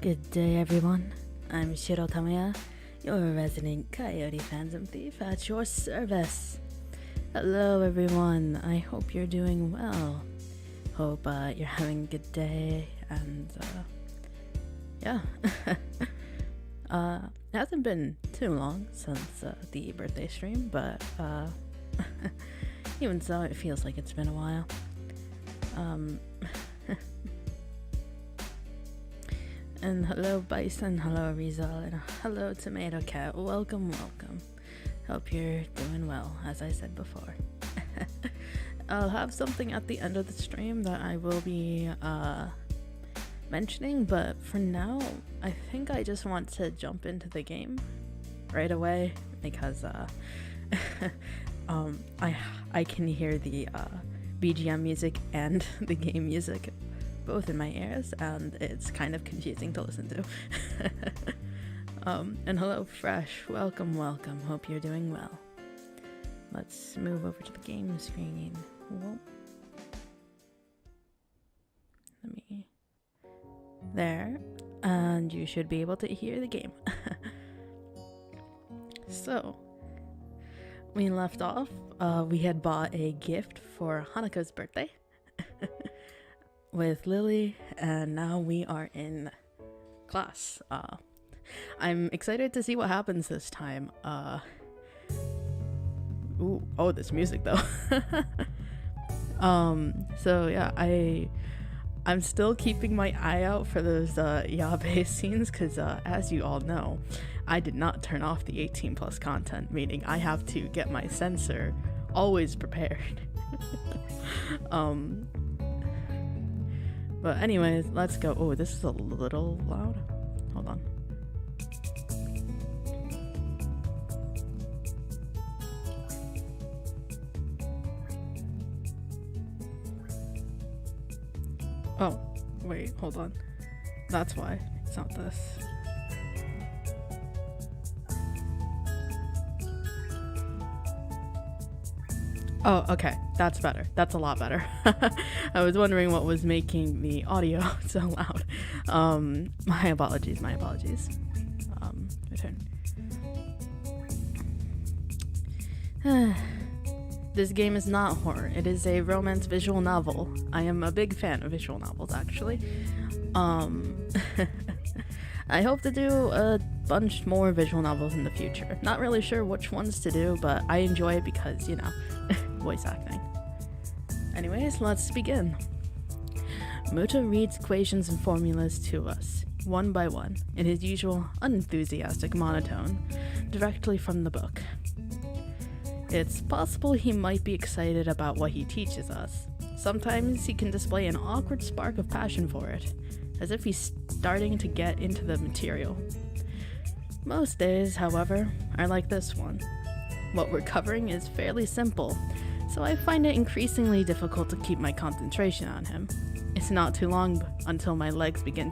Good day, everyone. I'm Shiro Tamaya, your resident Coyote Phantom Thief at your service. Hello, everyone. I hope you're doing well. Hope you're having a good day, and yeah. It hasn't been too long since the birthday stream, but even so, it feels like it's been a while. And hello Bison, hello Rizal, and hello Tomato Cat. Welcome, welcome. Hope you're doing well, as I said before. I'll have something at the end of the stream that I will be mentioning, but for now, I think I just want to jump into the game right away because I can hear the BGM music and the game music both in my ears, and it's kind of confusing to listen to. And hello Fresh, welcome, welcome. Hope you're doing well. Let's move over to the game screen. Whoa. Let me... There, and you should be able to hear the game. So, we left off, we had bought a gift for Hanako's birthday with Lily, and now we are in class. I'm excited to see what happens this time. Ooh, oh, this music though. So yeah, I'm still keeping my eye out for those yabe scenes, because as you all know, I did not turn off the 18 plus content, meaning I have to get my censor always prepared. But anyways, let's go. Oh, this is a little loud. Hold on. Oh, wait, hold on. That's why. It's not this. Oh, okay. That's better. That's a lot better. I was wondering what was making the audio so loud. My apologies, my apologies. Return. This game is not horror. It is a romance visual novel. I am a big fan of visual novels, actually. I hope to do a bunch more visual novels in the future. Not really sure which ones to do, but I enjoy it because, you know, voice acting. Anyways, let's begin. Muto reads equations and formulas to us, one by one, in his usual unenthusiastic monotone, directly from the book. It's possible he might be excited about what he teaches us. Sometimes he can display an awkward spark of passion for it, as if he's starting to get into the material. Most days, however, are like this one. What we're covering is fairly simple, so I find it increasingly difficult to keep my concentration on him. It's not too long until my legs begin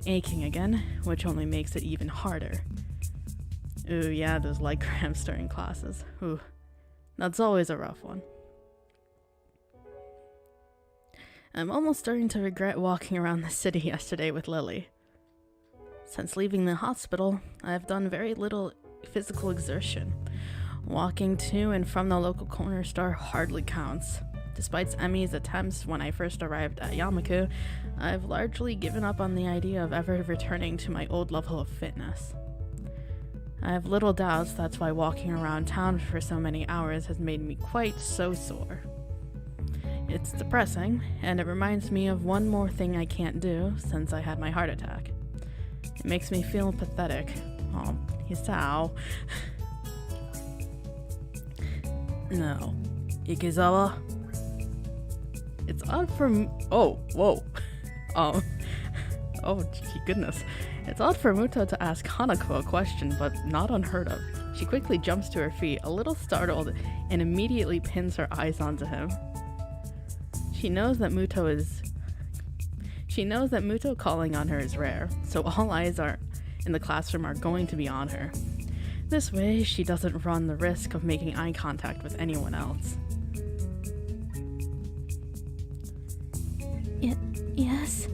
aching again, which only makes it even harder. Ooh, yeah, those leg cramps during classes. Ooh, that's always a rough one. I'm almost starting to regret walking around the city yesterday with Lily. Since leaving the hospital, I've done very little physical exertion. Walking to and from the local corner store hardly counts. Despite Emi's attempts when I first arrived at Yamaku, I've largely given up on the idea of ever returning to my old level of fitness. I have little doubts that's why walking around town for so many hours has made me quite so sore. It's depressing, and it reminds me of one more thing I can't do since I had my heart attack. It makes me feel pathetic. Oh, Hisao. No. Ikizawa? It's odd for oh, whoa. Oh, goodness. It's odd for Muto to ask Hanako a question, but not unheard of. She quickly jumps to her feet, a little startled, and immediately pins her eyes onto him. She knows that Muto calling on her is rare, so all eyes in the classroom are going to be on her. This way, she doesn't run the risk of making eye contact with anyone else. Yes?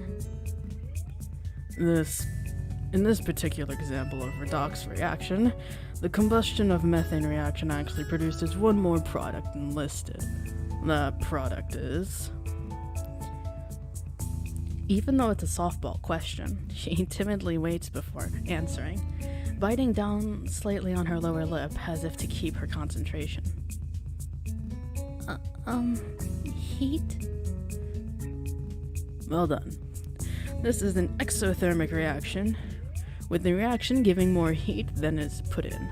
In this particular example of redox reaction, the combustion of methane reaction actually produces one more product than listed. That product is... Even though it's a softball question, she timidly waits before answering, biting down slightly on her lower lip as if to keep her concentration. Heat? Well done. This is an exothermic reaction, with the reaction giving more heat than is put in.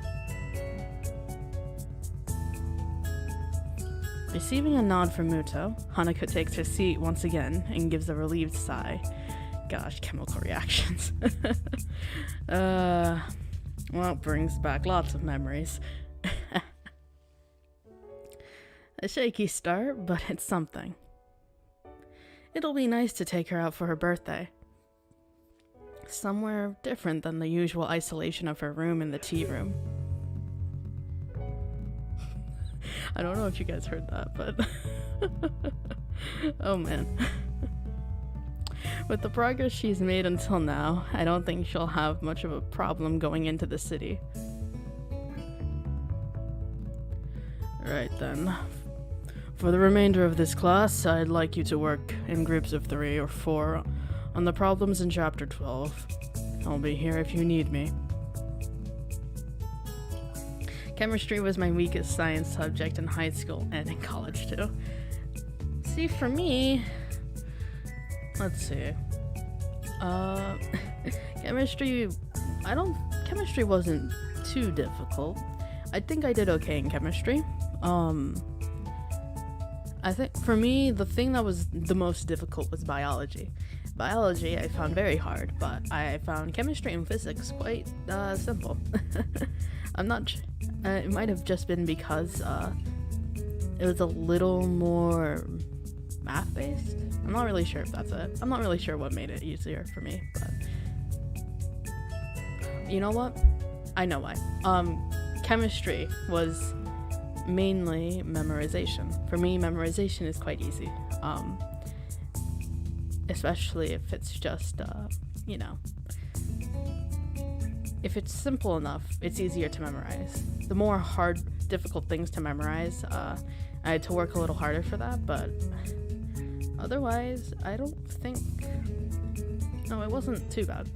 Receiving a nod from Muto, Hanako takes her seat once again and gives a relieved sigh. Gosh, chemical reactions. Well, it brings back lots of memories. A shaky start, but it's something. It'll be nice to take her out for her birthday. Somewhere different than the usual isolation of her room in the tea room. I don't know if you guys heard that, but... oh man. With the progress she's made until now, I don't think she'll have much of a problem going into the city. Right then. For the remainder of this class, I'd like you to work in groups of 3 or 4 on the problems in Chapter 12. I'll be here if you need me. Chemistry was my weakest science subject in high school and in college too. See, for me... Let's see. Chemistry... Chemistry wasn't too difficult. I think I did okay in chemistry. I think for me, the thing that was the most difficult was biology. Biology I found very hard, but I found chemistry and physics quite simple. I'm not it might have just been because it was a little more math-based. I'm not really sure if that's it. I'm not really sure what made it easier for me, but... You know what? I know why. Chemistry was mainly memorization. For me, memorization is quite easy. Especially if it's just, you know... If it's simple enough, it's easier to memorize. The more hard, difficult things to memorize, I had to work a little harder for that, but otherwise, I don't think... No, it wasn't too bad.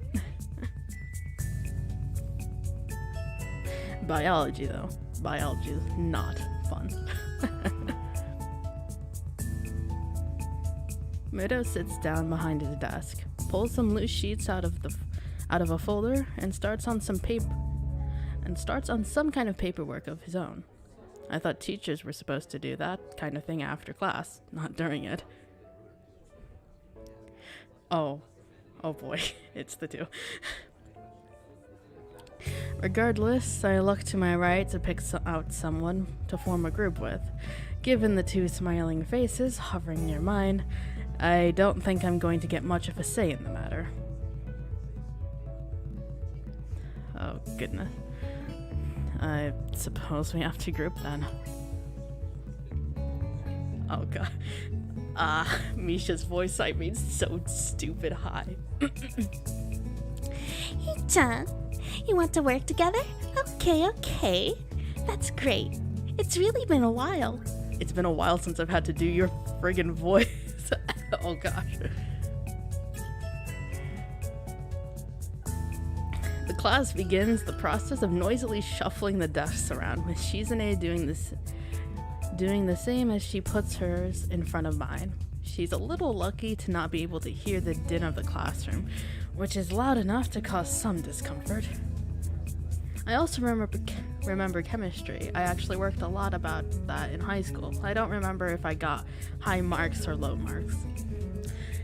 Biology, though. Biology is not fun. Muto sits down behind his desk, pulls some loose sheets out of a folder, and starts on some kind of paperwork of his own. I thought teachers were supposed to do that kind of thing after class, not during it. Oh boy, it's the two. Regardless, I look to my right to pick out someone to form a group with. Given the two smiling faces hovering near mine, I don't think I'm going to get much of a say in the matter. Oh, goodness. I suppose we have to group then. Oh, God. Misha's voice I made so stupid high. Hey, Chan. You want to work together? Okay. That's great. It's really been a while. It's been a while since I've had to do your friggin' voice. Oh, gosh. The class begins the process of noisily shuffling the desks around, with Shizune doing the same as she puts hers in front of mine. She's a little lucky to not be able to hear the din of the classroom, which is loud enough to cause some discomfort. I also remember chemistry. I actually worked a lot about that in high school. I don't remember if I got high marks or low marks.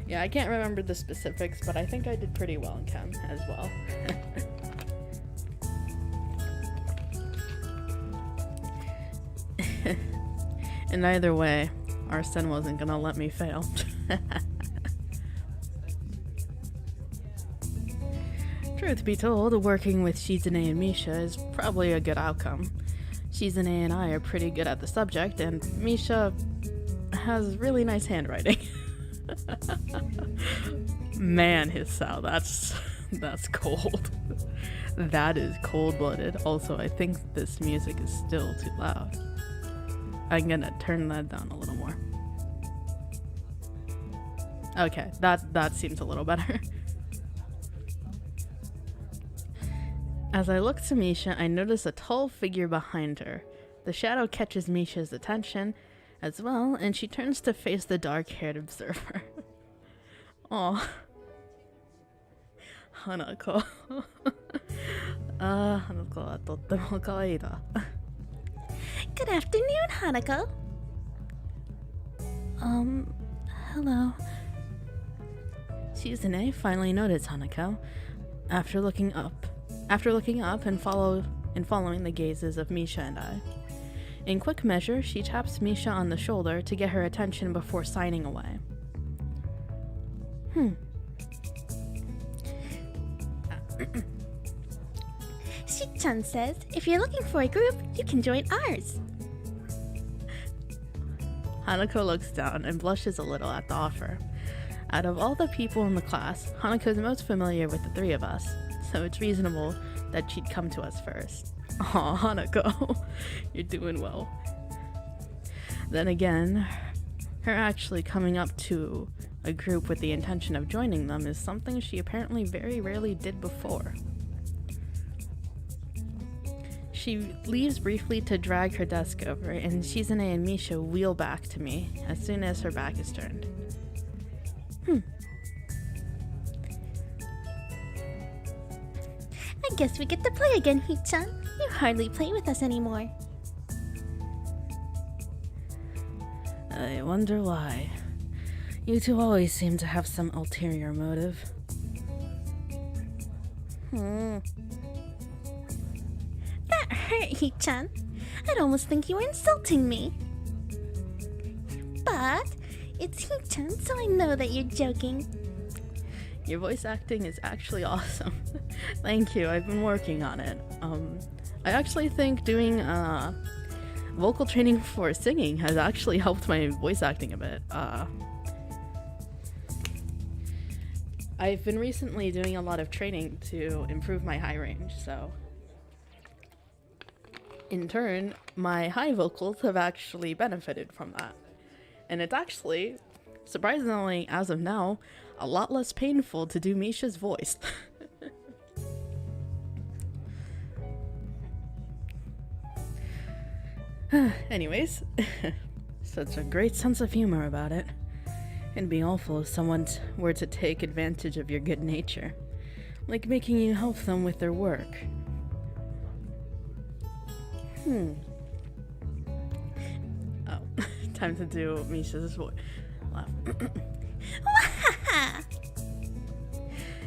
Yeah, I can't remember the specifics, but I think I did pretty well in chem as well. And either way, Arsene wasn't gonna let me fail. Truth be told, working with Shizune and Misha is probably a good outcome. Shizune and I are pretty good at the subject, and Misha has really nice handwriting. Man, his style, that's That's cold. That is cold-blooded. Also, I think this music is still too loud. I'm gonna turn that down a little more. Okay, that seems a little better. As I look to Misha, I notice a tall figure behind her. The shadow catches Misha's attention as well, and she turns to face the dark-haired observer. Aw. Hanako. Hanako wa tottemo kawaii da. Good afternoon, Hanako. Hello. Shizune finally noticed Hanako after looking up and following the gazes of Misha and I. In quick measure, she taps Misha on the shoulder to get her attention before signing away. Shi-chan says if you're looking for a group, you can join ours. Hanako looks down and blushes a little at the offer. Out of all the people in the class, Hanako is most familiar with the three of us, so it's reasonable that she'd come to us first. Aw, Hanako, you're doing well. Then again, her actually coming up to a group with the intention of joining them is something she apparently very rarely did before. She leaves briefly to drag her desk over, and Shizune and Misha wheel back to me as soon as her back is turned. I guess we get to play again, Hi-chan. You hardly play with us anymore. I wonder why. You two always seem to have some ulterior motive. That hurt, Hi-chan. I'd almost think you were insulting me. But it's Hi-chan, so I know that you're joking. Your voice acting is actually awesome. Thank you, I've been working on it. I actually think doing vocal training for singing has actually helped my voice acting a bit. I've been recently doing a lot of training to improve my high range, so in turn, my high vocals have actually benefited from that. And it's actually, surprisingly, as of now, a lot less painful to do Misha's voice. Anyways, such a great sense of humor about it. It'd be awful if someone were to take advantage of your good nature, like making you help them with their work. Oh, time to do Misha's voice. Laugh.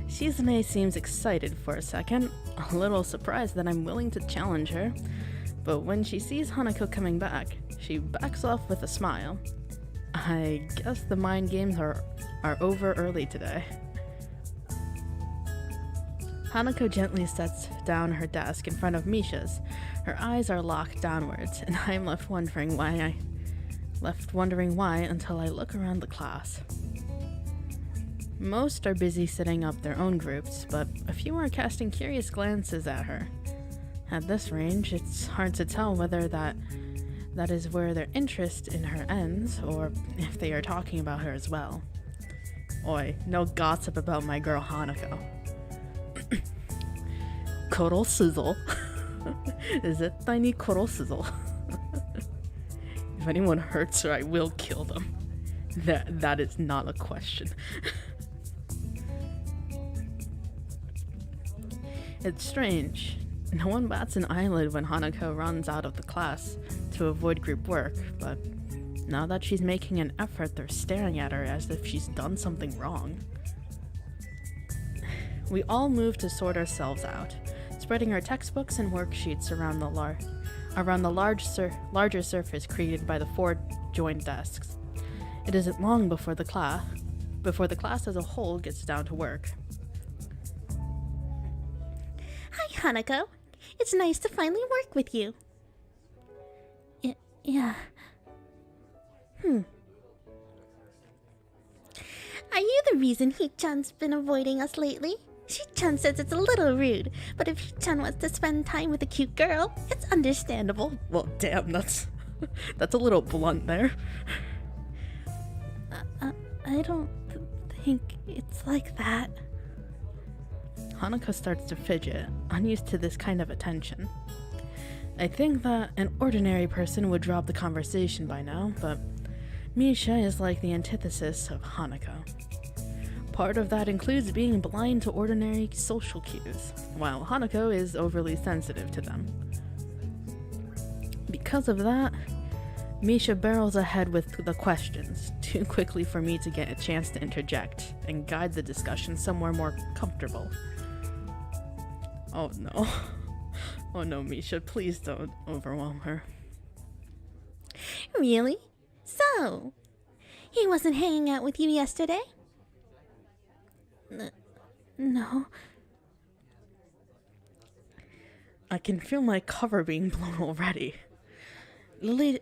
Shizune seems excited for a second, a little surprised that I'm willing to challenge her, but when she sees Hanako coming back, she backs off with a smile. I guess the mind games are over early today. Hanako gently sets down her desk in front of Misha's. Her eyes are locked downwards, and I'm left wondering why until I look around the class. Most are busy setting up their own groups, but a few are casting curious glances at her. At this range, it's hard to tell whether that is where their interest in her ends, or if they are talking about her as well. Oi, no gossip about my girl Hanako. Korosuzo. Zettai ni korosuzo. If anyone hurts her, I will kill them. That is not a question. It's strange. No one bats an eyelid when Hanako runs out of the class to avoid group work, but now that she's making an effort, they're staring at her as if she's done something wrong. We all move to sort ourselves out, spreading our textbooks and worksheets around the larger surface created by the 4 joined desks. It isn't long before the class as a whole gets down to work. Hi, Hanako. It's nice to finally work with you. Yeah. Are you the reason Hi-chan's been avoiding us lately? Shi-chan says it's a little rude, but if Shi-chan wants to spend time with a cute girl, it's understandable. Well, damn, that's a little blunt there. I don't think it's like that. Hanako starts to fidget, unused to this kind of attention. I think that an ordinary person would drop the conversation by now, but Misha is like the antithesis of Hanako. Part of that includes being blind to ordinary social cues, while Hanako is overly sensitive to them. Because of that, Misha barrels ahead with the questions, too quickly for me to get a chance to interject and guide the discussion somewhere more comfortable. Oh no. Oh no, Misha, please don't overwhelm her. Really? So, he wasn't hanging out with you yesterday? No. I can feel my cover being blown already. Lily...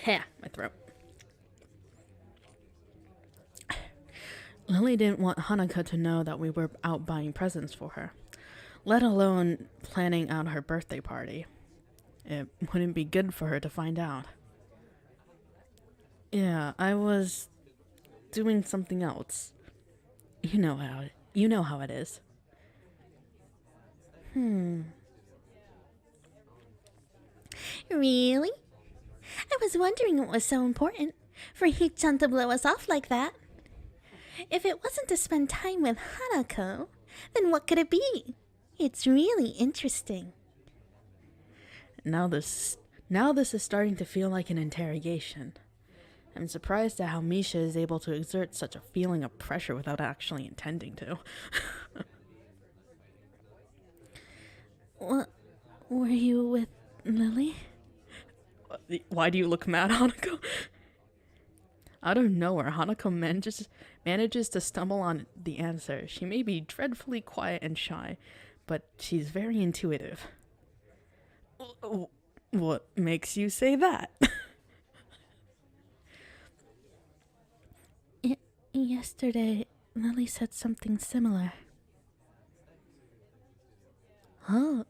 my throat. Lily didn't want Hanako to know that we were out buying presents for her, let alone planning out her birthday party. It wouldn't be good for her to find out. Yeah, I was doing something else. You know how it is. Really? I was wondering what was so important for Hi-chan to blow us off like that. If it wasn't to spend time with Hanako, then what could it be? It's really interesting. Now this is starting to feel like an interrogation. I'm surprised at how Misha is able to exert such a feeling of pressure without actually intending to. What? Were you with Lily? Why do you look mad, Hanako? Out of nowhere, Hanako manages to stumble on the answer. She may be dreadfully quiet and shy, but she's very intuitive. What makes you say that? Yesterday, Lily said something similar. Huh?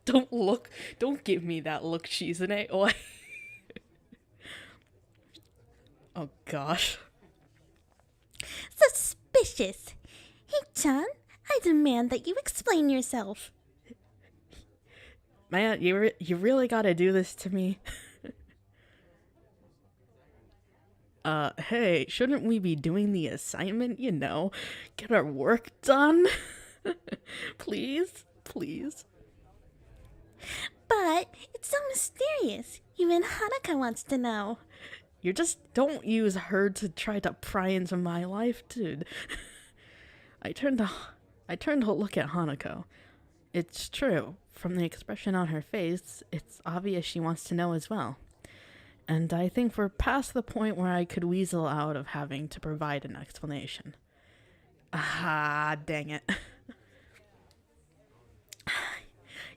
Don't give me that look, Shizune. Oh gosh. Suspicious! Hi-chan, I demand that you explain yourself. Man, you really gotta do this to me. Hey, shouldn't we be doing the assignment, get our work done? Please? But it's so mysterious. Even Hanako wants to know. You just don't use her to try to pry into my life, dude. I turned to look at Hanako. It's true. From the expression on her face, it's obvious she wants to know as well. And I think we're past the point where I could weasel out of having to provide an explanation. Ah, dang it.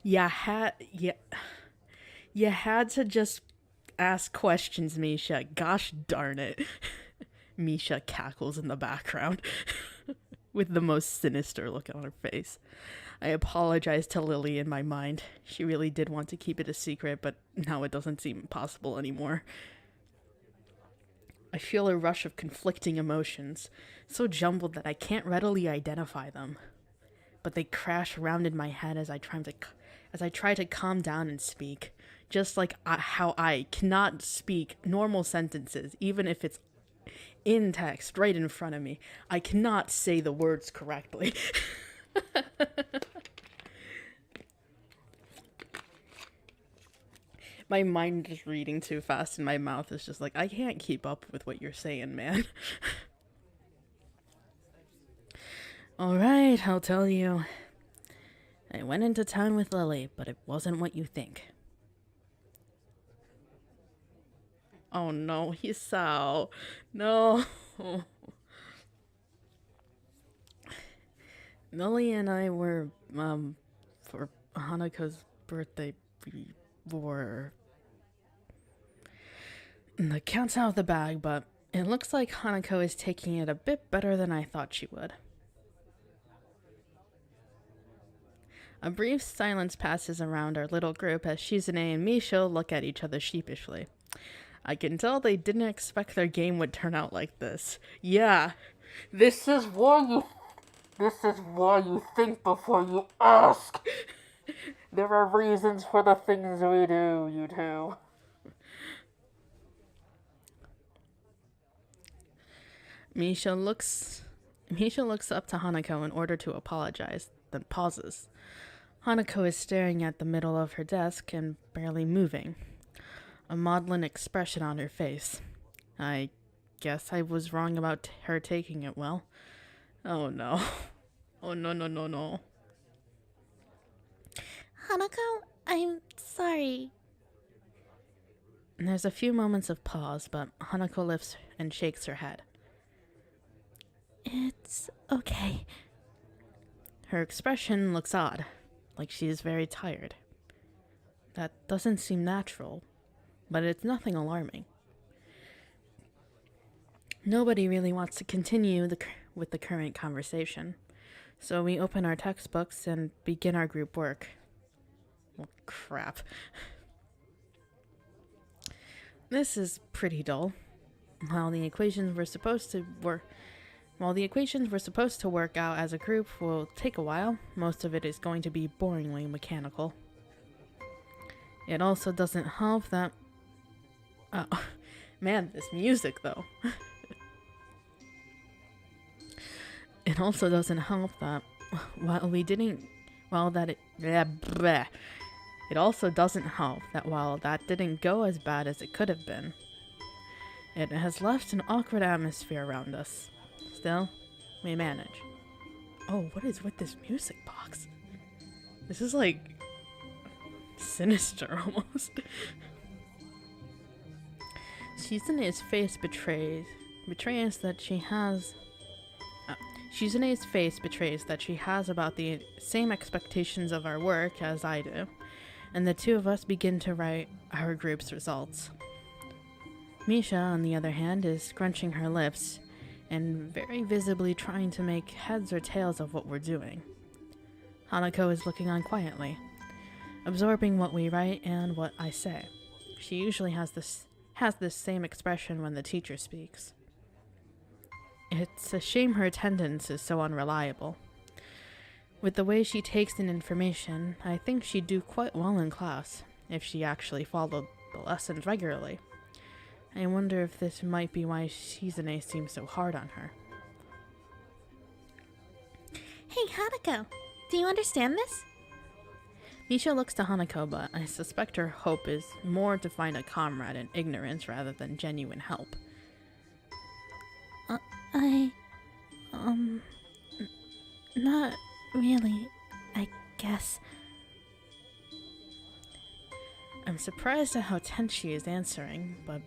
You had to just ask questions, Misha. Gosh darn it. Misha cackles in the background with the most sinister look on her face. I apologize to Lily in my mind. She really did want to keep it a secret, but now it doesn't seem possible anymore. I feel a rush of conflicting emotions, so jumbled that I can't readily identify them. But they crash around in my head as I try to calm down and speak. Just like how I cannot speak normal sentences, even if it's in text right in front of me. I cannot say the words correctly. My mind is reading too fast and my mouth is just like, I can't keep up with what you're saying, man. Alright, I'll tell you. I went into town with Lily, but it wasn't what you think. Oh no, Hisao. No. Lily and I were, for Hanako's birthday, we were... The cat's out of the bag, but it looks like Hanako is taking it a bit better than I thought she would. A brief silence passes around our little group as Shizune and Misho look at each other sheepishly. I can tell they didn't expect their game would turn out like this. Yeah, this is why you think before you ask. There are reasons for the things we do, you two. Misha looks up to Hanako in order to apologize, then pauses. Hanako is staring at the middle of her desk and barely moving, a maudlin expression on her face. I guess I was wrong about her taking it well. Oh no. Oh no no no no. Hanako, I'm sorry. There's a few moments of pause, but Hanako lifts and shakes her head. It's okay. Her expression looks odd, like she is very tired. That doesn't seem natural, but it's nothing alarming. Nobody really wants to continue with the current conversation, so we open our textbooks and begin our group work. Well, crap. This is pretty dull. While the equations were supposed to work out as a group will take a while, most of it is going to be boringly mechanical. It also doesn't help that... Oh, man, this music, though. It also doesn't help that It also doesn't help that while that didn't go as bad as it could have been, it has left an awkward atmosphere around us. Still, we manage. Oh, what is with this music box? This is like sinister almost. Shizune's face betrays that she has about the same expectations of our work as I do, and the two of us begin to write our group's results. Misha, on the other hand, is scrunching her lips and very visibly trying to make heads or tails of what we're doing. Hanako is looking on quietly, absorbing what we write and what I say. She usually has this same expression when the teacher speaks. It's a shame her attendance is so unreliable. With the way she takes in information, I think she'd do quite well in class if she actually followed the lessons regularly. I wonder if this might be why Shizune seems so hard on her. Hey, Hanako, do you understand this? Misha looks to Hanako, but I suspect her hope is more to find a comrade in ignorance rather than genuine help. Not really, I guess. I'm surprised at how tense she is answering, but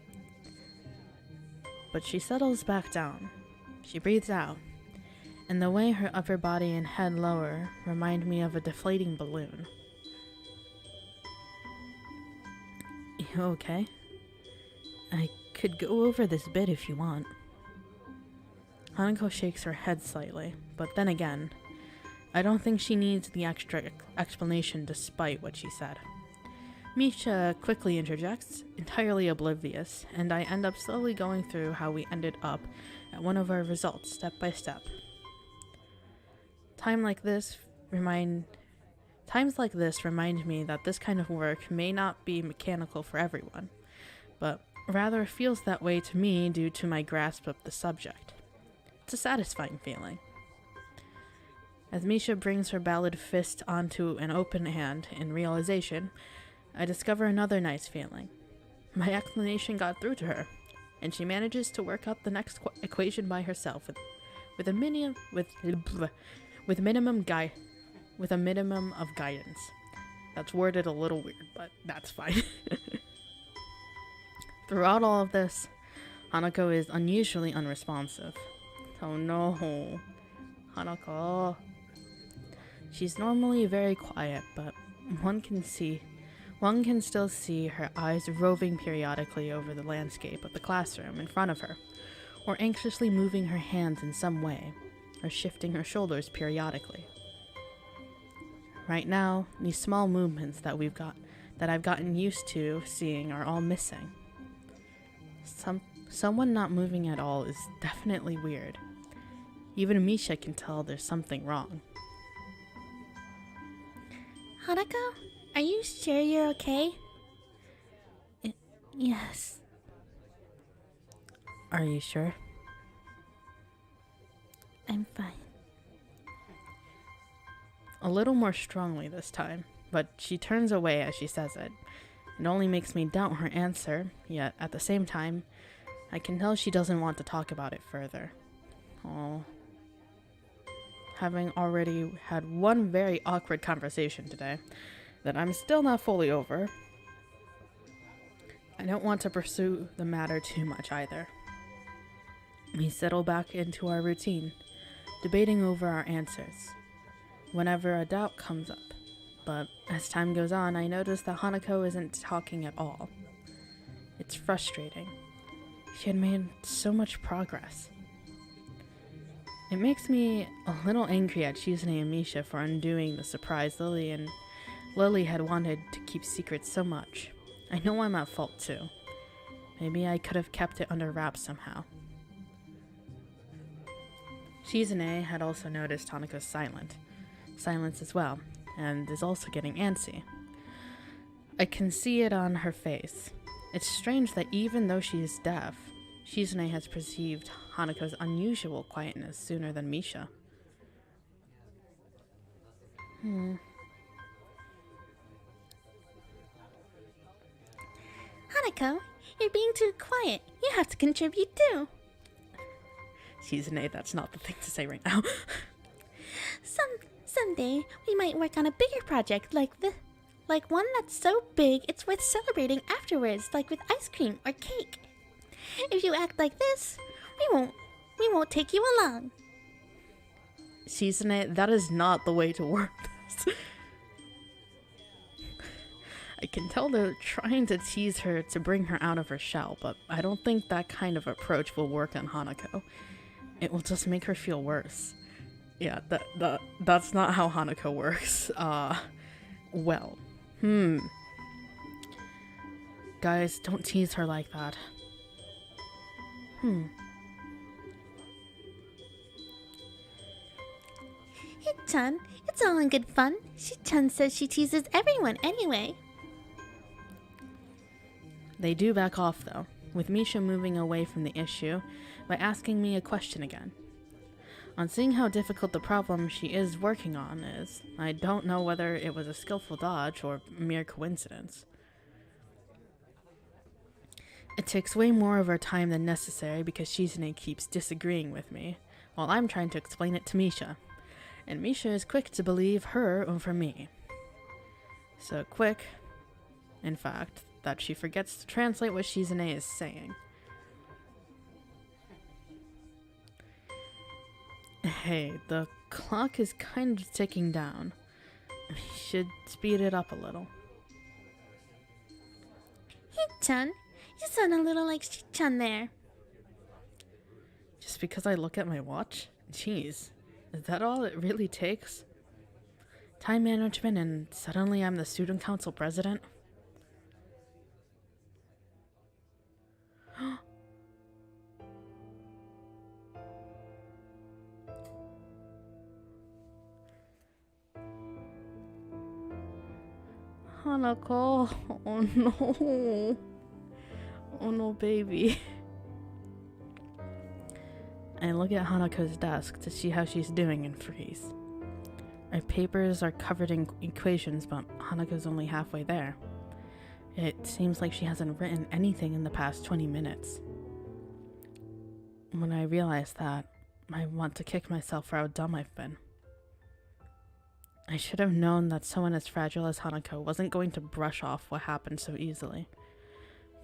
she settles back down. She breathes out, and the way her upper body and head lower remind me of a deflating balloon. You okay? I could go over this bit if you want. Hanako shakes her head slightly, but then again, I don't think she needs the extra explanation despite what she said. Misha quickly interjects, entirely oblivious, and I end up slowly going through how we ended up at one of our results step by step. Times like this remind me that this kind of work may not be mechanical for everyone, but rather feels that way to me due to my grasp of the subject. It's a satisfying feeling. As Misha brings her ballad fist onto an open hand in realization, I discover another nice feeling. My explanation got through to her, and she manages to work out the next equation by herself with a minimum of guidance. That's worded a little weird, but that's fine. Throughout all of this, Hanako is unusually unresponsive. Oh no, Hanako. She's normally very quiet, but one can still see her eyes roving periodically over the landscape of the classroom in front of her, or anxiously moving her hands in some way, or shifting her shoulders periodically. Right now, these small movements that I've gotten used to seeing are all missing. Someone not moving at all is definitely weird. Even Misha can tell there's something wrong. Hanako, are you sure you're okay? Yes. Are you sure? I'm fine. A little more strongly this time, but she turns away as she says it. It only makes me doubt her answer, yet at the same time, I can tell she doesn't want to talk about it further. Oh. Having already had one very awkward conversation today, that I'm still not fully over, I don't want to pursue the matter too much either. We settle back into our routine, debating over our answers, whenever a doubt comes up. But as time goes on, I notice that Hanako isn't talking at all. It's frustrating. She had made so much progress. It makes me a little angry at Chizune and Misha for undoing the surprise Lily had wanted to keep secret so much. I know I'm at fault too. Maybe I could have kept it under wraps somehow. Chizune had also noticed Hanako's silence as well, and is also getting antsy. I can see it on her face. It's strange that even though she is deaf, Chizune has perceived Hanako's unusual quietness sooner than Misha. Hanako, you're being too quiet. You have to contribute too. Chizune, that's not the thing to say right now. Someday we might work on a bigger project like one that's so big it's worth celebrating afterwards, like with ice cream or cake. If you act like this, we won't take you along. Chizune, that is not the way to work this. I can tell they're trying to tease her to bring her out of her shell, but I don't think that kind of approach will work on Hanako. It will just make her feel worse. Yeah, that's not how Hanako works. Well. Guys, don't tease her like that. Hit-chan, it's all in good fun. Shi-chan says she teases everyone anyway. They do back off though, with Misha moving away from the issue by asking me a question again. On seeing how difficult the problem she is working on is, I don't know whether it was a skillful dodge or mere coincidence. It takes way more of her time than necessary because Chizune keeps disagreeing with me, while I'm trying to explain it to Misha. And Misha is quick to believe her over me. So quick, in fact, that she forgets to translate what Chizune is saying. Hey, the clock is kind of ticking down. We should speed it up a little. Hit-chan, you sound a little like Shi-chan there. Just because I look at my watch? Jeez, is that all it really takes? Time management and suddenly I'm the student council president? Hanako, oh no. Oh no, baby. I look at Hanako's desk to see how she's doing and freeze. Our papers are covered in equations, but Hanako's only halfway there. It seems like she hasn't written anything in the past 20 minutes. When I realize that, I want to kick myself for how dumb I've been. I should have known that someone as fragile as Hanako wasn't going to brush off what happened so easily.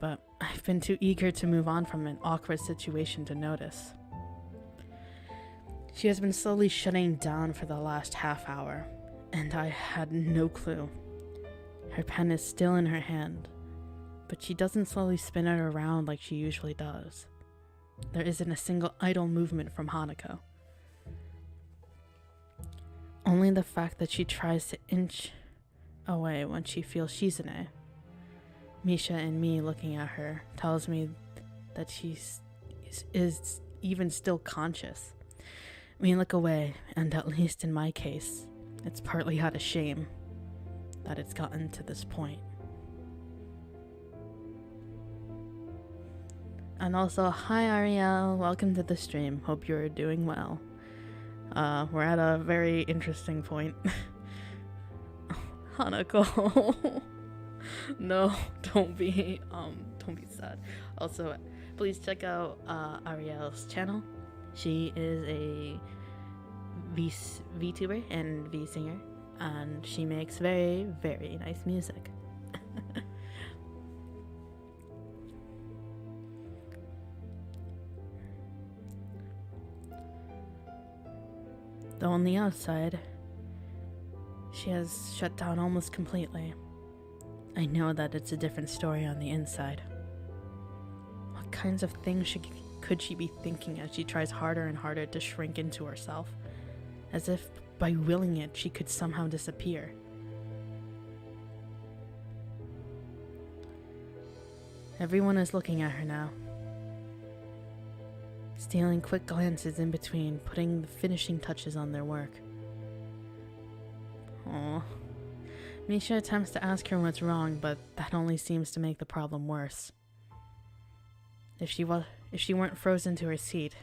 But I've been too eager to move on from an awkward situation to notice. She has been slowly shutting down for the last half hour, and I had no clue. Her pen is still in her hand, but she doesn't slowly spin it around like she usually does. There isn't a single idle movement from Hanako. Only the fact that she tries to inch away when she feels Shizune. Misha and me looking at her tells me that she is even still conscious. We look away, and at least in my case, it's partly out of shame that it's gotten to this point. And also, hi Ariel, welcome to the stream. Hope you're doing well. We're at a very interesting point. Hanako. No, don't be sad. Also, please check out Ariel's channel. She is a VTuber and V-singer, and she makes very, very nice music. Though on the outside, she has shut down almost completely. I know that it's a different story on the inside. What kinds of things could she be thinking as she tries harder and harder to shrink into herself? As if by willing it, she could somehow disappear. Everyone is looking at her now, stealing quick glances in between, putting the finishing touches on their work. Aww. Misha attempts to ask her what's wrong, but that only seems to make the problem worse. If she weren't frozen to her seat,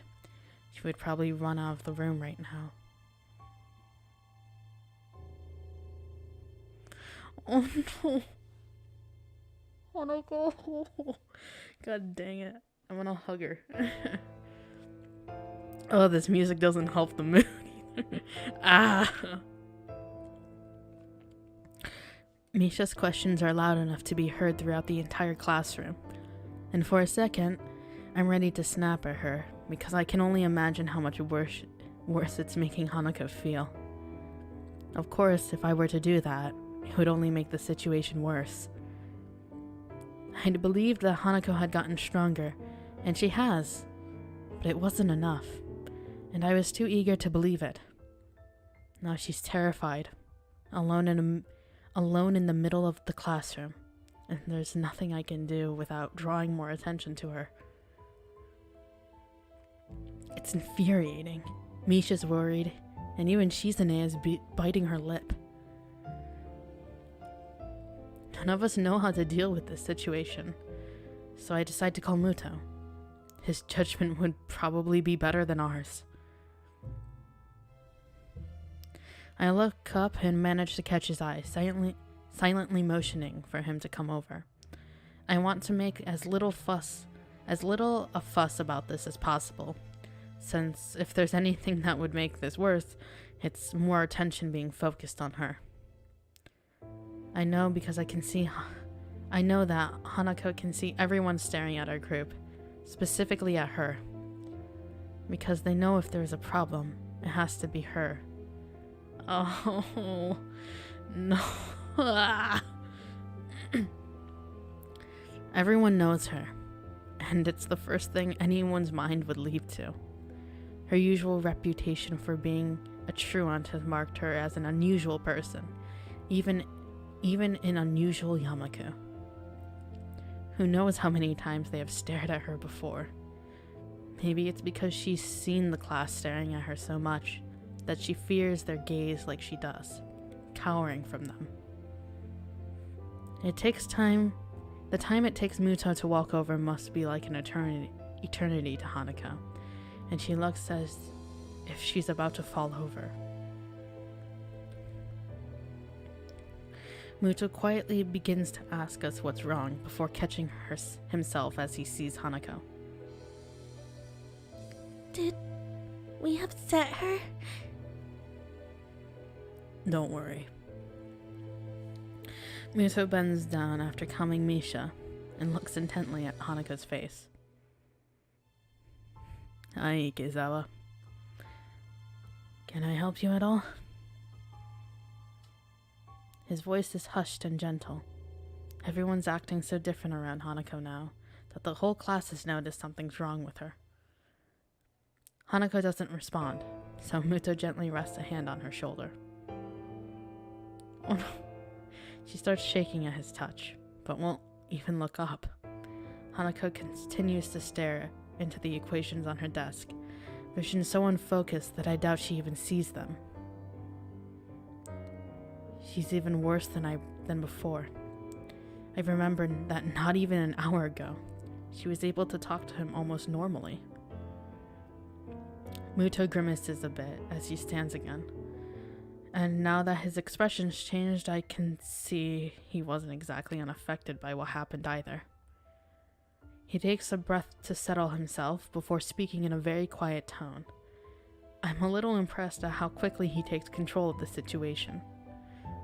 she would probably run out of the room right now. Oh no! Hanako! God dang it. I'm gonna hug her. Oh, this music doesn't help the mood either. Ah! Misha's questions are loud enough to be heard throughout the entire classroom. And for a second, I'm ready to snap at her, because I can only imagine how much worse it's making Hanako feel. Of course, if I were to do that, it would only make the situation worse. I'd believed that Hanako had gotten stronger, and she has, but it wasn't enough, and I was too eager to believe it. Now she's terrified, alone in the middle of the classroom, and there's nothing I can do without drawing more attention to her. It's infuriating. Misha's worried, and even Shizune is biting her lip. None of us know how to deal with this situation, so I decide to call Muto. His judgment would probably be better than ours. I look up and manage to catch his eye, silently motioning for him to come over. I want to make as little a fuss about this as possible, since if there's anything that would make this worse, it's more attention being focused on her. I know that Hanako can see everyone staring at our group, specifically at her, because they know if there's a problem, it has to be her. Oh, no. Everyone knows her, and it's the first thing anyone's mind would leap to. Her usual reputation for being a truant has marked her as an unusual person, even in unusual Yamaku. Who knows how many times they have stared at her before. Maybe it's because she's seen the class staring at her so much that she fears their gaze like she does, cowering from them. The time it takes Muto to walk over must be like an eternity to Hanako, and she looks as if she's about to fall over. Muto quietly begins to ask us what's wrong before catching himself as he sees Hanako. Did we upset her? Don't worry. Muto bends down after calming Misha and looks intently at Hanako's face. Hi, Ikezawa. Can I help you at all? His voice is hushed and gentle. Everyone's acting so different around Hanako now that the whole class has noticed something's wrong with her. Hanako doesn't respond, so Muto gently rests a hand on her shoulder. Oh no. She starts shaking at his touch, but won't even look up. Hanako continues to stare into the equations on her desk, vision so unfocused that I doubt she even sees them. She's even worse than before. I remember that not even an hour ago, she was able to talk to him almost normally. Muto grimaces a bit as he stands again. And now that his expression's changed, I can see he wasn't exactly unaffected by what happened either. He takes a breath to settle himself before speaking in a very quiet tone. I'm a little impressed at how quickly he takes control of the situation.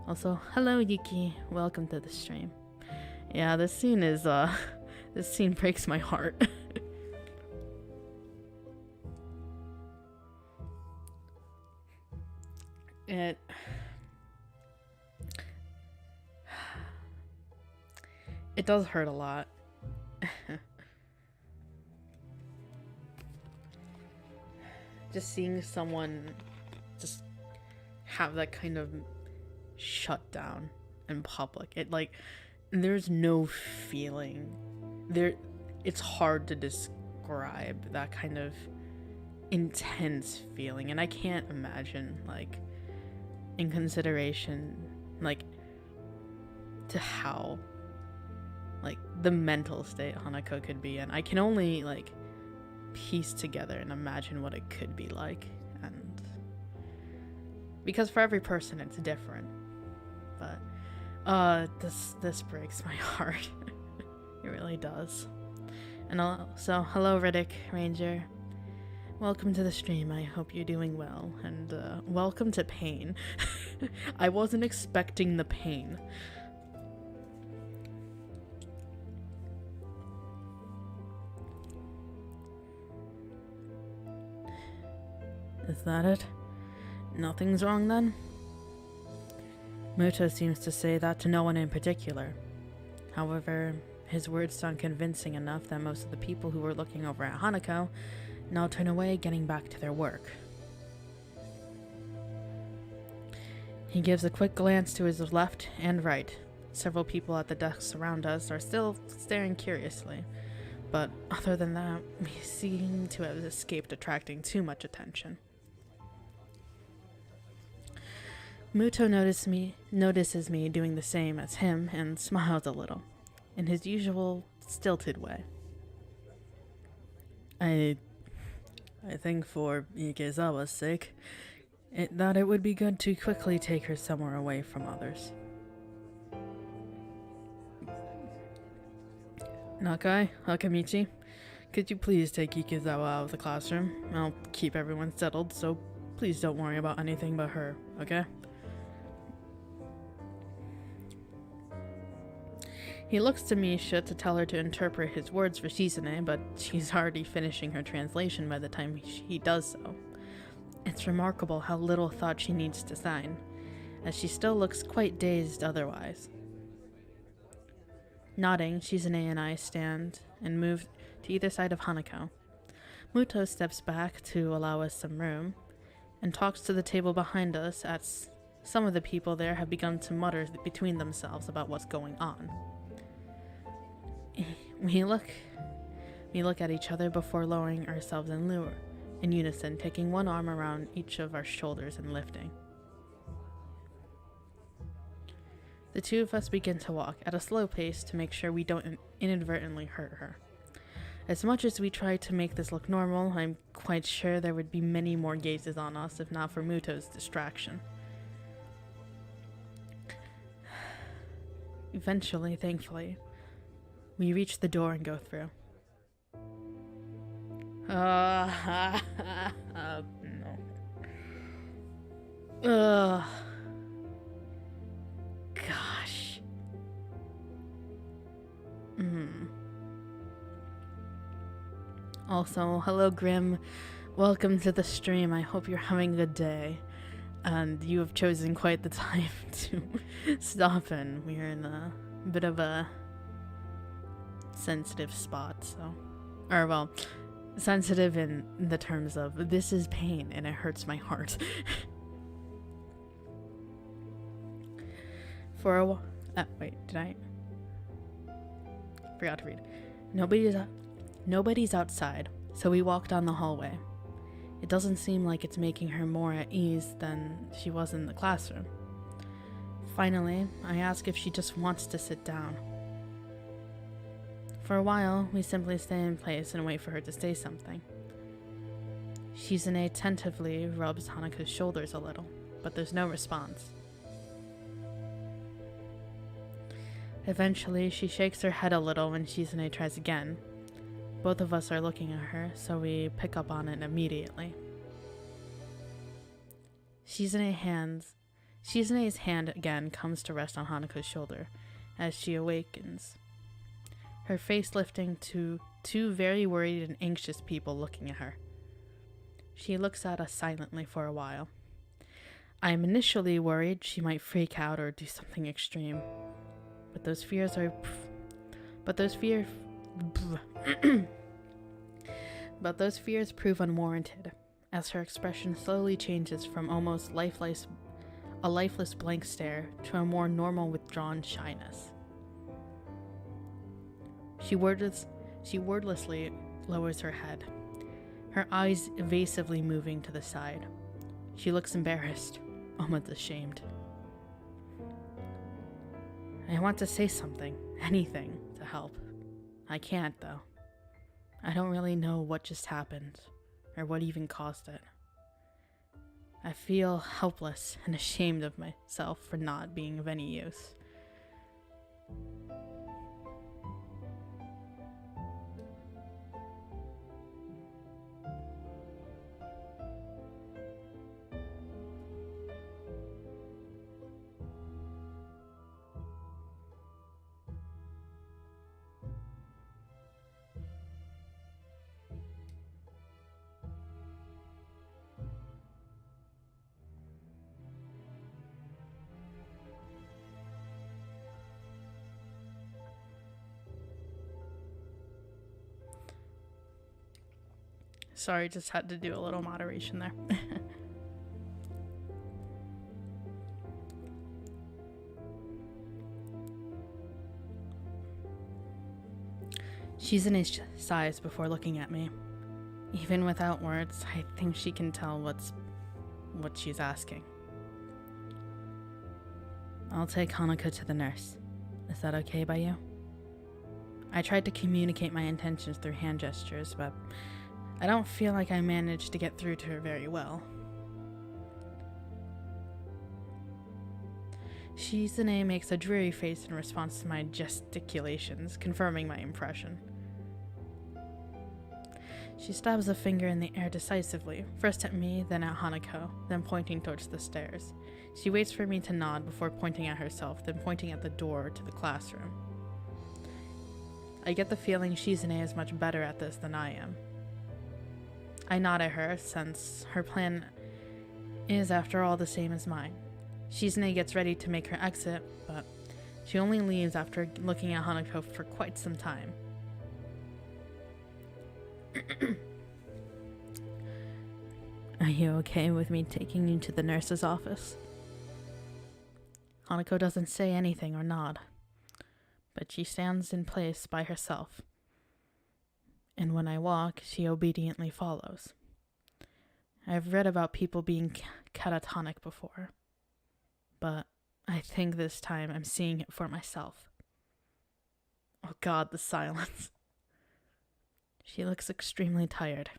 Also, hello Yuki, welcome to the stream. Yeah, this scene is, this scene breaks my heart. It does hurt a lot. Just seeing someone just have that kind of shutdown in public. There's no feeling. It's hard to describe that kind of intense feeling, and I can't imagine, in consideration, to how, the mental state Hanako could be in. I can only, piece together and imagine what it could be like, and because for every person it's different. But this breaks my heart. It really does. And also, hello Riddick Ranger, welcome to the stream. I hope you're doing well, and welcome to pain. I wasn't expecting the pain. Is that it? Nothing's wrong then? Muto seems to say that to no one in particular. However, his words sound convincing enough that most of the people who were looking over at Hanako now turn away, getting back to their work. He gives a quick glance to his left and right. Several people at the desks around us are still staring curiously, but other than that, we seem to have escaped attracting too much attention. Muto notices me doing the same as him and smiles a little, in his usual stilted way. I think for Ikezawa's sake, that it would be good to quickly take her somewhere away from others. Nakai, Hakamichi, could you please take Ikezawa out of the classroom? I'll keep everyone settled, so please don't worry about anything but her, okay? He looks to Misha to tell her to interpret his words for Shizune, but she's already finishing her translation by the time he does so. It's remarkable how little thought she needs to sign, as she still looks quite dazed otherwise. Nodding, Shizune and I stand and move to either side of Hanako. Muto steps back to allow us some room, and talks to the table behind us as some of the people there have begun to mutter between themselves about what's going on. We look at each other before lowering ourselves in unison, taking one arm around each of our shoulders and lifting. The two of us begin to walk at a slow pace to make sure we don't inadvertently hurt her. As much as we try to make this look normal, I'm quite sure there would be many more gazes on us if not for Muto's distraction. Eventually, thankfully, we reach the door and go through. No. Gosh. Also, hello Grim. Welcome to the stream. I hope you're having a good day. And you have chosen quite the time to stop in. We're in a bit of a sensitive spot, so. Sensitive in the terms of this is pain and it hurts my heart. For a while. Wait, did I? Forgot to read. Nobody's outside, so we walk down the hallway. It doesn't seem like it's making her more at ease than she was in the classroom. Finally, I ask if she just wants to sit down. For a while, we simply stay in place and wait for her to say something. Shizune attentively rubs Hanako's shoulders a little, but there's no response. Eventually, she shakes her head a little when Shizune tries again. Both of us are looking at her, so we pick up on it immediately. Shizune's hand again comes to rest on Hanako's shoulder as she awakens, her face lifting to two very worried and anxious people looking at her. She looks at us silently for a while. I am initially worried she might freak out or do something extreme, but those fears prove unwarranted, as her expression slowly changes from almost a lifeless blank stare to a more normal withdrawn shyness. She wordlessly lowers her head, her eyes evasively moving to the side. She looks embarrassed, almost ashamed. I want to say something, anything, to help. I can't, though. I don't really know what just happened, or what even caused it. I feel helpless and ashamed of myself for not being of any use. Sorry, just had to do a little moderation there. Shizune sighs before looking at me. Even without words, I think she can tell what she's asking. I'll take Hanako to the nurse. Is that okay by you? I tried to communicate my intentions through hand gestures, but I don't feel like I managed to get through to her very well. Shizune makes a dreary face in response to my gesticulations, confirming my impression. She stabs a finger in the air decisively, first at me, then at Hanako, then pointing towards the stairs. She waits for me to nod before pointing at herself, then pointing at the door to the classroom. I get the feeling Shizune is much better at this than I am. I nod at her, since her plan is, after all, the same as mine. Shizune gets ready to make her exit, but she only leaves after looking at Hanako for quite some time. Are you okay with me taking you to the nurse's office? Hanako doesn't say anything or nod, but she stands in place by herself. And when I walk, she obediently follows. I've read about people being catatonic before, but I think this time I'm seeing it for myself. Oh God, the silence. She looks extremely tired.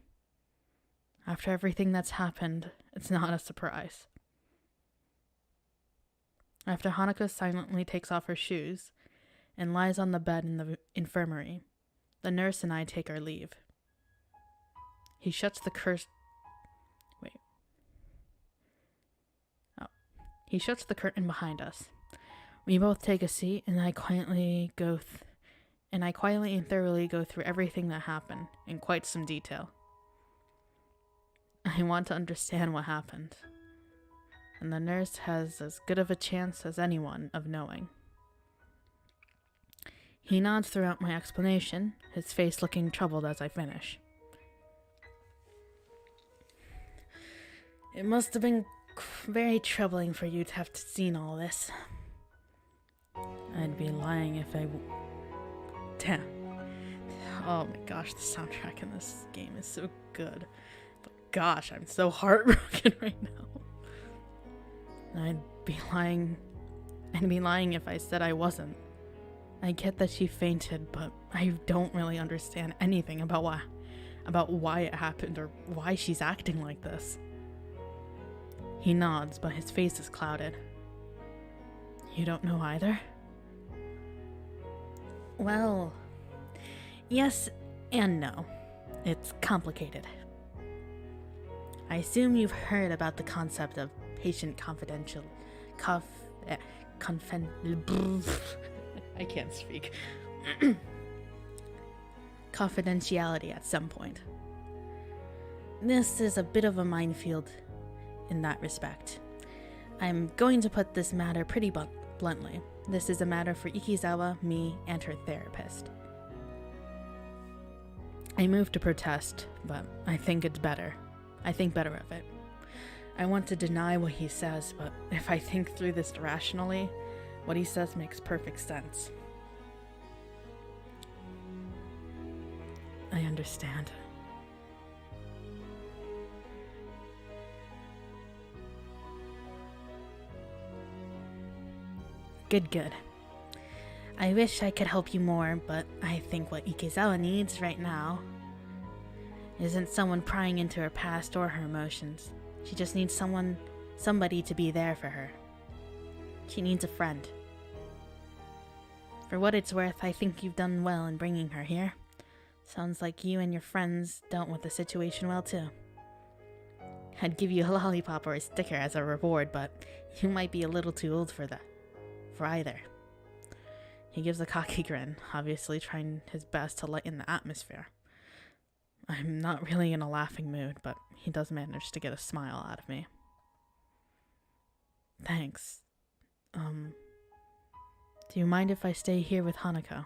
After everything that's happened, it's not a surprise. After Hanako silently takes off her shoes and lies on the bed in the infirmary, the nurse and I take our leave. He shuts the curtain behind us. We both take a seat, and I quietly and thoroughly go through everything that happened in quite some detail. I want to understand what happened, and the nurse has as good of a chance as anyone of knowing. He nods throughout my explanation, his face looking troubled as I finish. It must have been very troubling for you to have seen all this. I'd be lying if Damn. Oh my gosh, the soundtrack in this game is so good. But gosh, I'm so heartbroken right now. I'd be lying if I said I wasn't. I get that she fainted, but I don't really understand anything about why it happened or why she's acting like this. He nods, but his face is clouded. You don't know either? Well, yes and no. It's complicated. I assume you've heard about the concept of patient confidential... I can't speak. Confidentiality at some point. This is a bit of a minefield in that respect. I'm going to put this matter pretty bluntly. This is a matter for Ikizawa, me, and her therapist. I moved to protest, but I think it's better. I think better of it. I want to deny what he says, but if I think through this rationally, what he says makes perfect sense. I understand. Good. I wish I could help you more, but I think what Ikizawa needs right now isn't someone prying into her past or her emotions. She just needs somebody to be there for her. She needs a friend. For what it's worth, I think you've done well in bringing her here. Sounds like you and your friends dealt with the situation well too. I'd give you a lollipop or a sticker as a reward, but you might be a little too old for either. He gives a cocky grin, obviously trying his best to lighten the atmosphere. I'm not really in a laughing mood, but he does manage to get a smile out of me. Thanks. Do you mind if I stay here with Hanako?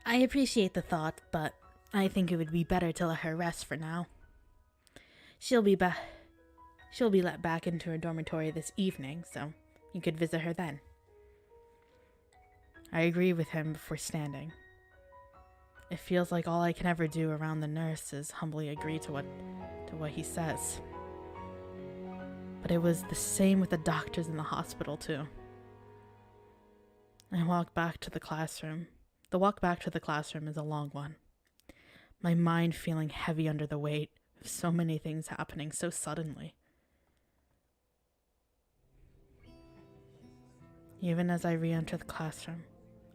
I appreciate the thought, but I think it would be better to let her rest for now. She'll be let back into her dormitory this evening, so you could visit her then. I agree with him before standing. It feels like all I can ever do around the nurse is humbly agree to what he says. But it was the same with the doctors in the hospital too. I walk back to the classroom. The walk back to the classroom is a long one. My mind feeling heavy under the weight of so many things happening so suddenly. Even as I re-enter the classroom,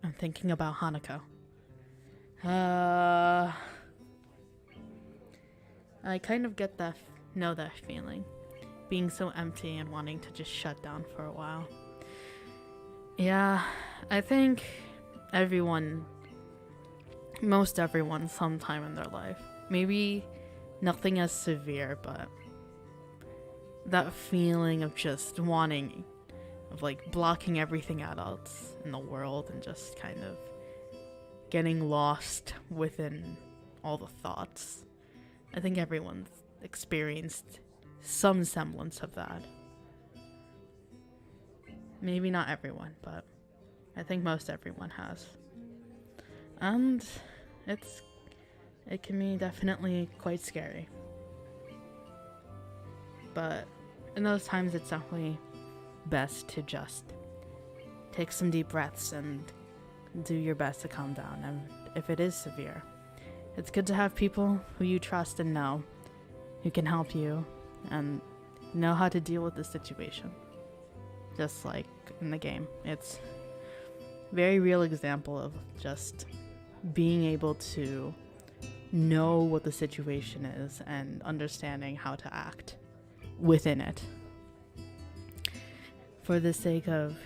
I'm thinking about Hanako. I kind of get that feeling. Being so empty and wanting to just shut down for a while. Yeah, I think most everyone sometime in their life. Maybe nothing as severe, but that feeling of just wanting, of like blocking everything else in the world and just kind of getting lost within all the thoughts. I think everyone's experienced some semblance of that. Maybe not everyone, but I think most everyone has. And it can be definitely quite scary. But in those times, it's definitely best to just take some deep breaths and do your best to calm down. And if it is severe, it's good to have people who you trust and know who can help you and know how to deal with the situation. Just like in the game. It's a very real example of just being able to know what the situation is and understanding how to act within it. For the sake of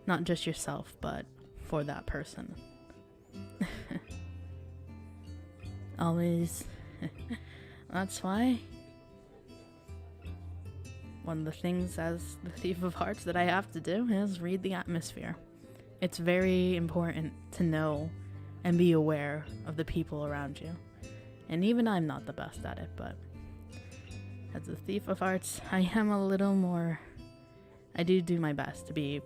not just yourself, but for that person. Always. That's why one of the things as the Thief of Hearts that I have to do is read the atmosphere. It's very important to know and be aware of the people around you. And even I'm not the best at it, but as a Thief of Hearts, I am a little more I do my best to be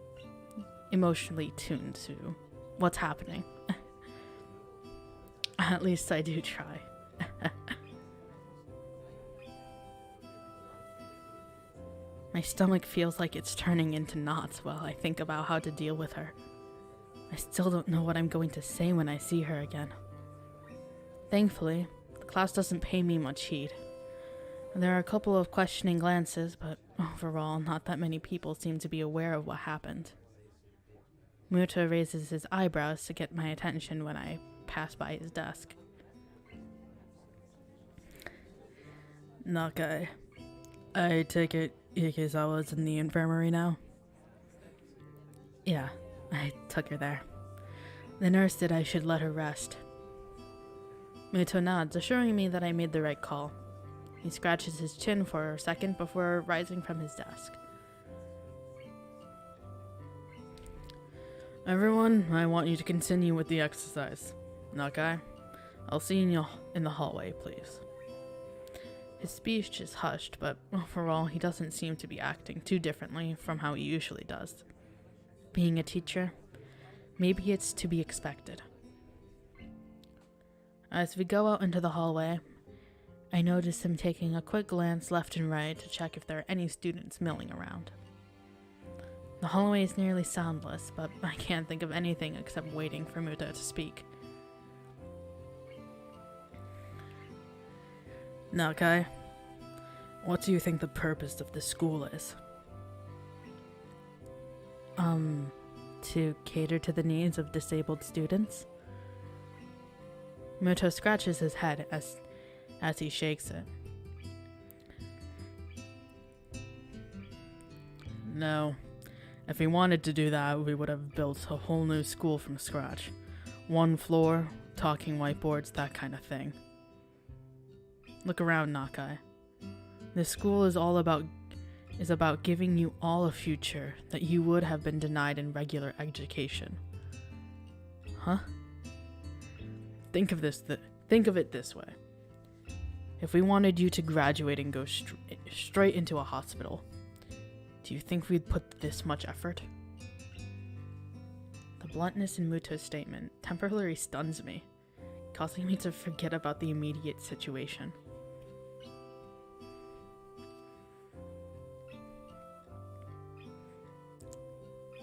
emotionally tuned to what's happening. At least I do try. My stomach feels like it's turning into knots while I think about how to deal with her. I still don't know what I'm going to say when I see her again. Thankfully, the class doesn't pay me much heed. There are a couple of questioning glances, but overall, not that many people seem to be aware of what happened. Muto raises his eyebrows to get my attention when I pass by his desk. Nakai, I take it Ikezawa's in the infirmary now? Yeah, I took her there. The nurse said I should let her rest. Muto nods, assuring me that I made the right call. He scratches his chin for a second before rising from his desk. Everyone, I want you to continue with the exercise. Nakai, I'll see you in the hallway, please. His speech is hushed, but overall, he doesn't seem to be acting too differently from how he usually does. Being a teacher, maybe it's to be expected. As we go out into the hallway, I notice him taking a quick glance left and right to check if there are any students milling around. The hallway is nearly soundless, but I can't think of anything except waiting for Muto to speak. Nakai, what do you think the purpose of this school is? To cater to the needs of disabled students? Muto scratches his head as he shakes it. No. If we wanted to do that, we would have built a whole new school from scratch. One floor, talking whiteboards, that kind of thing. Look around, Nakai. This school is about giving you all a future that you would have been denied in regular education. Huh? Think of it this way. If we wanted you to graduate and go straight into a hospital, do you think we'd put this much effort? The bluntness in Muto's statement temporarily stuns me, causing me to forget about the immediate situation.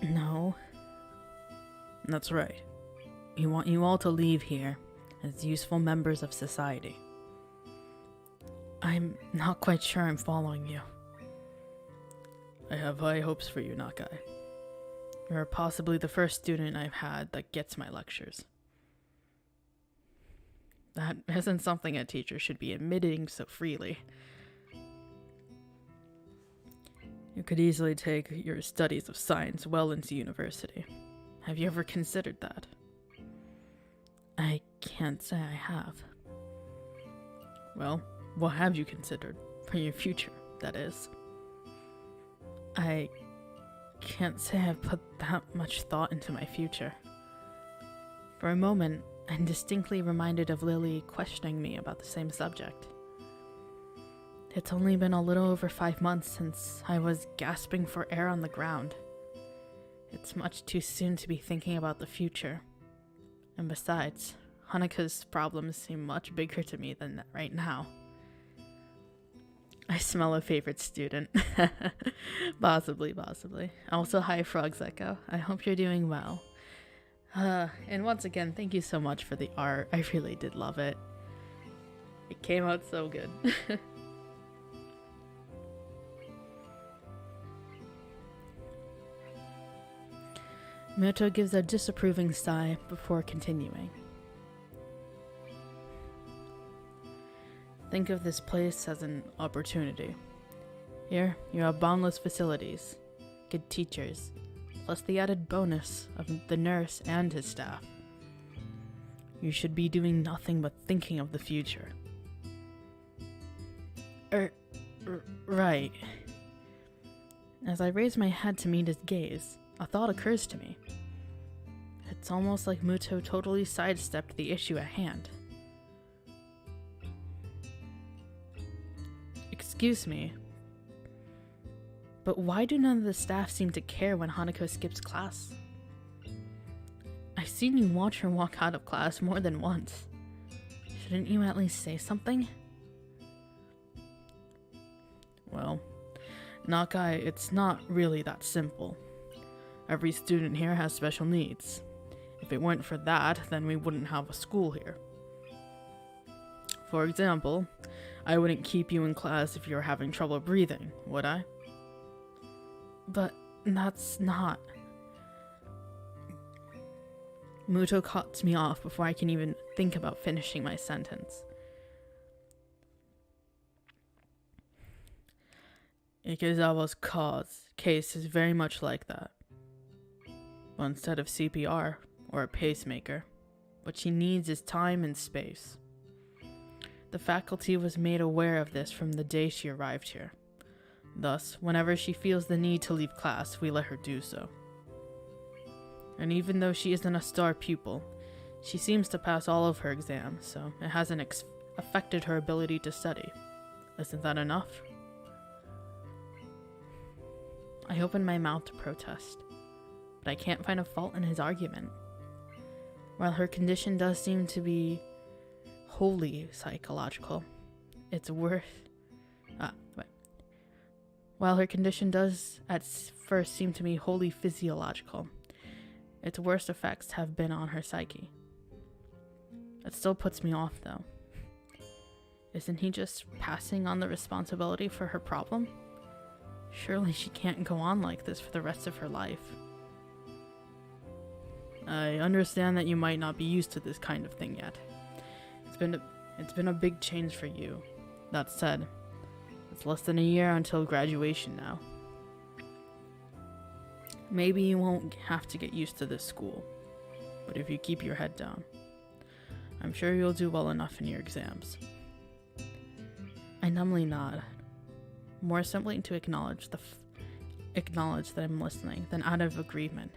No. That's right. We want you all to leave here as useful members of society. I'm not quite sure I'm following you. I have high hopes for you, Nakai. You're possibly the first student I've had that gets my lectures. That isn't something a teacher should be admitting so freely. You could easily take your studies of science well into university. Have you ever considered that? I can't say I have. Well, what have you considered? For your future, that is. I can't say I've put that much thought into my future. For a moment, I'm distinctly reminded of Lily questioning me about the same subject. It's only been a little over 5 months since I was gasping for air on the ground. It's much too soon to be thinking about the future. And besides, Hanako's problems seem much bigger to me than right now. I smell a favorite student. Possibly. Also, hi, Frog's Echo. I hope you're doing well. And once again, thank you so much for the art. I really did love it. It came out so good. Muto gives a disapproving sigh before continuing. Think of this place as an opportunity. Here, you have boundless facilities, good teachers, plus the added bonus of the nurse and his staff. You should be doing nothing but thinking of the future. Right. As I raise my head to meet his gaze, a thought occurs to me. It's almost like Muto totally sidestepped the issue at hand. Excuse me, But why do none of the staff seem to care when Hanako skips class? I've seen you watch her walk out of class more than once. Shouldn't you at least say something? Well, Nakai, it's not really that simple. Every student here has special needs. If it weren't for that, then we wouldn't have a school here. For example, I wouldn't keep you in class if you were having trouble breathing, would I? But that's not... Muto cuts me off before I can even think about finishing my sentence. Ikezawa's case is very much like that. But instead of CPR or a pacemaker, what she needs is time and space. The faculty was made aware of this from the day she arrived here. Thus, whenever she feels the need to leave class, we let her do so. And even though she isn't a star pupil, she seems to pass all of her exams, so it hasn't affected her ability to study. Isn't that enough? I opened my mouth to protest, but I can't find a fault in his argument. While her condition does seem to be wholly psychological, it's worth... While her condition does at first seem to be wholly physiological, its worst effects have been on her psyche. It still puts me off, though. Isn't he just passing on the responsibility for her problem? Surely she can't go on like this for the rest of her life. I understand that you might not be used to this kind of thing yet. It's been a big change for you. That said, it's less than a year until graduation now. Maybe you won't have to get used to this school, but if you keep your head down, I'm sure you'll do well enough in your exams. I numbly nod, more simply to acknowledge that I'm listening than out of agreement.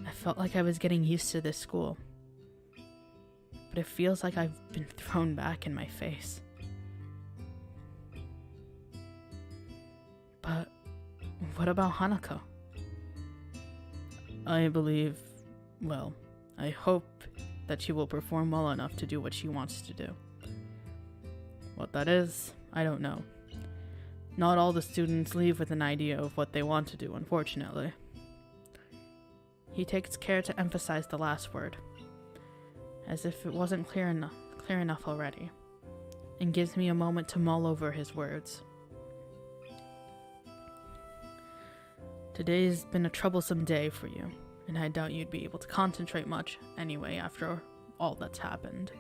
I felt like I was getting used to this school, but it feels like I've been thrown back in my face. But what about Hanako? I hope that she will perform well enough to do what she wants to do. What that is, I don't know. Not all the students leave with an idea of what they want to do, unfortunately. He takes care to emphasize the last word, as if it wasn't clear enough already, and gives me a moment to mull over his words. Today's been a troublesome day for you, and I doubt you'd be able to concentrate much anyway after all that's happened.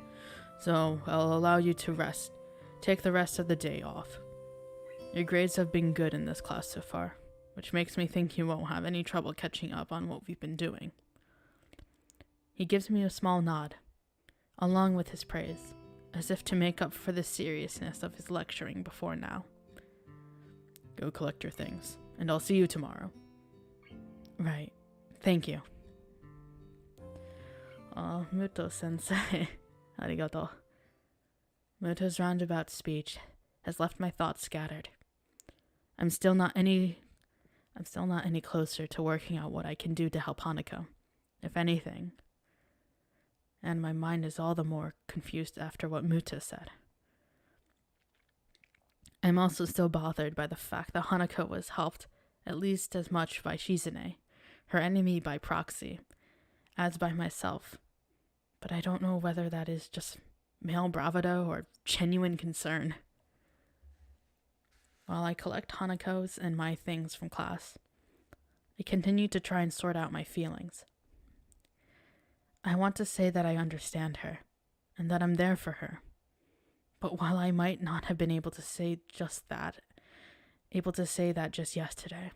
So I'll allow you to rest. Take the rest of the day off. Your grades have been good in this class so far, which makes me think you won't have any trouble catching up on what we've been doing. He gives me a small nod, along with his praise, as if to make up for the seriousness of his lecturing before now. Go collect your things, and I'll see you tomorrow. Right. Thank you. Muto-sensei. Arigato. Muto's roundabout speech has left my thoughts scattered. I'm still not any closer to working out what I can do to help Hanako, if anything. And my mind is all the more confused after what Muto said. I'm also still bothered by the fact that Hanako was helped at least as much by Shizune, her enemy by proxy, as by myself. But I don't know whether that is just male bravado or genuine concern. While I collect Hanako's and my things from class, I continue to try and sort out my feelings. I want to say that I understand her, and that I'm there for her. But while I might not have been able to say that just yesterday,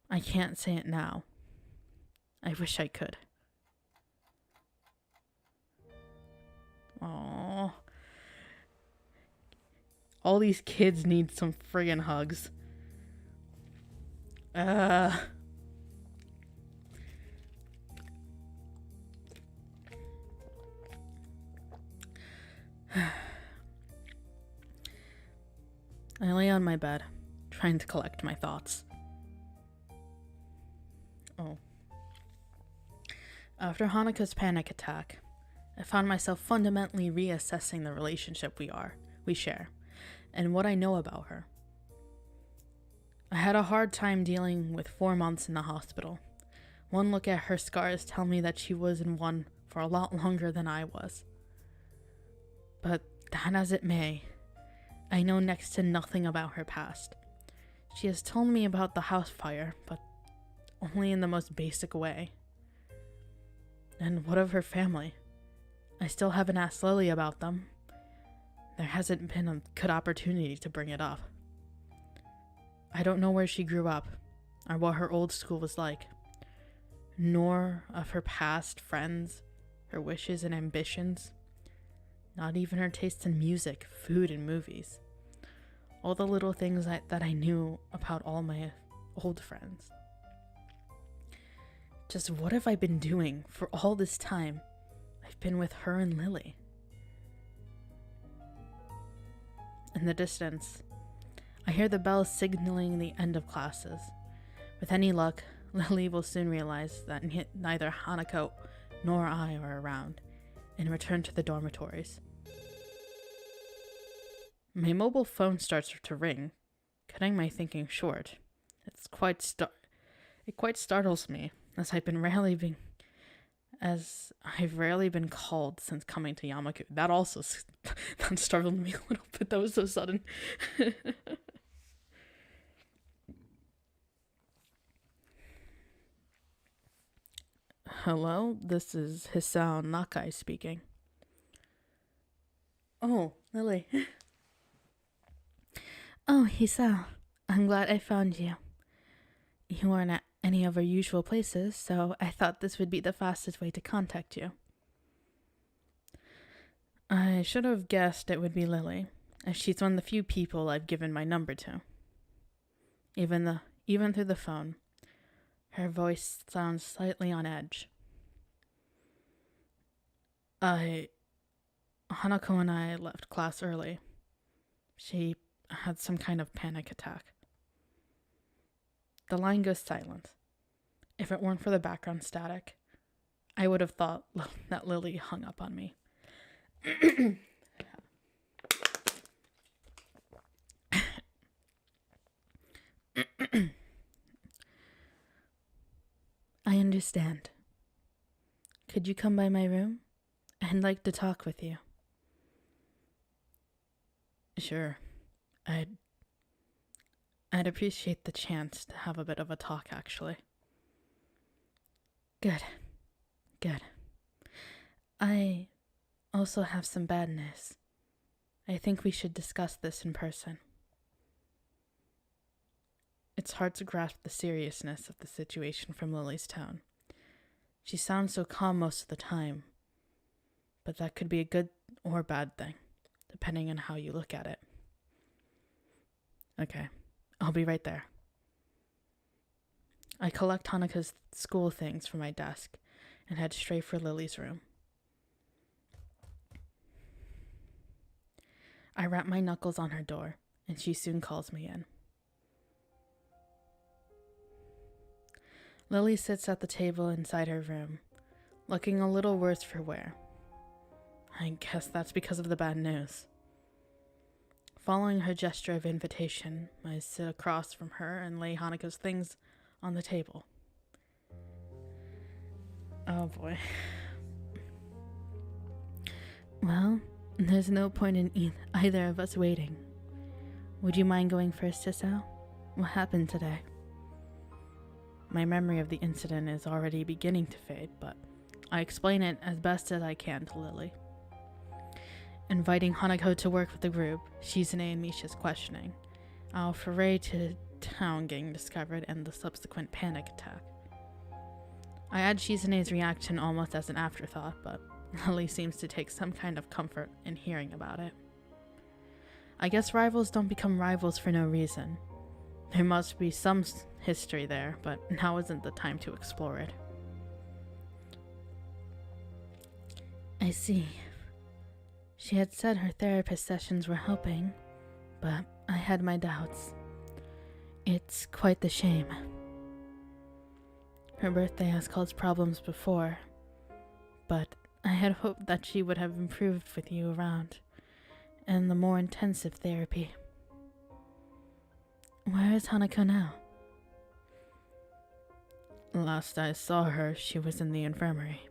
I can't say it now. I wish I could. Aww. All these kids need some friggin' hugs. I lay on my bed, trying to collect my thoughts. Oh. After Hanako's panic attack, I found myself fundamentally reassessing the relationship we share, and what I know about her. I had a hard time dealing with 4 months in the hospital. One look at her scars tell me that she was in one for a lot longer than I was. But that as it may, I know next to nothing about her past. She has told me about the house fire, but only in the most basic way. And what of her family? I still haven't asked Lily about them. There hasn't been a good opportunity to bring it up. I don't know where she grew up, or what her old school was like, nor of her past friends, her wishes and ambitions, not even her tastes in music, food, and movies. All the little things that I knew about all my old friends. Just what have I been doing for all this time I've been with her and Lily? In the distance, I hear the bells signaling the end of classes. With any luck, Lily will soon realize that neither Hanako nor I are around and return to the dormitories. My mobile phone starts to ring, cutting my thinking short. It quite startles me, as I've rarely been called since coming to Yamaku. That also that startled me a little bit. That was so sudden. Hello, this is Hisao Nakai speaking. Oh, Lily. Oh, Hisao. I'm glad I found you. You weren't at any of our usual places, so I thought this would be the fastest way to contact you. I should have guessed it would be Lily, as she's one of the few people I've given my number to. Even through the phone, her voice sounds slightly on edge. Hanako and I left class early. She had some kind of panic attack. The line goes silent. If it weren't for the background static, I would have thought that Lily hung up on me. I understand. Could you come by my room? I'd like to talk with you. Sure. I'd appreciate the chance to have a bit of a talk, actually. Good. I also have some bad news. I think we should discuss this in person. It's hard to grasp the seriousness of the situation from Lily's tone. She sounds so calm most of the time, but that could be a good or bad thing, depending on how you look at it. Okay, I'll be right there. I collect Hanako's school things from my desk and head straight for Lily's room. I rap my knuckles on her door, and she soon calls me in. Lily sits at the table inside her room, looking a little worse for wear. I guess that's because of the bad news. Following her gesture of invitation, I sit across from her and lay Hanako's things on the table. Oh boy. Well, there's no point in either of us waiting. Would you mind going first, Hisao? What happened today? My memory of the incident is already beginning to fade, but I explain it as best as I can to Lily. Inviting Hanako to work with the group, Shizune and Misha's questioning, our foray to town getting discovered, and the subsequent panic attack. I add Shizune's reaction almost as an afterthought, but Lily seems to take some kind of comfort in hearing about it. I guess rivals don't become rivals for no reason. There must be some history there, but now isn't the time to explore it. I see. She had said her therapist sessions were helping, but I had my doubts. It's quite the shame. Her birthday has caused problems before, but I had hoped that she would have improved with you around, and the more intensive therapy. Where is Hanako now? Last I saw her, she was in the infirmary.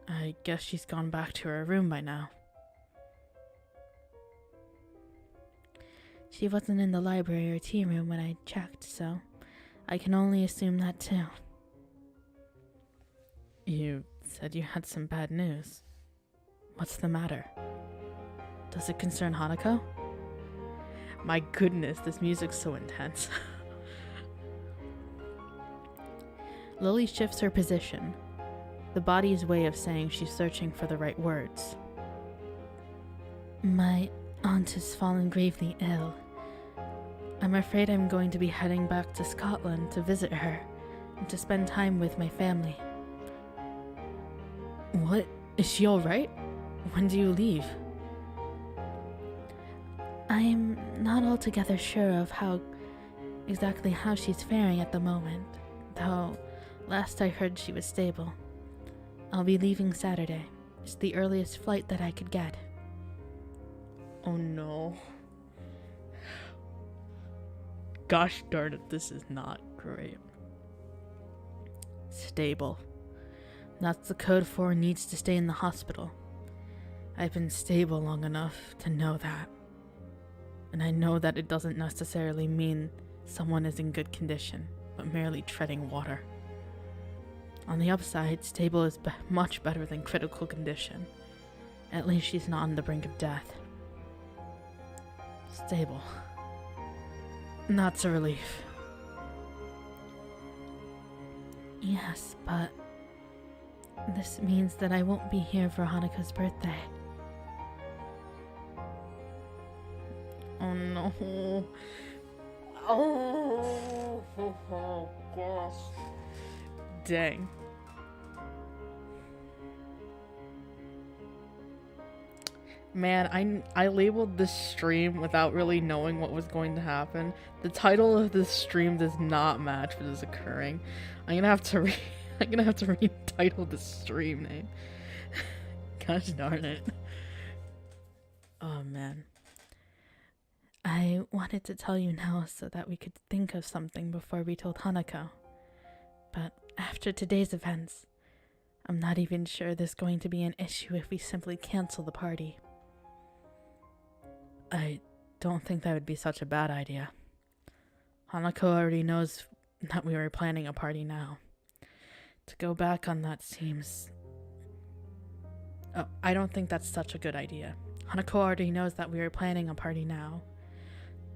I guess she's gone back to her room by now. She wasn't in the library or tea room when I checked, so I can only assume that too. You said you had some bad news. What's the matter? Does it concern Hanako? My goodness, this music's so intense. Lily shifts her position, the body's way of saying she's searching for the right words. My aunt has fallen gravely ill. I'm afraid I'm going to be heading back to Scotland to visit her and to spend time with my family. What? Is she alright? When do you leave? I'm not altogether sure of exactly how she's faring at the moment, though last I heard she was stable. I'll be leaving Saturday. It's the earliest flight that I could get. Oh no. Gosh darn it, this is not great. Stable. That's the code for needs to stay in the hospital. I've been stable long enough to know that. And I know that it doesn't necessarily mean someone is in good condition, but merely treading water. On the upside, stable is much better than critical condition. At least she's not on the brink of death. Stable. That's a relief. Yes, but this means that I won't be here for Hanako's birthday. Oh no. Oh gosh. Dang. Man, I labeled this stream without really knowing what was going to happen. The title of this stream does not match what is occurring. I'm gonna have to retitle the stream name. Gosh darn it. Oh man. I wanted to tell you now so that we could think of something before we told Hanako. But after today's events, I'm not even sure there's going to be an issue if we simply cancel the party. I don't think that would be such a bad idea. Hanako already knows that we were planning a party now. To go back on that seems... Oh, I don't think that's such a good idea. Hanako already knows that we were planning a party now.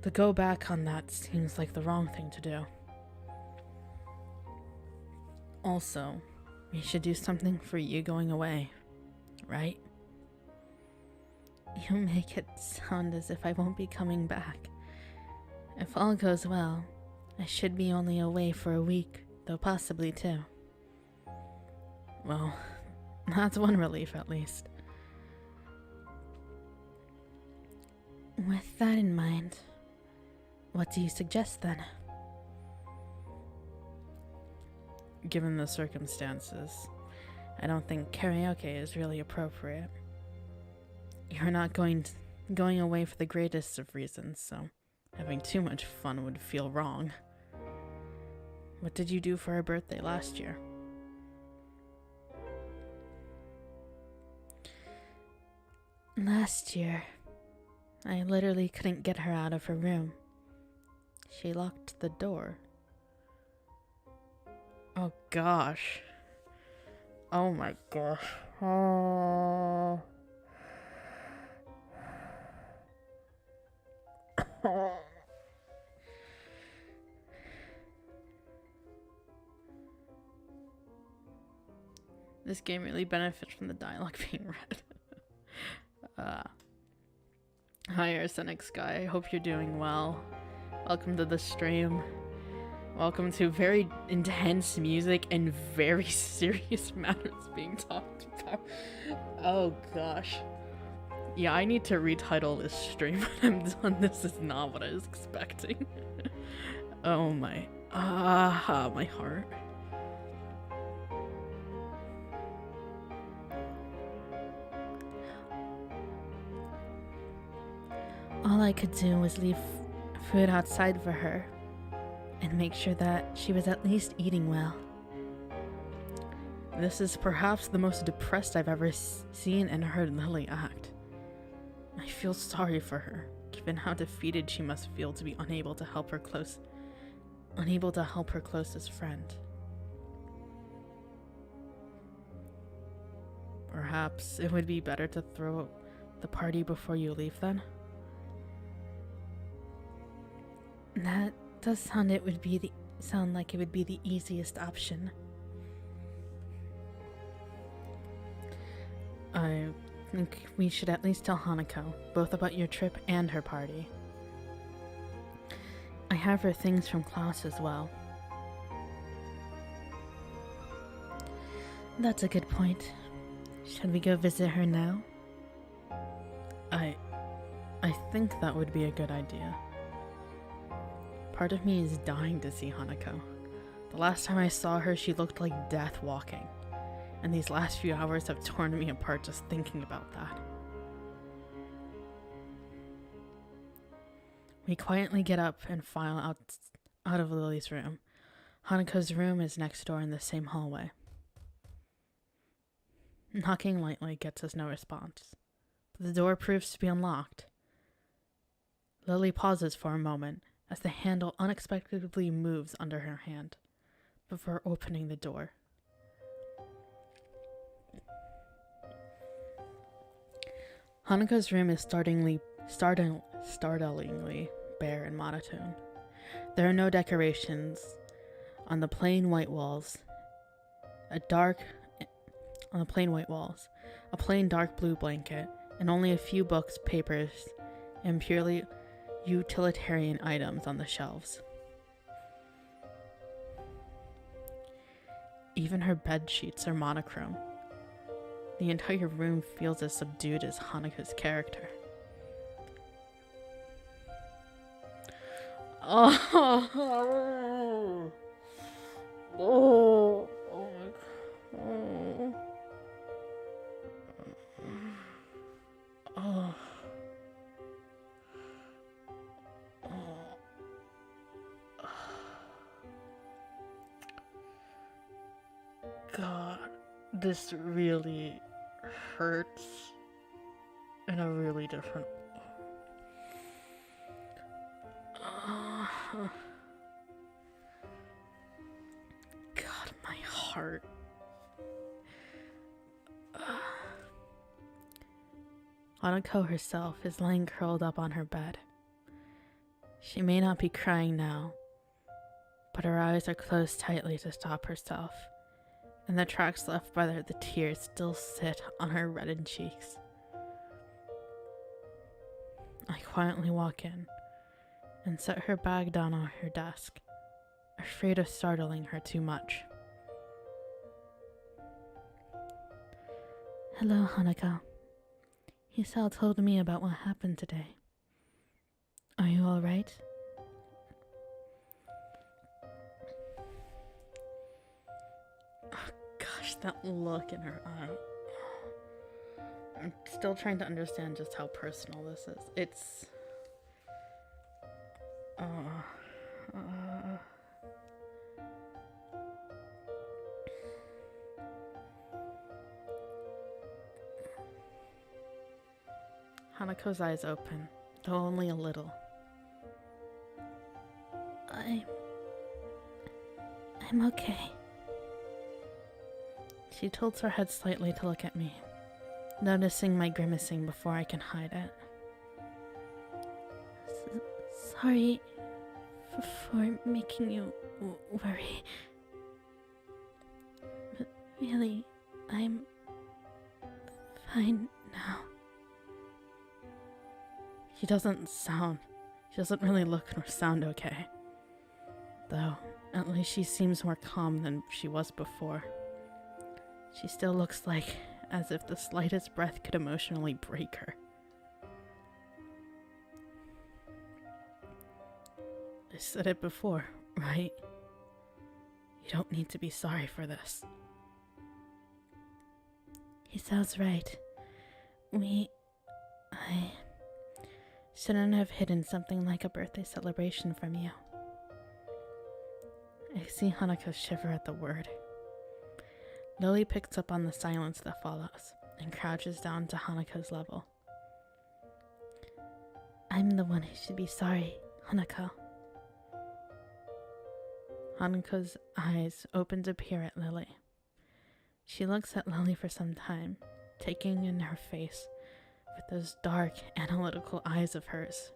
To go back on that seems like the wrong thing to do. Also, we should do something for you going away, right? You make it sound as if I won't be coming back. If all goes well, I should be only away for a week, though possibly two. Well, that's one relief at least. With that in mind, what do you suggest then? Given the circumstances, I don't think karaoke is really appropriate. You're not going away for the greatest of reasons, so having too much fun would feel wrong. What did you do for her birthday last year? Last year, I literally couldn't get her out of her room. She locked the door. Oh gosh. Oh my gosh. Oh. This game really benefits from the dialogue being read. Hi Arsenic Sky, I hope you're doing well. Welcome to the stream. Welcome to very intense music and very serious matters being talked about. Oh gosh. Yeah, I need to retitle this stream when I'm done. This is not what I was expecting. Oh my. My heart. All I could do was leave food outside for her and make sure that she was at least eating well. This is perhaps the most depressed I've ever seen and heard Lily act. I feel sorry for her, given how defeated she must feel to be unable to help her closest friend. Perhaps it would be better to throw the party before you leave then? That does sound like it would be the easiest option. I think we should at least tell Hanako, both about your trip and her party. I have her things from class as well. That's a good point. Should we go visit her now? I think that would be a good idea. Part of me is dying to see Hanako. The last time I saw her, she looked like death walking. And these last few hours have torn me apart just thinking about that. We quietly get up and file out of Lily's room. Hanako's room is next door in the same hallway. Knocking lightly gets us no response, but the door proves to be unlocked. Lily pauses for a moment as the handle unexpectedly moves under her hand before opening the door. Hanako's room is startlingly bare and monotone. There are no decorations on the plain white walls. A plain dark blue blanket, and only a few books, papers, and purely utilitarian items on the shelves. Even her bed sheets are monochrome. The entire room feels as subdued as Hanako's character. Oh, oh, oh my God. Oh. God, this really hurts in a really different. God, my heart. Hanako herself is lying curled up on her bed. She may not be crying now, but her eyes are closed tightly to stop herself, and the tracks left by the tears still sit on her reddened cheeks. I quietly walk in and set her bag down on her desk, afraid of startling her too much. Hello, Hanako. Hisao told me about what happened today. Are you alright? Oh, gosh, that look in her eye. I'm still trying to understand just how personal this is. It's... Hanako's eyes open, though only a little. I'm okay. She tilts her head slightly to look at me, noticing my grimacing before I can hide it. Sorry for making you worry. But really, I'm fine now. She doesn't really look or sound okay. Though, at least she seems more calm than she was before. She still looks like as if the slightest breath could emotionally break her. said it before, right? You don't need to be sorry for this. He sounds right. I shouldn't have hidden something like a birthday celebration from you. I see Hanako shiver at the word. Lily picks up on the silence that follows and crouches down to Hanako's level. I'm the one who should be sorry, Hanako. Hanako's eyes open to peer at Lily. She looks at Lily for some time, taking in her face with those dark, analytical eyes of hers.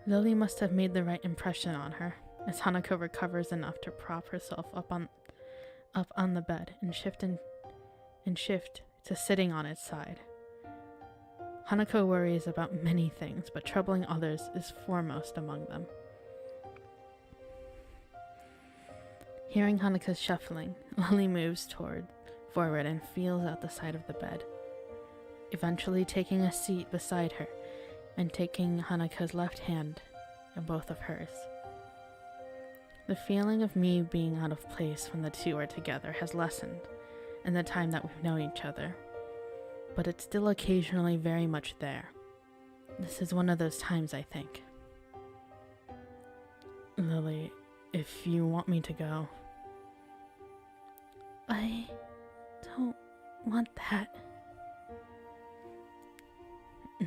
Lily must have made the right impression on her, as Hanako recovers enough to prop herself up on the bed and shift to sitting on its side. Hanako worries about many things, but troubling others is foremost among them. Hearing Hanako's shuffling, Lily moves forward and feels out the side of the bed, eventually taking a seat beside her and taking Hanako's left hand in both of hers. The feeling of me being out of place when the two are together has lessened in the time that we've known each other, but it's still occasionally very much there. This is one of those times, I think. Lily, if you want me to go. I don't want that.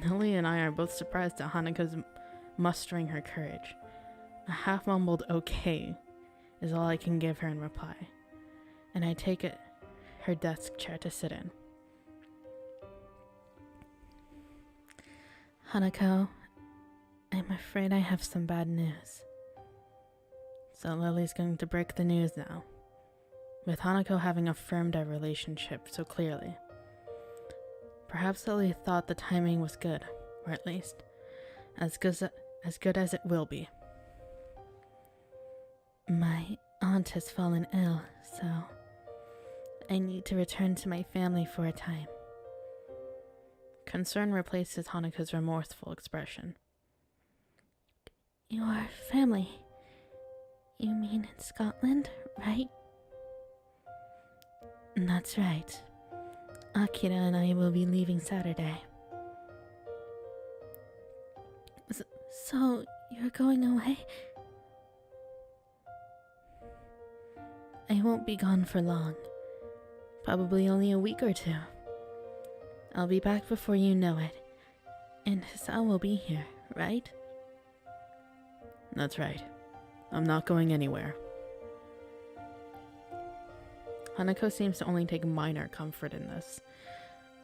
Lily and I are both surprised at Hanako's mustering her courage. A half-mumbled okay is all I can give her in reply, and I take her desk chair to sit in. Hanako, I'm afraid I have some bad news. So Lily's going to break the news now, with Hanako having affirmed our relationship so clearly. Perhaps Lily thought the timing was good, or at least as good as it will be. My aunt has fallen ill, so I need to return to my family for a time. Concern replaces Hanako's remorseful expression. Your family? You mean in Scotland, right? That's right. Akira and I will be leaving Saturday. So, you're going away? I won't be gone for long. Probably only a week or two. I'll be back before you know it. And Hisao will be here, right? That's right. I'm not going anywhere. Hanako seems to only take minor comfort in this,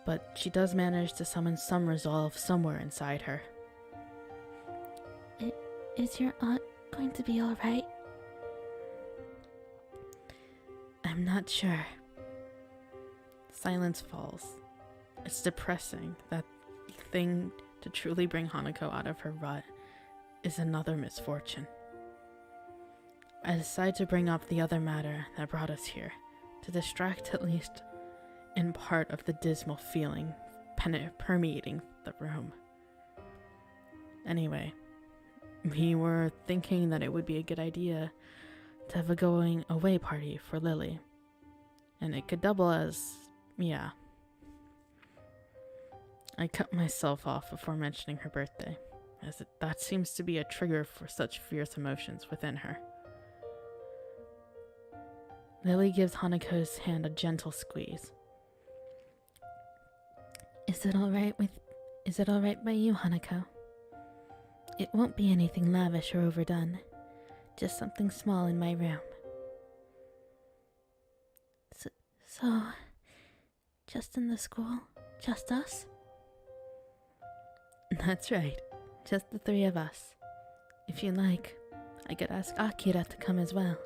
but she does manage to summon some resolve somewhere inside her. Is your aunt going to be alright? I'm not sure. Silence falls. It's depressing that the thing to truly bring Hanako out of her rut is another misfortune. I decide to bring up the other matter that brought us here, to distract at least in part of the dismal feeling permeating the room. Anyway, we were thinking that it would be a good idea to have a going away party for Lily, and it could double as, yeah. I cut myself off before mentioning her birthday, as that seems to be a trigger for such fierce emotions within her. Lily gives Hanako's hand a gentle squeeze. Is it alright by you, Hanako? It won't be anything lavish or overdone. Just something small in my room. So, just in the school? Just us? That's right. Just the three of us. If you like, I could ask Akira to come as well.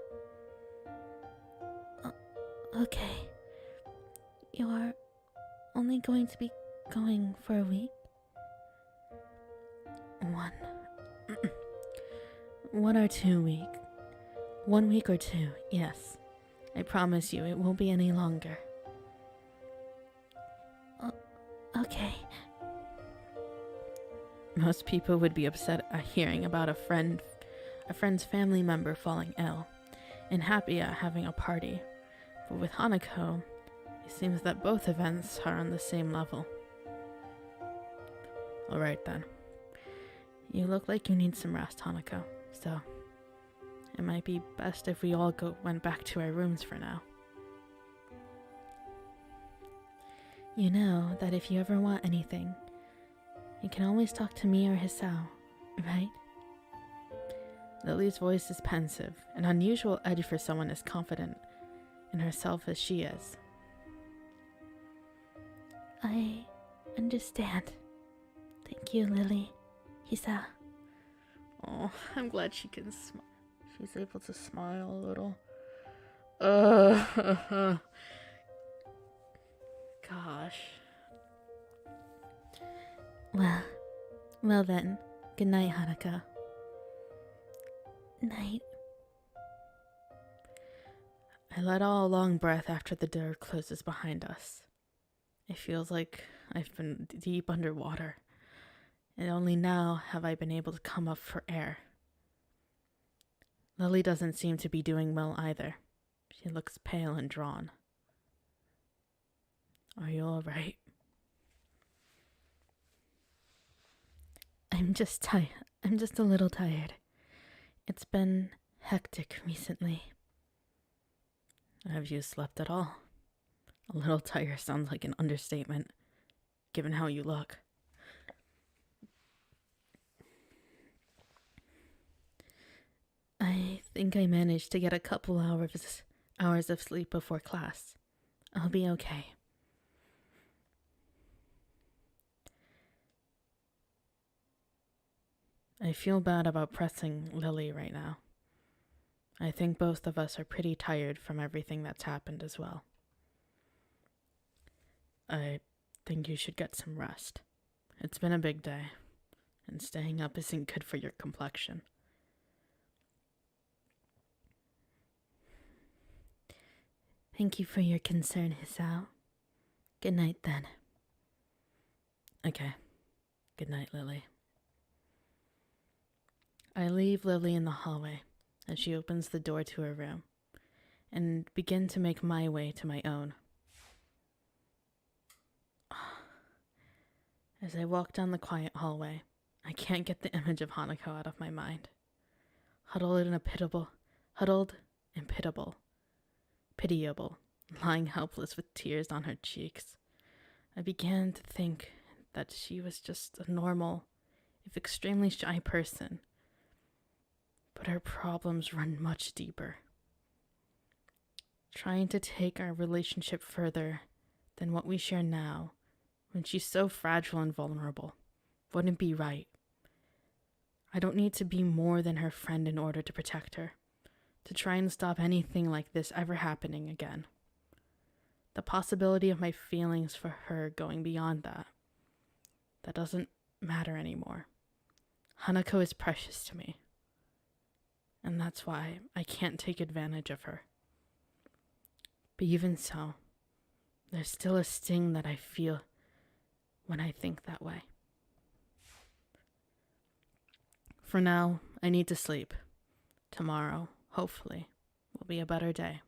Okay. You're only going to be going for a week? 1 or 2 weeks. 1 week or 2, yes. I promise you it won't be any longer. Okay. Most people would be upset at hearing about a friend's family member falling ill, and happy at having a party. But with Hanako, it seems that both events are on the same level. Alright then. You look like you need some rest, Hanako, so it might be best if we all went back to our rooms for now. You know that if you ever want anything, you can always talk to me or Hisao, right? Lily's voice is pensive, an unusual edge for someone as confident in herself as she is. I understand. Thank you, Lily. Hisao. Oh, I'm glad she can smile. She's able to smile a little. Gosh. Well then. Good night, Hanako. Night. I let out a long breath after the door closes behind us. It feels like I've been deep underwater, and only now have I been able to come up for air. Lily doesn't seem to be doing well either. She looks pale and drawn. Are you all right? I'm just a little tired. It's been hectic recently. Have you slept at all? A little tired sounds like an understatement, given how you look. I think I managed to get a couple hours of sleep before class. I'll be okay. I feel bad about pressing Lily right now. I think both of us are pretty tired from everything that's happened as well. I think you should get some rest. It's been a big day, and staying up isn't good for your complexion. Thank you for your concern, Hisao. Good night then. Okay. Good night, Lily. I leave Lily in the hallway as she opens the door to her room and begin to make my way to my own. As I walk down the quiet hallway, I can't get the image of Hanako out of my mind. Huddled and pitiable, lying helpless with tears on her cheeks. I began to think that she was just a normal, if extremely shy person. But her problems run much deeper. Trying to take our relationship further than what we share now, when she's so fragile and vulnerable, wouldn't be right. I don't need to be more than her friend in order to protect her, to try and stop anything like this ever happening again. The possibility of my feelings for her going beyond that doesn't matter anymore. Hanako is precious to me, and that's why I can't take advantage of her. But even so, there's still a sting that I feel when I think that way. For now, I need to sleep. Tomorrow, hopefully, will be a better day.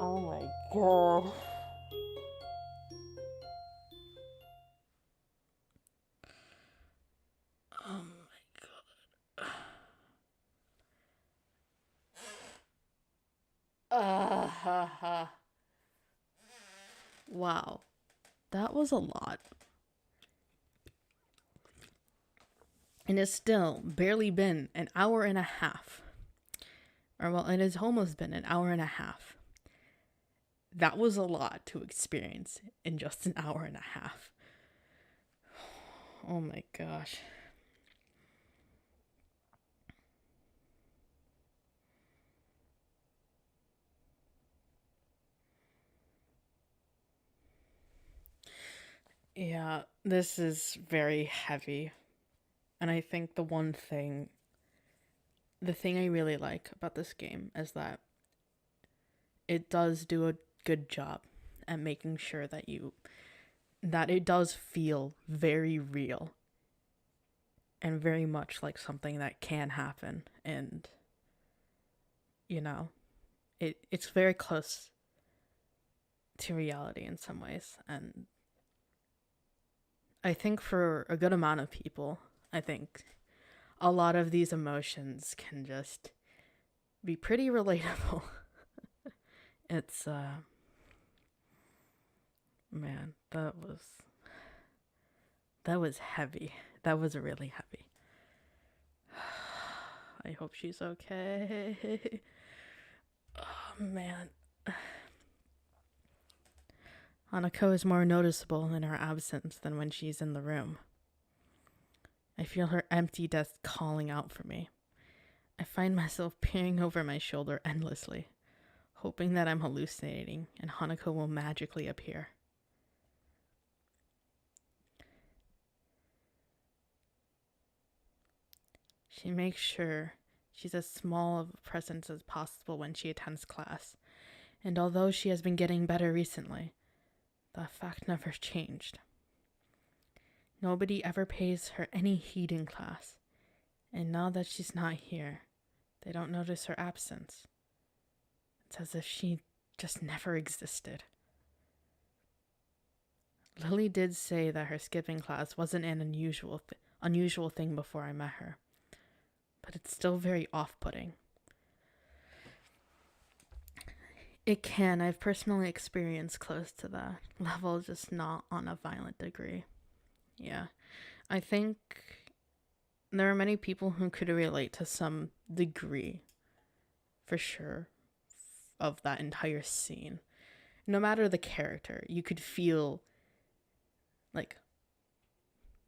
Oh my god. Oh my god. Wow. That was a lot. And it's still barely been an hour and a half. Or well, it has almost been an hour and a half. That was a lot to experience in just an hour and a half. Oh my gosh. Yeah, this is very heavy. And I think the thing I really like about this game is that it does do a good job and making sure that that it does feel very real and very much like something that can happen. And, you know, it's very close to reality in some ways. And I think for a good amount of people, I think a lot of these emotions can just be pretty relatable. It's, man, that was heavy. That was really heavy. I hope she's okay. Oh, man. Hanako is more noticeable in her absence than when she's in the room. I feel her empty desk calling out for me. I find myself peering over my shoulder endlessly, hoping that I'm hallucinating and Hanako will magically appear. She makes sure she's as small of a presence as possible when she attends class, and although she has been getting better recently, that fact never changed. Nobody ever pays her any heed in class, and now that she's not here, they don't notice her absence. It's as if she just never existed. Lily did say that her skipping class wasn't an unusual thing before I met her, but it's still very off-putting. It can. I've personally experienced close to that level, just not on a violent degree. Yeah. I think there are many people who could relate to some degree, for sure, of that entire scene. No matter the character, you could feel, like,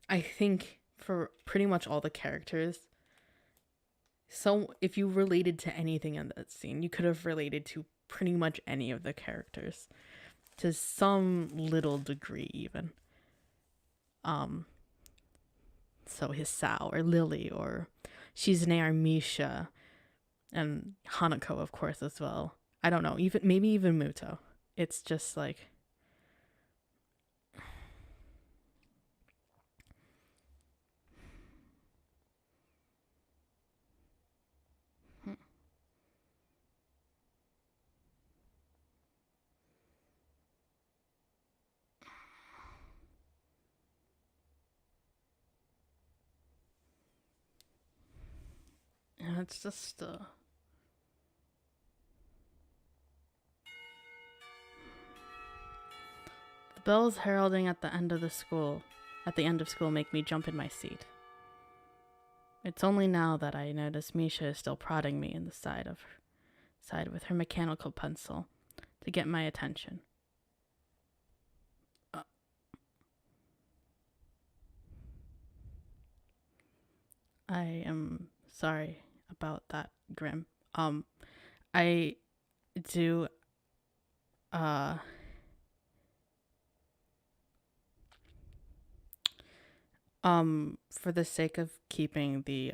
I think for pretty much all the characters, so if you related to anything in that scene, you could have related to pretty much any of the characters to some little degree even. So Hisao or Lily or Shizune or Misha and Hanako, of course, as well. I don't know, maybe even Muto. It's just like, yeah, it's just the bells heralding at the end of school make me jump in my seat. It's only now that I notice Misha is still prodding me in the side with her mechanical pencil to get my attention. I am sorry about that, Grim. I do for the sake of keeping the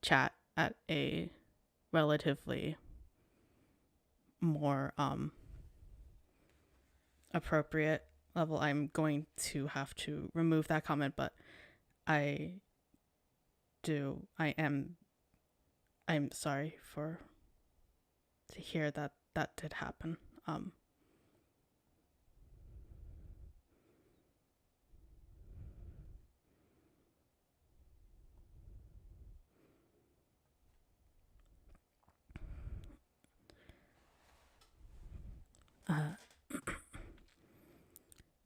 chat at a relatively more appropriate level, I'm going to have to remove that comment, but I'm sorry to hear that did happen.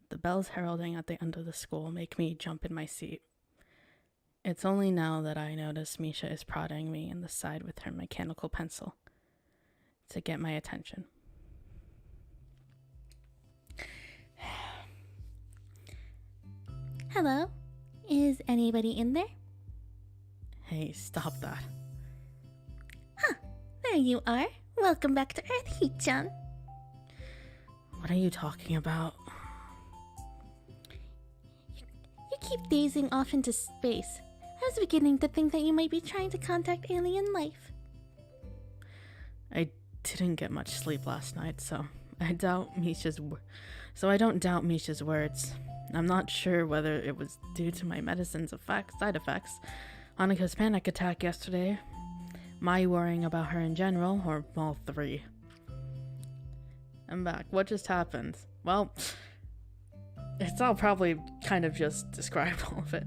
The bells heralding at the end of the school make me jump in my seat. It's only now that I notice Misha is prodding me in the side with her mechanical pencil to get my attention. Hello? Is anybody in there? Hey, stop that. Huh, there you are. Welcome back to Earth, Hee-chan. What are you talking about? You keep dazing off into space. I was beginning to think that you might be trying to contact alien life. I didn't get much sleep last night, so I doubt Misha's so I don't doubt Misha's words. I'm not sure whether it was due to my medicine's side effects, Hanako's panic attack yesterday, my worrying about her in general, or all three. I'm back. What just happened? Well, it's all probably kind of just described all of it.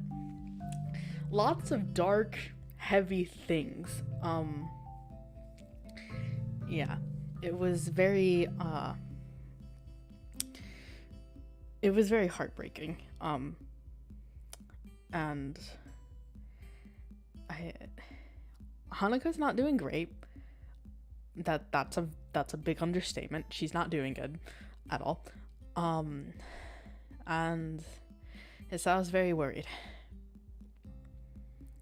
Lots of dark, heavy things. Yeah. It was very heartbreaking. And Hanako's not doing great. That's a big understatement. She's not doing good at all. And yes, I was very worried.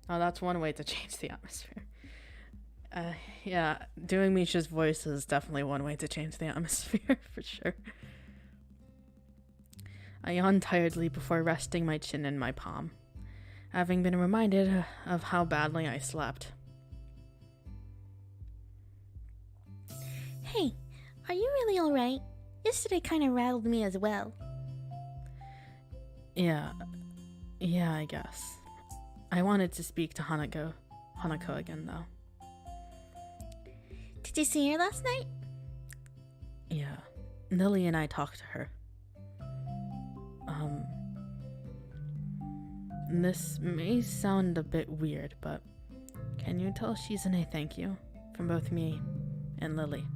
Oh, that's one way to change the atmosphere. Yeah, doing Misha's voice is definitely one way to change the atmosphere, for sure. I yawned tiredly before resting my chin in my palm, having been reminded of how badly I slept. Hey, are you really alright? Yesterday kinda rattled me as well. Yeah, I guess. I wanted to speak to Hanako again, though. Did you see her last night? Yeah, Lily and I talked to her. This may sound a bit weird, but can you tell Shizune thank you from both me and Lily?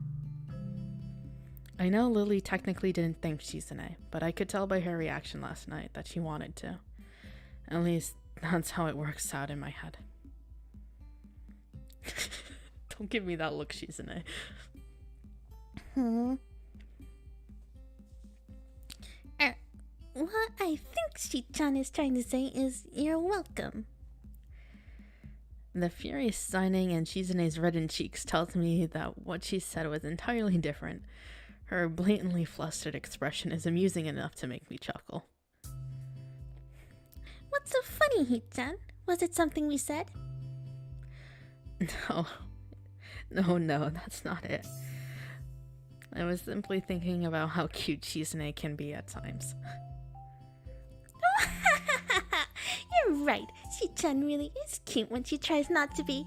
I know Lily technically didn't thank Shizune, but I could tell by her reaction last night that she wanted to. At least, that's how it works out in my head. Don't give me that look, Shizune. What I think Ghostychan is trying to say is, you're welcome. The furious signing and Shizune's reddened cheeks tells me that what she said was entirely different. Her blatantly flustered expression is amusing enough to make me chuckle. What's so funny, Hee-chan? Was it something we said? No, that's not it. I was simply thinking about how cute Shizune can be at times. You're right. Ghostychan really is cute when she tries not to be.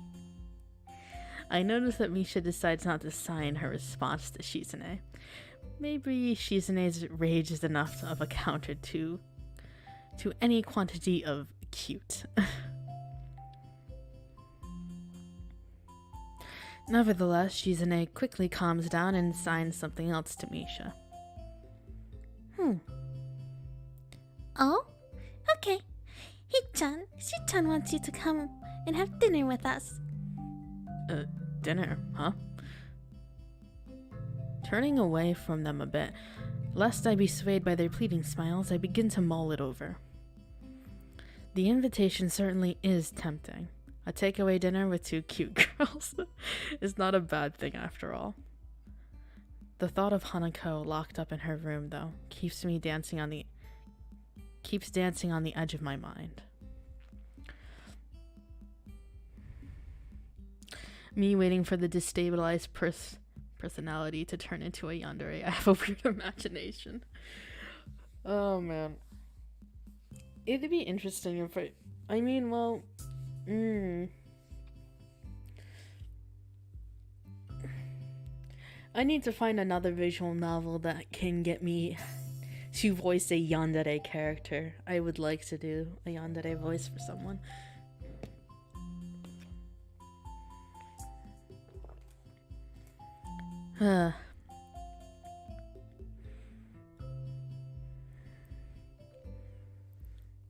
I noticed that Misha decides not to sign her response to Shizune. Maybe Shizune's rage is enough of a counter to any quantity of cute. Nevertheless, Shizune quickly calms down and signs something else to Misha. Oh? Okay. Hee-chan, Ghostychan wants you to come and have dinner with us. Dinner, huh? Turning away from them a bit, lest I be swayed by their pleading smiles, I begin to mull it over. The invitation certainly is tempting. A takeaway dinner with two cute girls is not a bad thing after all. The thought of Hanako locked up in her room, though, keeps dancing on the edge of my mind. Me waiting for the destabilized personality to turn into a yandere. I have a weird imagination. Oh man. It'd be interesting if I need to find another visual novel that can get me to voice a yandere character. I would like to do a yandere voice for someone.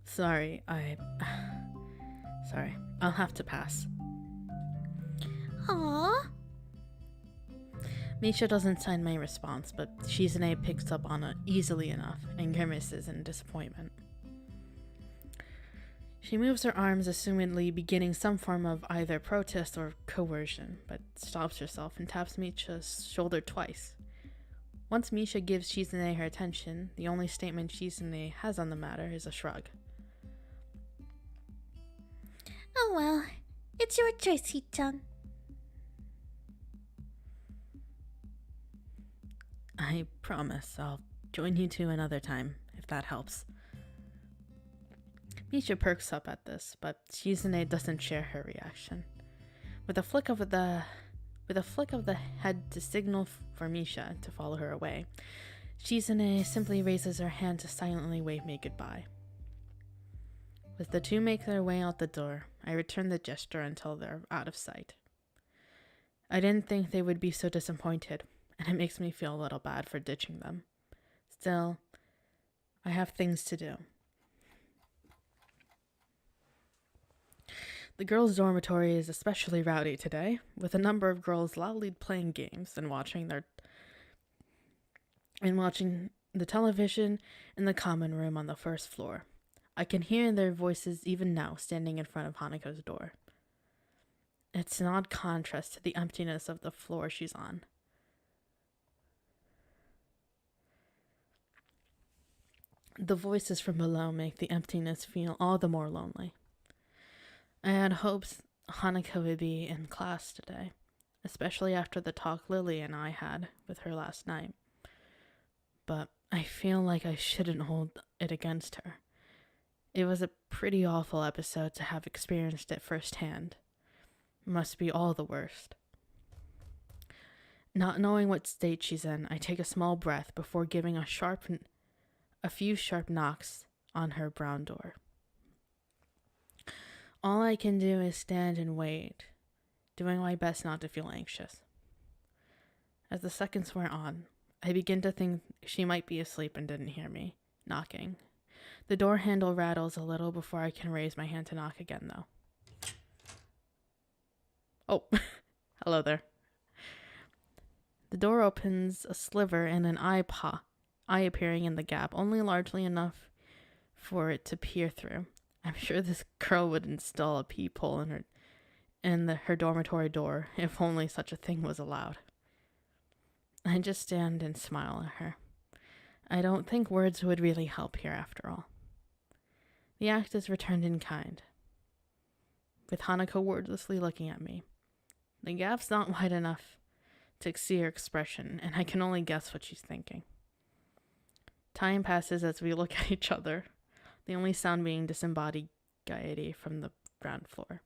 Sorry, I'll have to pass. Aww. Misha doesn't sign my response, but Shizune picks up on it easily enough and grimaces in disappointment. She moves her arms, assumedly beginning some form of either protest or coercion, but stops herself and taps Misha's shoulder twice. Once Misha gives Shizune her attention, the only statement Shizune has on the matter is a shrug. Oh well, it's your choice, Hee-chan. I promise I'll join you two another time, if that helps. Misha perks up at this, but Shizune doesn't share her reaction. With a flick of the head to signal for Misha to follow her away, Shizune simply raises her hand to silently wave me goodbye. As the two make their way out the door, I return the gesture until they're out of sight. I didn't think they would be so disappointed, and it makes me feel a little bad for ditching them. Still, I have things to do. The girls' dormitory is especially rowdy today, with a number of girls loudly playing games and watching the television in the common room on the first floor. I can hear their voices even now, standing in front of Hanako's door. It's an odd contrast to the emptiness of the floor she's on. The voices from below make the emptiness feel all the more lonely. I had hopes Hanako would be in class today, especially after the talk Lily and I had with her last night. But I feel like I shouldn't hold it against her. It was a pretty awful episode to have experienced it firsthand. Must be all the worst. Not knowing what state she's in, I take a small breath before giving a few sharp knocks on her brown door. All I can do is stand and wait, doing my best not to feel anxious. As the seconds wear on, I begin to think she might be asleep and didn't hear me knocking. The door handle rattles a little before I can raise my hand to knock again, though. Oh, hello there. The door opens a sliver and an eye appearing in the gap, only largely enough for it to peer through. I'm sure this girl would install a peephole in her dormitory door, if only such a thing was allowed. I just stand and smile at her. I don't think words would really help here after all. The act is returned in kind, with Hanako wordlessly looking at me. The gap's not wide enough to see her expression, and I can only guess what she's thinking. Time passes as we look at each other, the only sound being disembodied gaiety from the ground floor.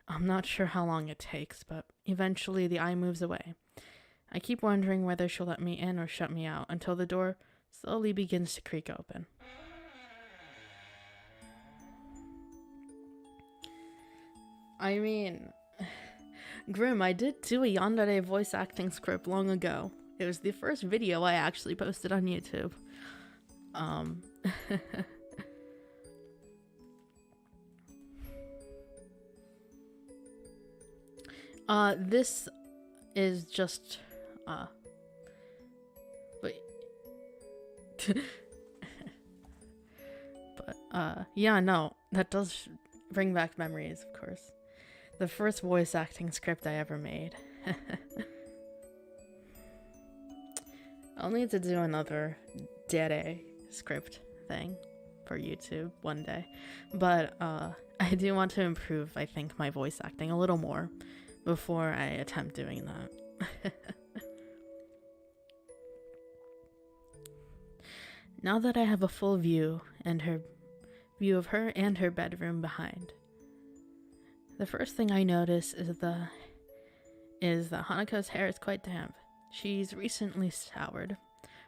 I'm not sure how long it takes, but eventually the eye moves away. I keep wondering whether she'll let me in or shut me out until the door slowly begins to creak open. I mean, Grim, I did do a yandere voice acting script long ago. It was the first video I actually posted on YouTube. This is just, yeah, no, that does bring back memories, of course. The first voice acting script I ever made. I'll need to do another dere script thing for YouTube one day. But I do want to improve, I think, my voice acting a little more before I attempt doing that. Now that I have a full view of her and her bedroom behind, the first thing I notice is that Hanako's hair is quite damp. She's recently showered,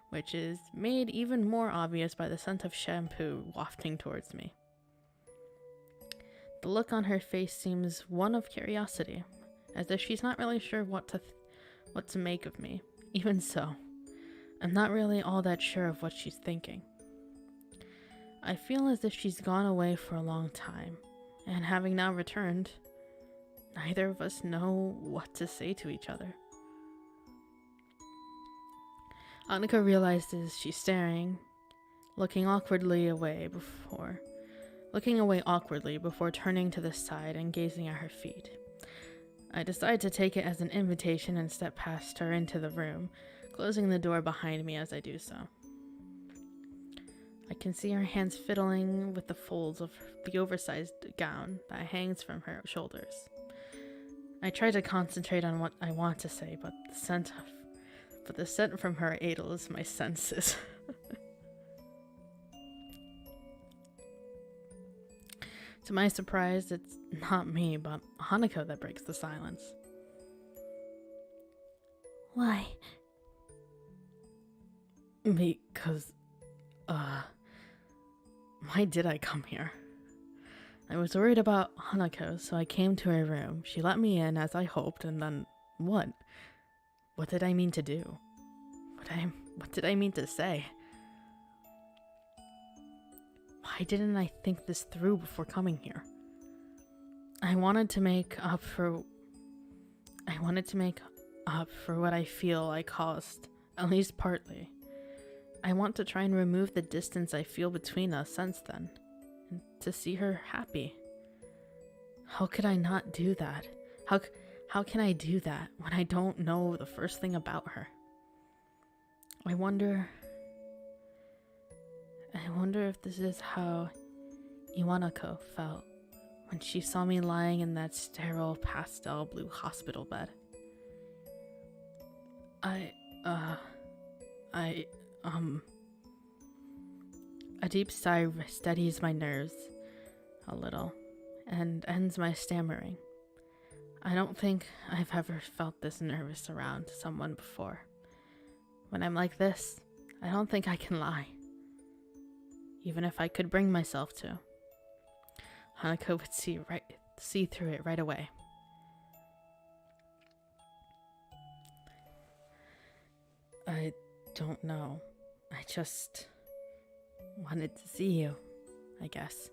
which is made even more obvious by the scent of shampoo wafting towards me. The look on her face seems one of curiosity, as if she's not really sure what to make of me. Even so, I'm not really all that sure of what she's thinking. I feel as if she's gone away for a long time, and having now returned, neither of us know what to say to each other. Hanako realizes she's staring, looking awkwardly away before turning to the side and gazing at her feet. I decide to take it as an invitation and step past her into the room, closing the door behind me as I do so. I can see her hands fiddling with the folds of the oversized gown that hangs from her shoulders. I try to concentrate on what I want to say, but the scent from her aidles my senses. To my surprise, it's not me, but Hanako that breaks the silence. Why? Because, why did I come here? I was worried about Hanako, so I came to her room. She let me in as I hoped, and then what? What did I mean to do? What did I mean to say? Why didn't I think this through before coming here? I wanted to make up for what I feel I caused, at least partly. I want to try and remove the distance I feel between us since then, and to see her happy. How could I not do that? How can I do that when I don't know the first thing about her? I wonder if this is how Iwanako felt when she saw me lying in that sterile pastel blue hospital bed. A deep sigh steadies my nerves a little and ends my stammering. I don't think I've ever felt this nervous around someone before. When I'm like this, I don't think I can lie. Even if I could bring myself to. Hanako would see through it right away. I don't know. I just wanted to see you, I guess.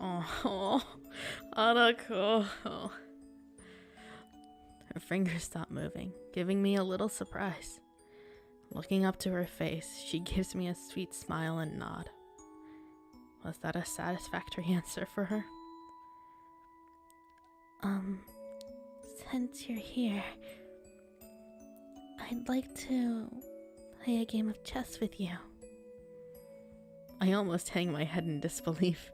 Oh, Hanako. Oh. Her fingers stop moving, giving me a little surprise. Looking up to her face, she gives me a sweet smile and nod. Was that a satisfactory answer for her? Since you're here, I'd like to play a game of chess with you. I almost hang my head in disbelief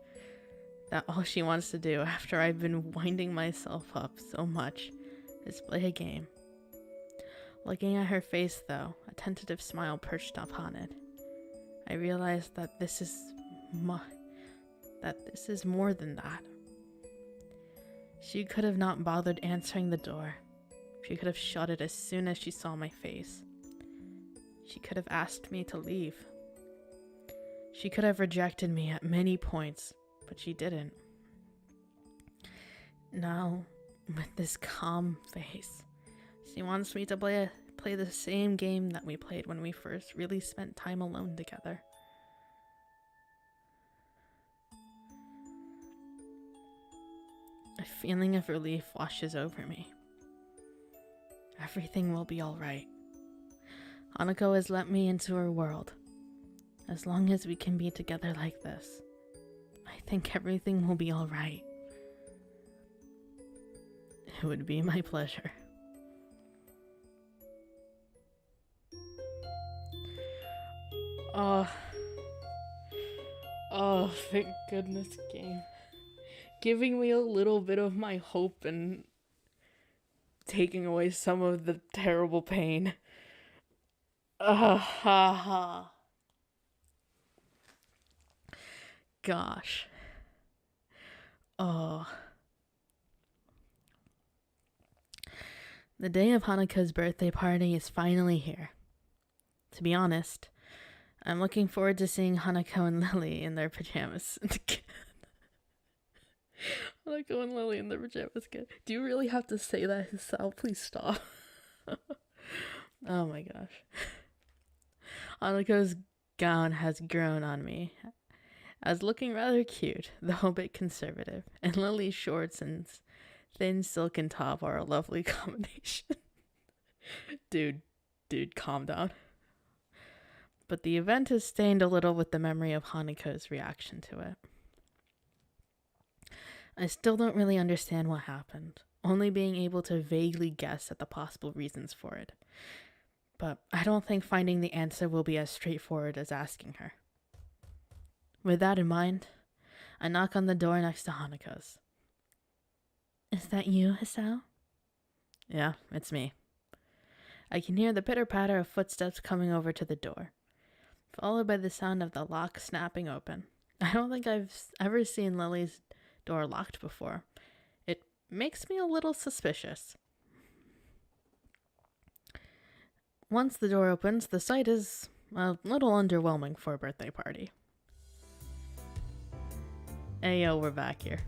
that all she wants to do after I've been winding myself up so much is play a game. Looking at her face, though, a tentative smile perched upon it. I realized that this is more than that. She could have not bothered answering the door. She could have shut it as soon as she saw my face. She could have asked me to leave. She could have rejected me at many points, but she didn't. Now, with this calm face, she wants me to play the same game that we played when we first really spent time alone together. A feeling of relief washes over me. Everything will be alright. Hanako has let me into her world. As long as we can be together like this, I think everything will be alright. It would be my pleasure. Oh, thank goodness, game. Giving me a little bit of my hope and taking away some of the terrible pain. Gosh. Oh. The day of Hanako's birthday party is finally here. To be honest, I'm looking forward to seeing Hanako and Lily in their pajamas. Hanako and Lily in their pajamas again. Do you really have to say that, Hisao? Please stop. Oh my gosh. Hanako's gown has grown on me, as looking rather cute, though a bit conservative, and Lily's shorts and thin silken top are a lovely combination. Dude, calm down. But the event is stained a little with the memory of Hanako's reaction to it. I still don't really understand what happened, only being able to vaguely guess at the possible reasons for it. But I don't think finding the answer will be as straightforward as asking her. With that in mind, I knock on the door next to Hanako's. Is that you, Hisao? Yeah, it's me. I can hear the pitter-patter of footsteps coming over to the door, followed by the sound of the lock snapping open. I don't think I've ever seen Lily's door locked before. It makes me a little suspicious. Once the door opens, the sight is a little underwhelming for a birthday party. Hey, yo, we're back here.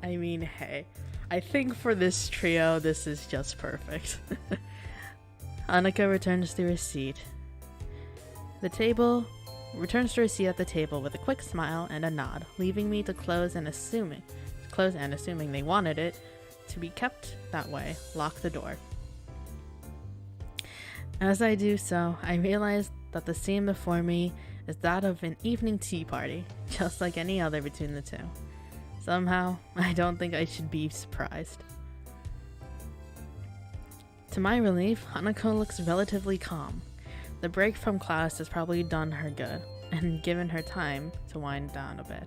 I mean, hey, I think for this trio, this is just perfect. Hanako returns to her seat. Returns to her seat at the table with a quick smile and a nod, leaving me to close and assuming they wanted it to be kept that way, lock the door. As I do so, I realize that the scene before me is that of an evening tea party, just like any other between the two. Somehow, I don't think I should be surprised. To my relief, Hanako looks relatively calm. The break from class has probably done her good, and given her time to wind down a bit.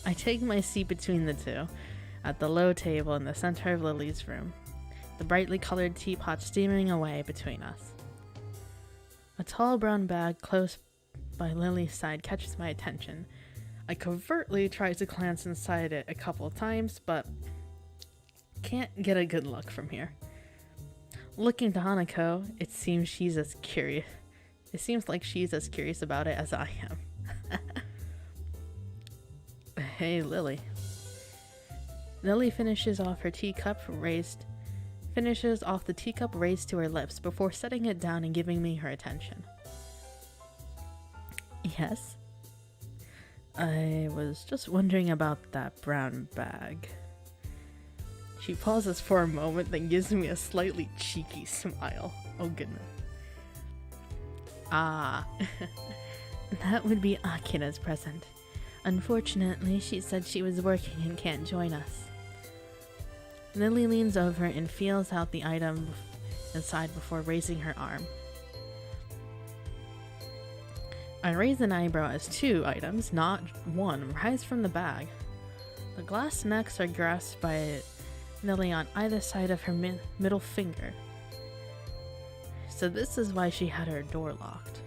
I take my seat between the two, at the low table in the center of Lily's room, the brightly colored teapot steaming away between us. A tall brown bag close by Lily's side catches my attention. I covertly try to glance inside it a couple of times, but can't get a good look from here. Looking to Hanako, it seems like she's as curious about it as I am. Hey, Lily. Lily finishes off the teacup raised to her lips before setting it down and giving me her attention. Yes? I was just wondering about that brown bag. She pauses for a moment, then gives me a slightly cheeky smile. Oh goodness. Ah, that would be Akira's present. Unfortunately, she said she was working and can't join us. Lily leans over and feels out the item inside before raising her arm. I raise an eyebrow as two items, not one, rise from the bag. The glass necks are grasped by Lily on either side of her middle finger. So this is why she had her door locked.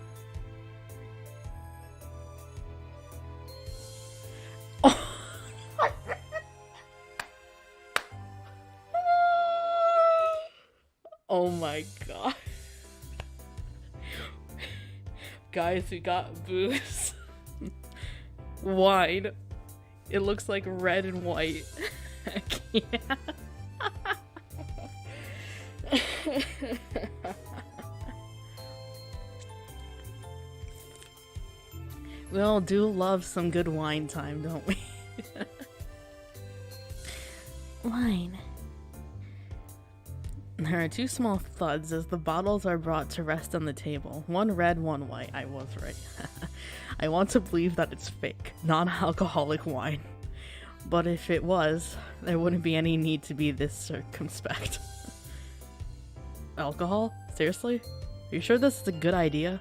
Oh my god. Guys, we got booze. Wine. It looks like red and white. I can't. We all do love some good wine time, don't we? Wine. There are two small thuds as the bottles are brought to rest on the table. One red, one white. I was right. I want to believe that it's fake, non-alcoholic wine. But if it was, there wouldn't be any need to be this circumspect. Alcohol? Seriously? Are you sure this is a good idea?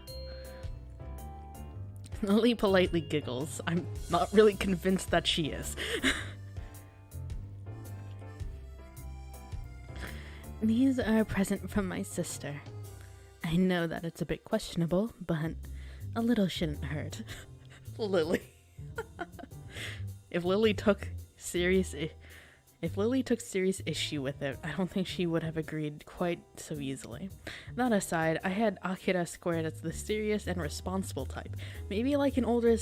Lily politely giggles. I'm not really convinced that she is. These are a present from my sister. I know that it's a bit questionable, but a little shouldn't hurt. Lily. If Lily took serious issue with it, I don't think she would have agreed quite so easily. That aside, I had Akira squared as the serious and responsible type. Maybe like an older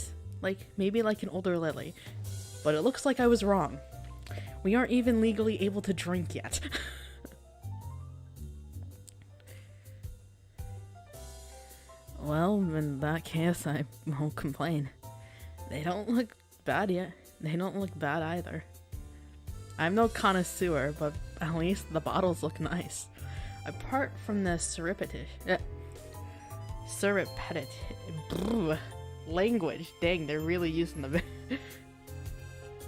Lily. But it looks like I was wrong. We aren't even legally able to drink yet. Well, in that case, I won't complain. They don't look bad yet. They don't look bad either. I'm no connoisseur, but at least the bottles look nice. Apart from the language, dang, they're really using the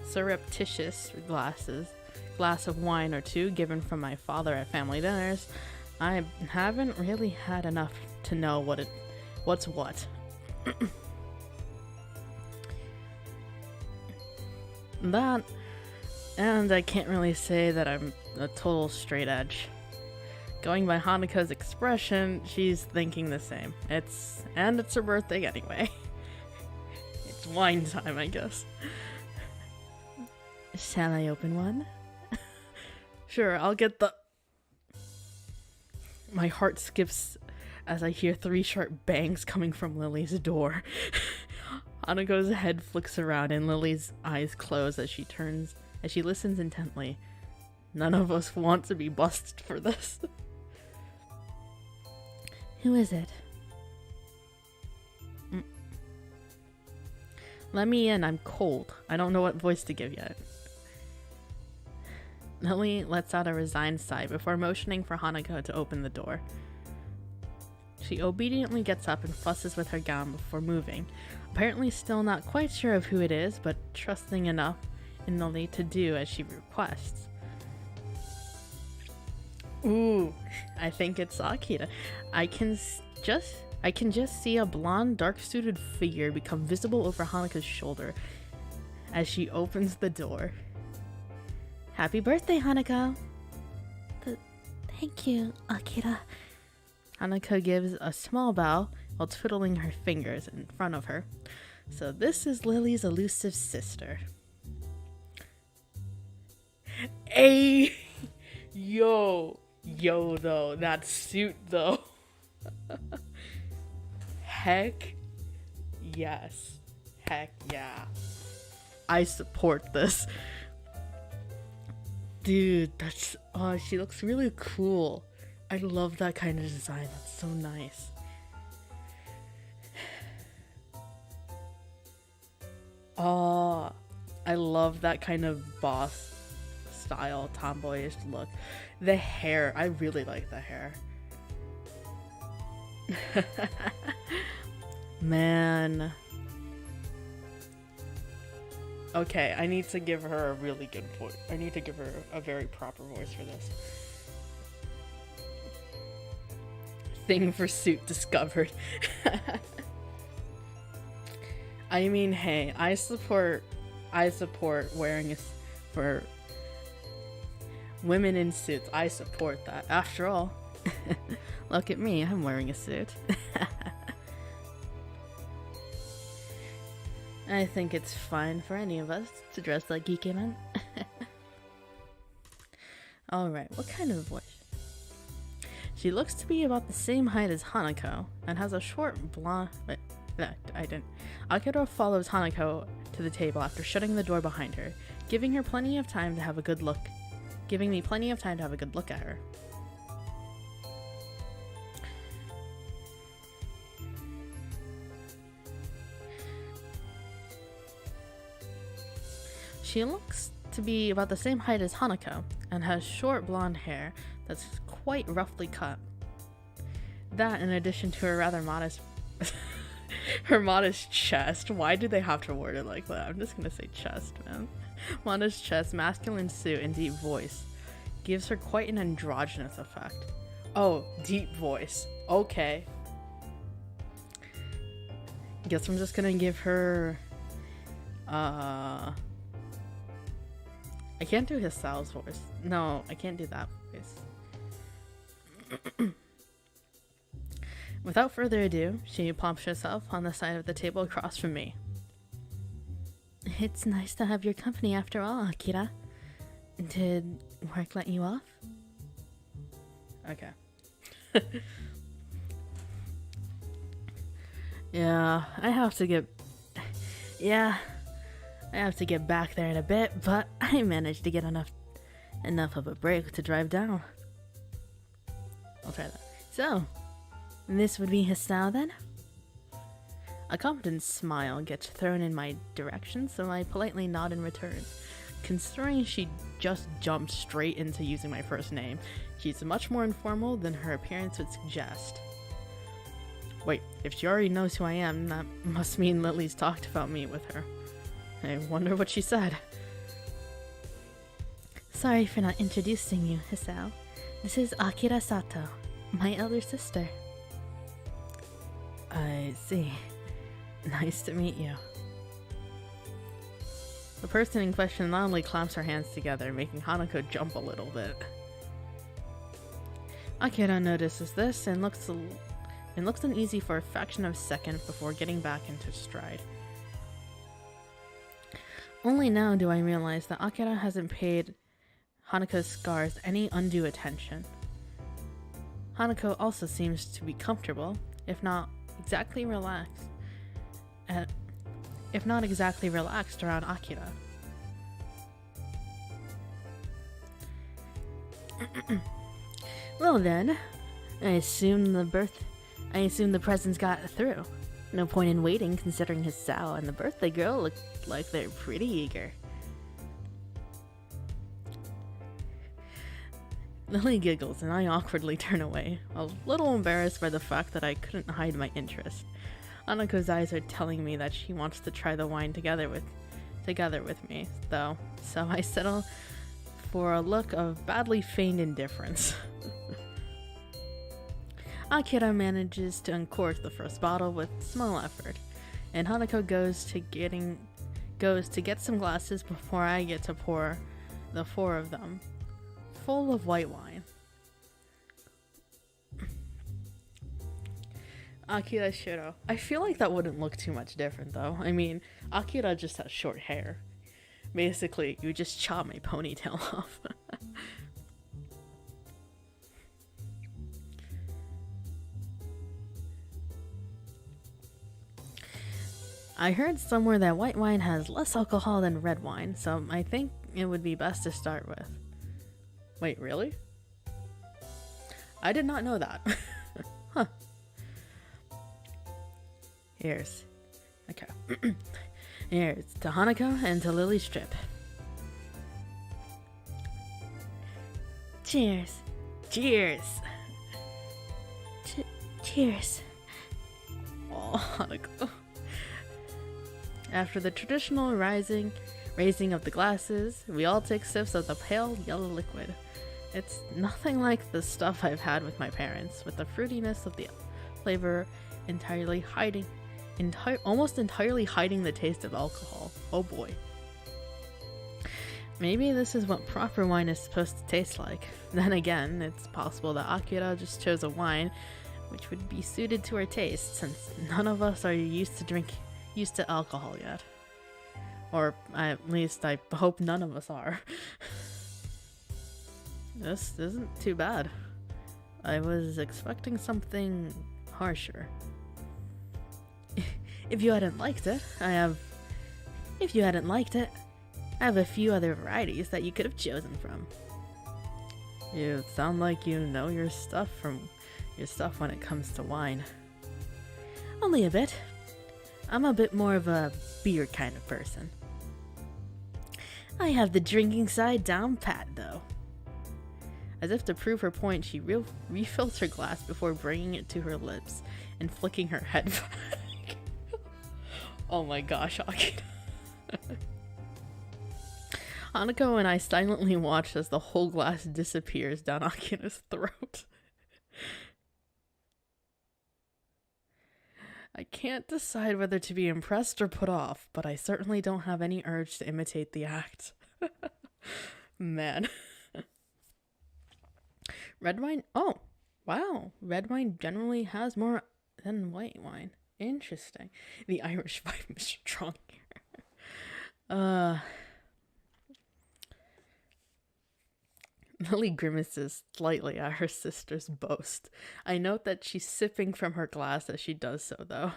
surreptitious glass of wine or two given from my father at family dinners. I haven't really had enough to know what's what. That, and I can't really say that I'm a total straight edge. Going by Hanako's expression, she's thinking the same. It's her birthday anyway. It's wine time, I guess. Shall I open one? Sure, I'll get the... My heart skips as I hear 3 sharp bangs coming from Lily's door. Hanako's head flicks around and Lily's eyes close as she listens intently. None of us want to be busted for this. Who is it? Let me in, I'm cold. I don't know what voice to give yet. Lily lets out a resigned sigh before motioning for Hanako to open the door. She obediently gets up and fusses with her gown before moving, apparently still not quite sure of who it is, but trusting enough in Lily to do as she requests. Ooh, I think it's Akira. I can just see a blonde, dark-suited figure become visible over Hanako's shoulder as she opens the door. Happy birthday, Hanako! Thank you, Akira. Hanako gives a small bow while twiddling her fingers in front of her. So this is Lily's elusive sister. Hey! Yo, though, that suit, though. Heck yes. Heck yeah. I support this. Dude, she looks really cool. I love that kind of design. That's so nice. Oh, I love that kind of boss style, tomboyish look. The hair, I really like the hair. Man. Okay, I need to give her a really good voice. I need to give her a very proper voice for this. Thing for suit discovered. I mean, hey, I support wearing it for women in suits. I support that. After all, look at me, I'm wearing a suit. I think it's fine for any of us to dress like geeky. Alright, what kind of voice? She looks to be about the same height as Hanako and has a short blonde... Wait, I didn't. Akira follows Hanako to the table after shutting the door behind her, giving me plenty of time to have a good look at her. She looks to be about the same height as Hanako and has short blonde hair that's quite roughly cut. That, in addition to her rather modest her modest chest. Why did they have to word it like that? I'm just gonna say chest, man. Modest chest, masculine suit, and deep voice gives her quite an androgynous effect. Oh, deep voice. Okay. Guess I'm just gonna give her I can't do Hisao's voice. No, I can't do that voice. Without further ado, she plops herself on the side of the table across from me. It's nice to have your company after all, Akira. Did work let you off? Okay. Yeah, I have to get back there in a bit, but I managed to get enough of a break to drive down. I'll try that. So, this would be Hisao then? A confident smile gets thrown in my direction, so I politely nod in return. Considering she just jumped straight into using my first name, she's much more informal than her appearance would suggest. Wait, if she already knows who I am, that must mean Lily's talked about me with her. I wonder what she said. Sorry for not introducing you, Hisao. This is Akira Sato, my elder sister. I see. Nice to meet you. The person in question loudly claps her hands together, making Hanako jump a little bit. Akira notices this and looks uneasy for a fraction of a second before getting back into stride. Only now do I realize that Akira hasn't paid Hanako's scars any undue attention. Hanako also seems to be comfortable, if not exactly relaxed around Akira. Well then, I assume the presents got through. No point in waiting considering his Sao and the birthday girl look like they're pretty eager. Lily giggles and I awkwardly turn away, a little embarrassed by the fact that I couldn't hide my interest. Hanako's eyes are telling me that she wants to try the wine together with me, though, so I settle for a look of badly feigned indifference. Akira manages to uncork the first bottle with small effort, and Hanako goes to get some glasses before I get to pour the 4 of them, full of white wine. Akira Shiro. I feel like that wouldn't look too much different though. I mean, Akira just has short hair. Basically, you just chop my ponytail off. I heard somewhere that white wine has less alcohol than red wine, so I think it would be best to start with. Wait, really? I did not know that. Huh. Here's to Hanako and to Lily Strip. Cheers. Cheers! Cheers. Oh, Hanako. After the traditional raising of the glasses, we all take sips of the pale yellow liquid. It's nothing like the stuff I've had with my parents, with the fruitiness of the flavor almost entirely hiding the taste of alcohol. Oh boy. Maybe this is what proper wine is supposed to taste like. Then again, it's possible that Akira just chose a wine which would be suited to her taste, since none of us are used to alcohol yet. Or at least I hope none of us are. This isn't too bad. I was expecting something harsher. If you hadn't liked it, I have a few other varieties that you could have chosen from. You sound like you know your stuff when it comes to wine. Only a bit. I'm a bit more of a beer kind of person. I have the drinking side down pat, though. As if to prove her point, she refills her glass before bringing it to her lips and flicking her head back. Oh my gosh, Akira. Hanako and I silently watch as the whole glass disappears down Akira's throat. I can't decide whether to be impressed or put off, but I certainly don't have any urge to imitate the act. Man. Red wine? Oh, wow. Red wine generally has more than white wine. Interesting. The Irish vibe is strong here. Lily grimaces slightly at her sister's boast. I note that she's sipping from her glass as she does so, though.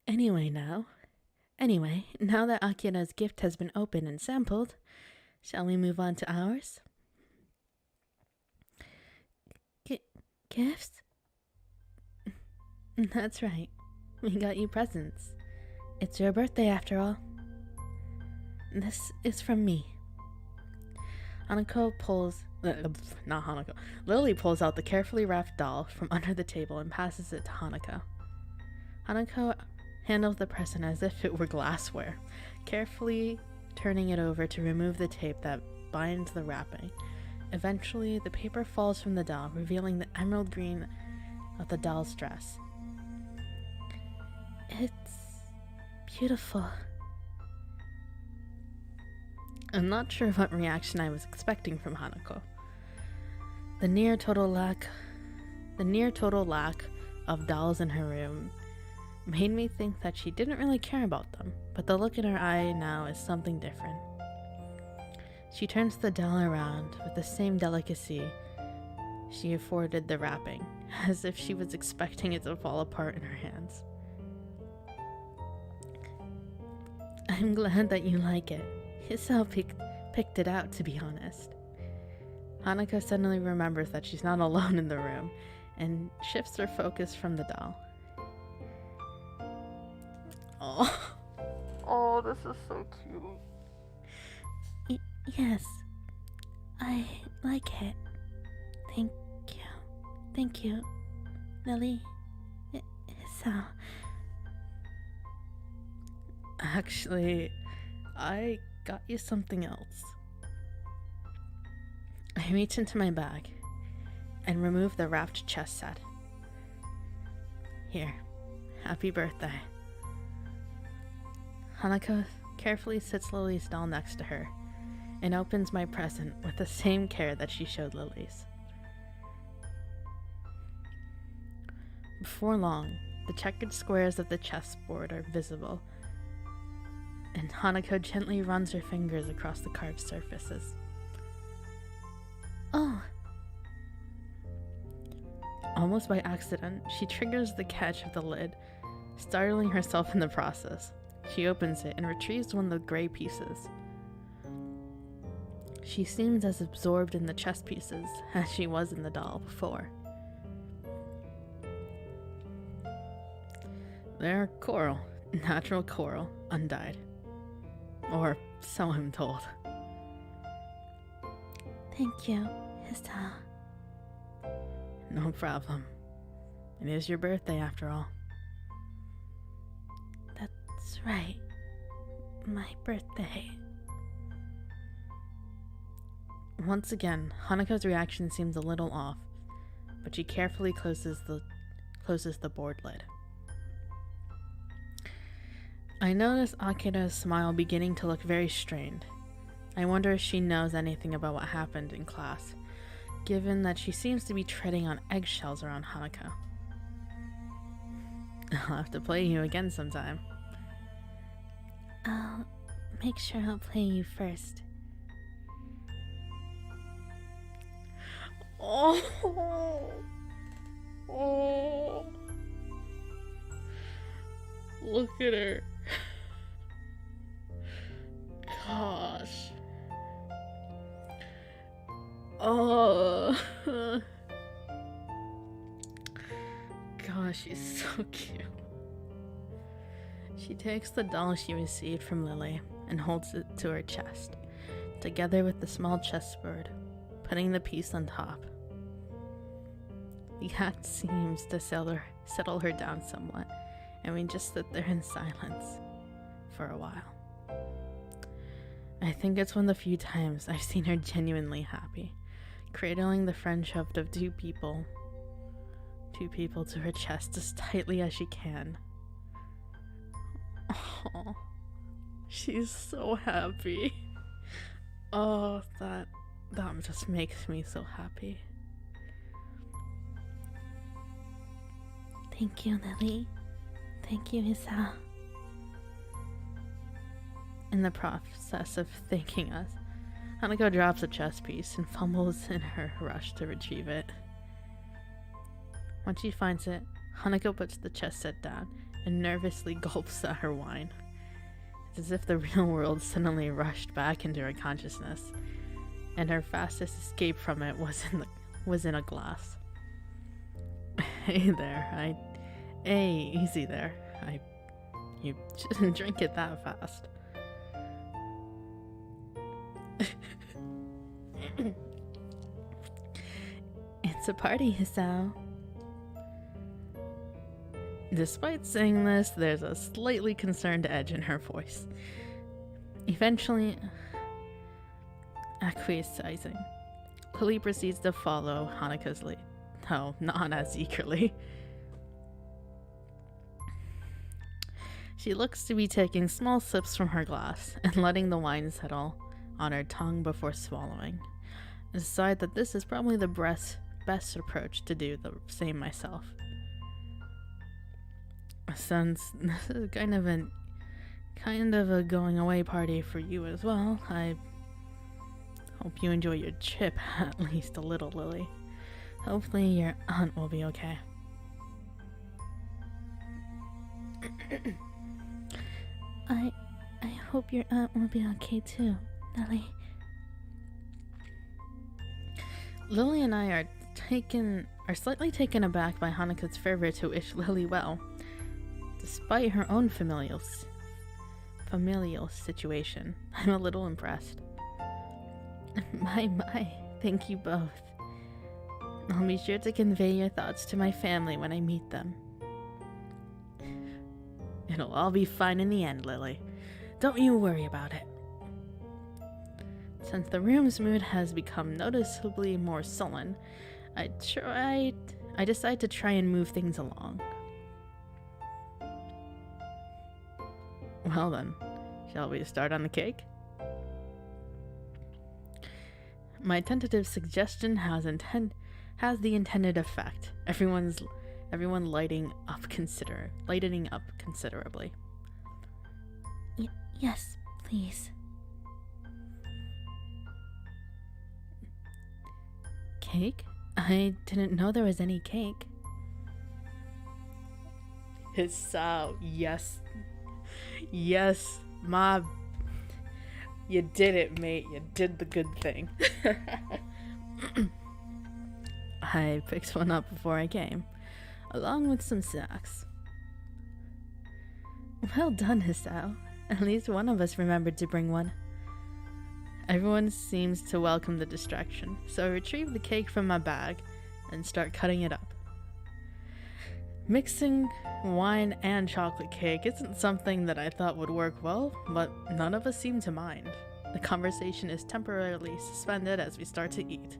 Anyway, now that Akira's gift has been opened and sampled, shall we move on to ours? Gifts? That's right. We got you presents. It's your birthday after all. This is from me. Lily pulls out the carefully wrapped doll from under the table and passes it to Hanako. Hanako handles the present as if it were glassware, carefully turning it over to remove the tape that binds the wrapping. Eventually, the paper falls from the doll, revealing the emerald green of the doll's dress. beautiful. I'm not sure what reaction I was expecting from Hanako. The near total lack of dolls in her room made me think that she didn't really care about them, but the look in her eye now is something different. She turns the doll around with the same delicacy she afforded the wrapping, as if she was expecting it to fall apart in her hands. I'm glad that you like it. Hisao picked it out, to be honest. Hanako suddenly remembers that she's not alone in the room and shifts her focus from the doll. Oh, this is so cute. Yes, I like it. Thank you, Lily. Hisao. Actually, I got you something else. I reach into my bag and remove the wrapped chess set. Here, happy birthday. Hanako carefully sits Lily's doll next to her and opens my present with the same care that she showed Lily's. Before long, the checkered squares of the chessboard are visible, and Hanako gently runs her fingers across the carved surfaces. Oh. Almost by accident, she triggers the catch of the lid, startling herself in the process. She opens it and retrieves one of the gray pieces. She seems as absorbed in the chess pieces as she was in the doll before. They're coral, natural coral, undyed. Or so I'm told. Thank you, Hisao. No problem. It is your birthday after all. That's right. My birthday. Once again, Hanako's reaction seems a little off, but she carefully closes the board lid. I notice Akira's smile beginning to look very strained. I wonder if she knows anything about what happened in class, given that she seems to be treading on eggshells around Hanako. I'll have to play you again sometime. I'll make sure I'll play you first. Oh. Look at her. Gosh. Oh. Gosh, she's so cute. She takes the doll she received from Lily and holds it to her chest, together with the small chessboard, putting the piece on top. The act seems to settle her down somewhat, and we just sit there in silence for a while. I think it's one of the few times I've seen her genuinely happy, cradling the friendship of two people to her chest as tightly as she can. Oh, she's so happy. Oh, that just makes me so happy. Thank you, Lily. Thank you, Hisao. In the process of thanking us, Hanako drops a chess piece and fumbles in her rush to retrieve it. Once she finds it, Hanako puts the chess set down and nervously gulps at her wine. It's as if the real world suddenly rushed back into her consciousness, and her fastest escape from it was in a glass. Hey there, easy there. You shouldn't drink it that fast. It's a party, Hisao. Despite saying this, there's a slightly concerned edge in her voice. Eventually, acquiescing, Lily proceeds to follow Hanako's lead, though not as eagerly. She looks to be taking small sips from her glass and letting the wine settle on her tongue before swallowing. I decide that this is probably the best approach to do the same myself. Since this is kind of a going away party for you as well, I hope you enjoy your trip at least a little, Lily. Hopefully your aunt will be okay. I hope your aunt will be okay too, Lily. Lily and I are slightly taken aback by Hanako's fervor to wish Lily well, despite her own familial situation. I'm a little impressed. My, thank you both. I'll be sure to convey your thoughts to my family when I meet them. It'll all be fine in the end, Lily. Don't you worry about it. Since the room's mood has become noticeably more sullen, I decide to try and move things along. Well then, shall we start on the cake? My tentative suggestion has the intended effect. Everyone lightening up considerably. Yes, please. Cake? I didn't know there was any cake. So, yes. Yes, Ma. You did it, mate. You did the good thing. I picked one up before I came, along with some snacks. Well done, Hisao. At least one of us remembered to bring one. Everyone seems to welcome the distraction, so I retrieve the cake from my bag and start cutting it up. Mixing wine and chocolate cake isn't something that I thought would work well, but none of us seem to mind. The conversation is temporarily suspended as we start to eat.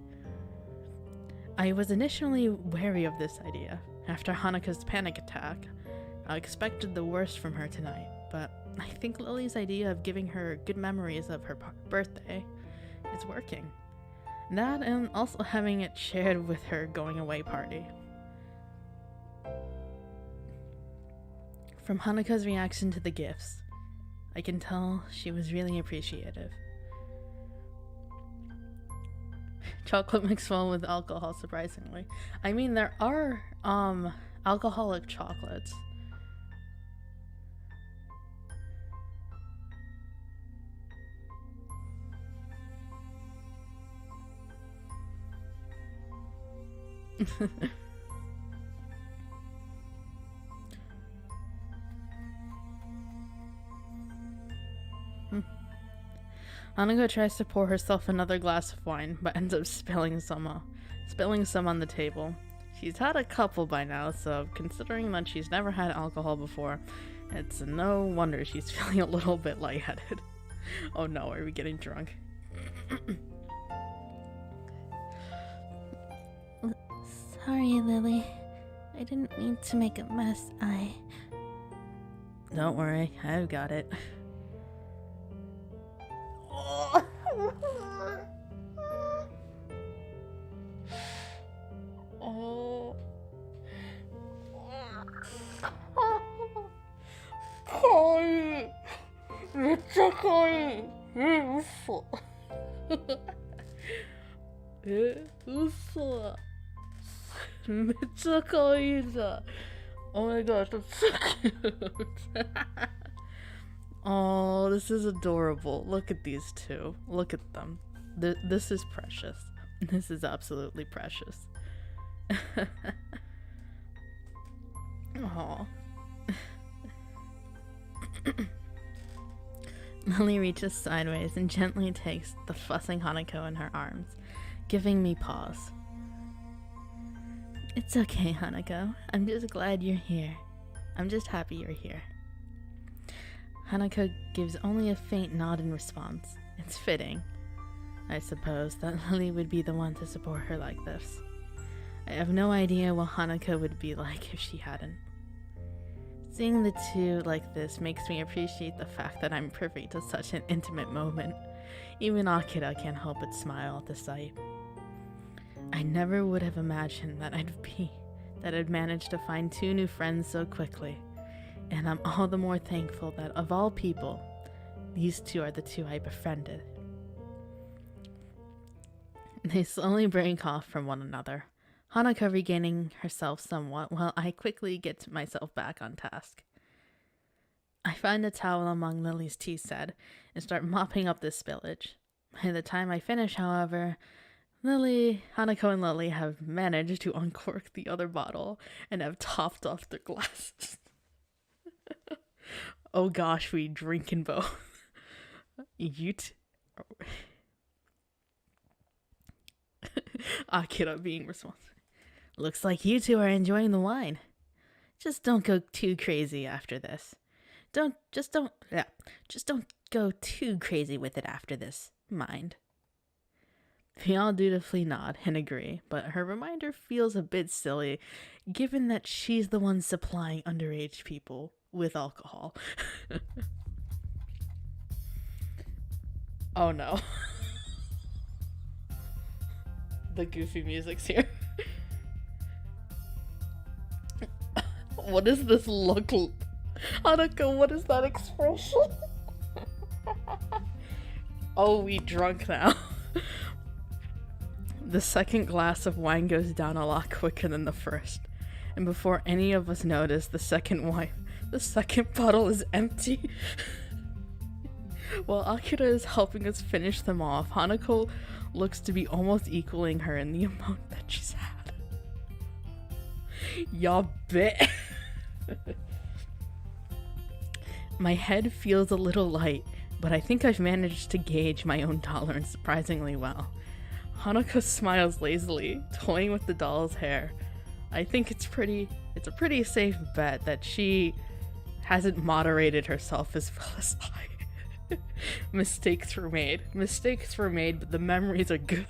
I was initially wary of this idea. After Hanako's panic attack, I expected the worst from her tonight, but I think Lily's idea of giving her good memories of her birthday is working. That and also having it shared with her going away party. From Hanako's reaction to the gifts, I can tell she was really appreciative. Chocolate mixed well with alcohol, surprisingly. I mean, there are alcoholic chocolates. Hanako tries to pour herself another glass of wine, but ends up spilling some on the table. She's had a couple by now, so considering that she's never had alcohol before, it's no wonder she's feeling a little bit lightheaded. Oh no, are we getting drunk? Sorry, Lily. I didn't mean to make a mess. Don't worry, I've got it. Oh. Koi. めっちゃ可愛い。嘘。嘘。めっちゃ可愛いじゃん。Oh my gosh, that's so cute. Oh, this is adorable. Look at these two. Look at them. This is precious. This is absolutely precious. Aww. Lily reaches sideways and gently takes the fussing Hanako in her arms, giving me pause. It's okay, Hanako. I'm just glad you're here. I'm just happy you're here. Hanako gives only a faint nod in response. It's fitting, I suppose, that Lily would be the one to support her like this. I have no idea what Hanako would be like if she hadn't. Seeing the two like this makes me appreciate the fact that I'm privy to such an intimate moment. Even Akira can't help but smile at the sight. I never would have imagined that I'd managed to find two new friends so quickly, and I'm all the more thankful that of all people, these two are the two I befriended. They slowly break off from one another, Hanako regaining herself somewhat while I quickly get myself back on task. I find a towel among Lily's tea set and start mopping up this spillage. By the time I finish, however, Hanako and Lily have managed to uncork the other bottle and have topped off their glasses. Oh gosh, we drinking both. Akira being responsible. Looks like you two are enjoying the wine. Just don't go too crazy after this. Just don't go too crazy with it after this, mind. We all dutifully nod and agree, but her reminder feels a bit silly, given that she's the one supplying underage people with alcohol. Oh no. The goofy music's here. What is this look? Hanako, what is that expression? Oh, we drunk now. The second glass of wine goes down a lot quicker than the first, and before any of us notice, the second bottle is empty. While Akira is helping us finish them off, Hanako looks to be almost equaling her in the amount that she's had. Ya bet. My head feels a little light, but I think I've managed to gauge my own tolerance surprisingly well. Hanako smiles lazily, toying with the doll's hair. I think it's a pretty safe bet that she hasn't moderated herself as well as I. Mistakes were made, but the memories are good.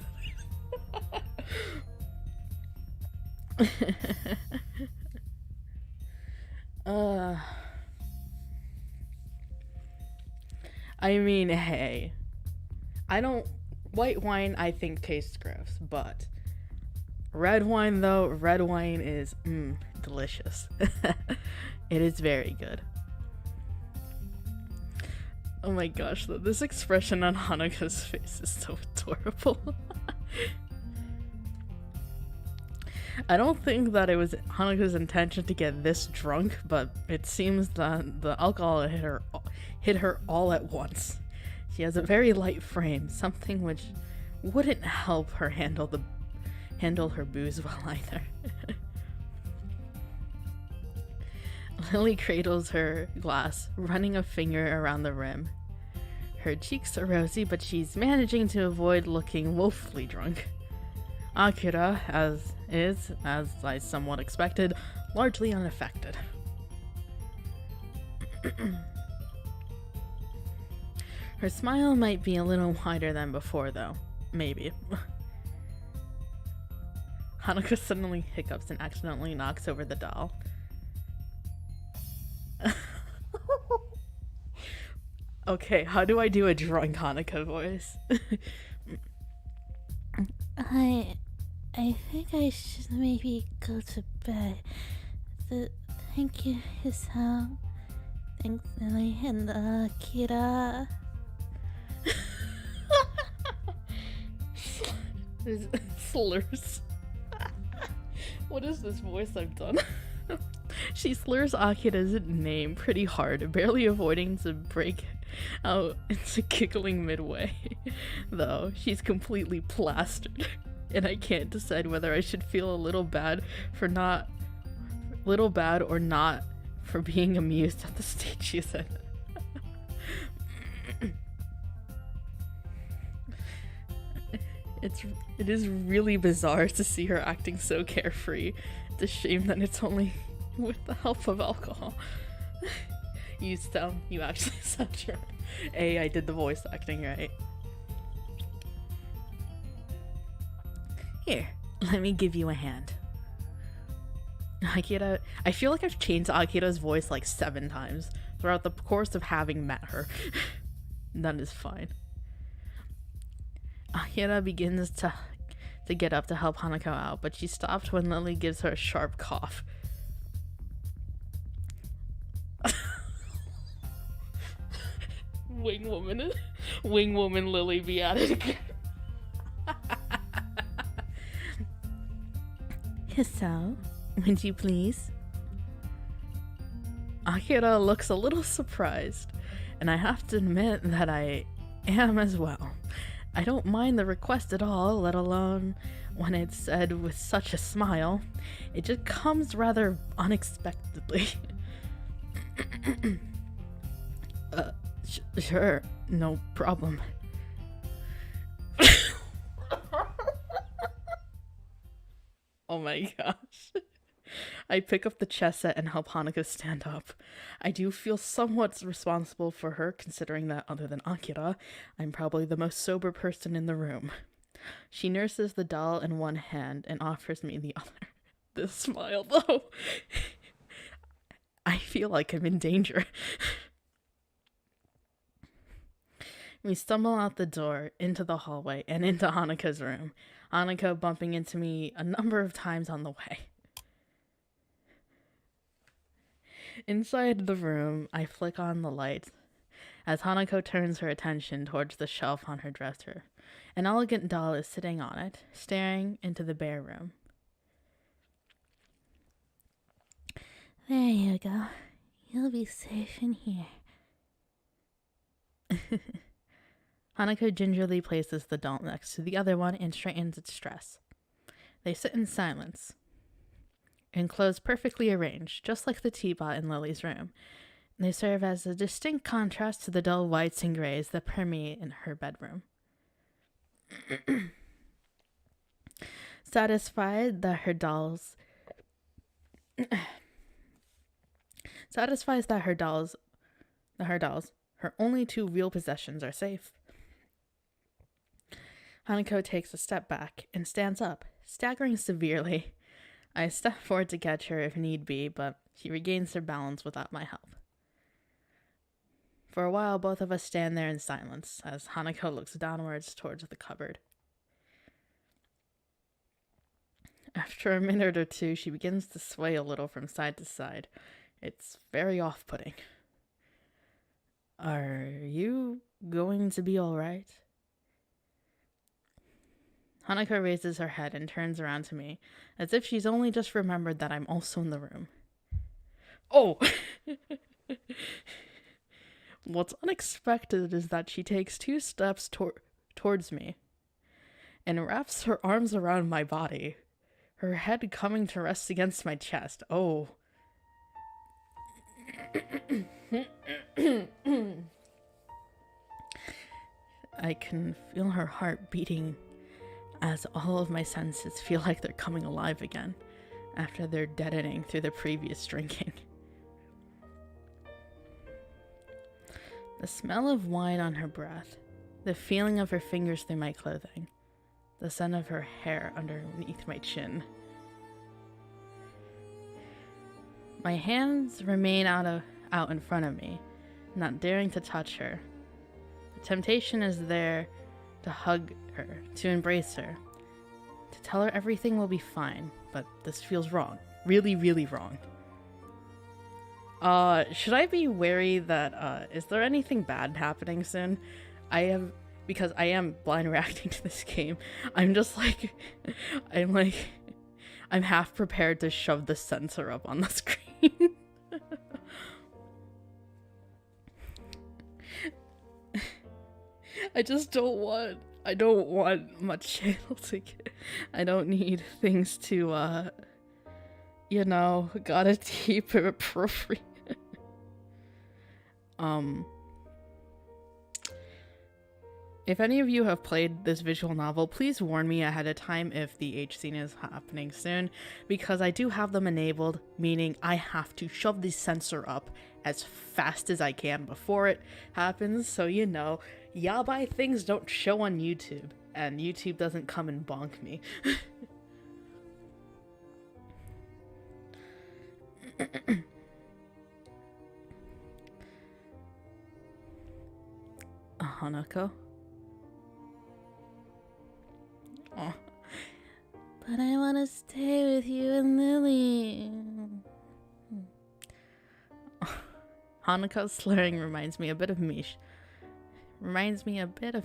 I mean, hey, white wine I think tastes gross, but red wine is delicious. It is very good. Oh my gosh, this expression on Hanako's face is so adorable. I don't think that it was Hanako's intention to get this drunk, but it seems that the alcohol hit her all at once. She has a very light frame, something which wouldn't help her handle her booze well either. Lily cradles her glass, running a finger around the rim. Her cheeks are rosy, but she's managing to avoid looking woefully drunk. Akira, as I somewhat expected, largely unaffected. Her smile might be a little wider than before, though. Maybe. Hanako suddenly hiccups and accidentally knocks over the doll. Okay, how do I do a drunk Hanako voice? I think I should maybe go to bed. Thank you, Hisao. Thanks, Lily and Akira. Slurs. What is this voice I've done? She slurs Akira's name pretty hard, barely avoiding to break out into giggling midway. Though she's completely plastered, and I can't decide whether I should feel a little bad or not for being amused at the state she's in. It is really bizarre to see her acting so carefree. It's a shame that it's only with the help of alcohol. You actually said your I did the voice acting right. Here, let me give you a hand. Akira, I feel like I've changed Akira's voice like 7 times throughout the course of having met her. That is fine. Akira begins to get up to help Hanako out, but she stops when Lily gives her a sharp cough. Wing woman Lily be at it again. So, would you please? Akira looks a little surprised, and I have to admit that I am as well. I don't mind the request at all, let alone when it's said with such a smile. It just comes rather unexpectedly. Sure, no problem. Oh my gosh. I pick up the chess set and help Hanako stand up. I do feel somewhat responsible for her, considering that other than Akira, I'm probably the most sober person in the room. She nurses the doll in one hand and offers me the other. This smile, though. I feel like I'm in danger. We stumble out the door, into the hallway, and into Hanako's room. Hanako bumping into me a number of times on the way. Inside the room, I flick on the lights as Hanako turns her attention towards the shelf on her dresser. An elegant doll is sitting on it, staring into the bare room. There you go. You'll be safe in here. Hanako gingerly places the doll next to the other one and straightens its dress. They sit in silence, in clothes perfectly arranged, just like the teapot in Lily's room. They serve as a distinct contrast to the dull whites and grays that permeate in her bedroom. Satisfied that her dolls her only 2 real possessions, are safe. Hanako takes a step back and stands up, staggering severely. I step forward to catch her if need be, but she regains her balance without my help. For a while, both of us stand there in silence as Hanako looks downwards towards the cupboard. After a minute or two, she begins to sway a little from side to side. It's very off-putting. Are you going to be all right? Hanako raises her head and turns around to me, as if she's only just remembered that I'm also in the room. Oh! What's unexpected is that she takes 2 steps towards me and wraps her arms around my body, her head coming to rest against my chest. Oh. I can feel her heart beating as all of my senses feel like they're coming alive again after their deadening through the previous drinking. The smell of wine on her breath, the feeling of her fingers through my clothing, the scent of her hair underneath my chin. My hands remain out in front of me, not daring to touch her. The temptation is there to hug her, to embrace her, to tell her everything will be fine, but this feels wrong. Really, really wrong. Should I be wary that, is there anything bad happening soon? Because I am blind reacting to this game, I'm just like, I'm half prepared to shove the sensor up on the screen. I don't want my channel to get, I don't need things to, gotta keep it appropriate. If any of you have played this visual novel, please warn me ahead of time if the H scene is happening soon, because I do have them enabled, meaning I have to shove the sensor up as fast as I can before it happens, so yabai things don't show on YouTube, and YouTube doesn't come and bonk me. Hanako? Oh. But I want to stay with you and Lily. Hanako's slurring reminds me a bit of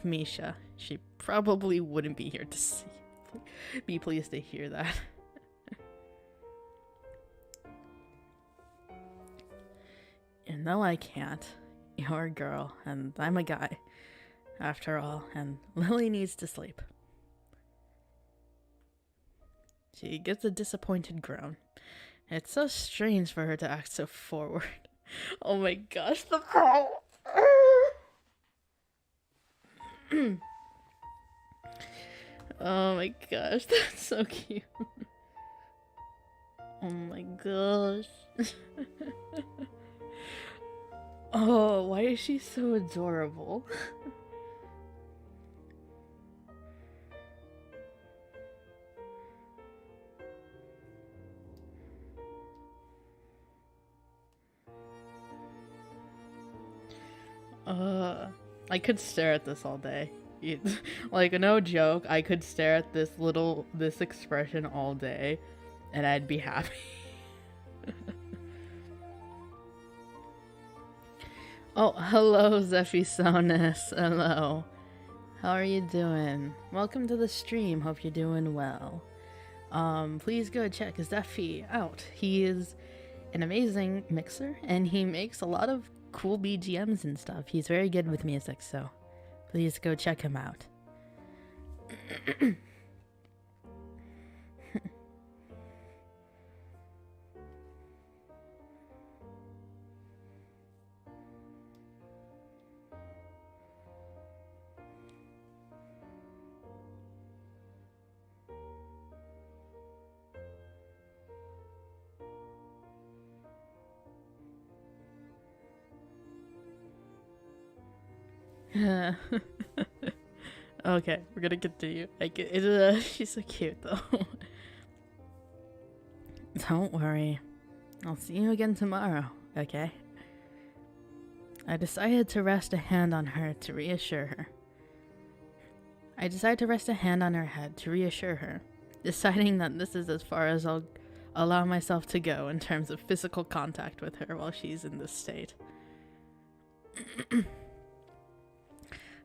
Misha. She probably wouldn't be here to see. Be pleased to hear that. And though I can't, you're a girl and I'm a guy, after all, and Lily needs to sleep. She gives a disappointed groan. It's so strange for her to act so forward. Oh my gosh, the girl. Oh my gosh, that's so cute. Oh my gosh. Oh, why is she so adorable? I could stare at this all day. Like, no joke, I could stare at this expression all day, and I'd be happy. Oh, hello, Zephysonis. Hello. How are you doing? Welcome to the stream. Hope you're doing well. Please go check Zephy out. He is an amazing mixer, and he makes a lot of cool BGMs and stuff. He's very good with music, so please go check him out. Okay, we're gonna continue. She's so cute though. Don't worry. I'll see you again tomorrow, okay? I decided to rest a hand on her to reassure her. I decided to rest a hand on her head to reassure her, deciding that this is as far as I'll allow myself to go in terms of physical contact with her while she's in this state.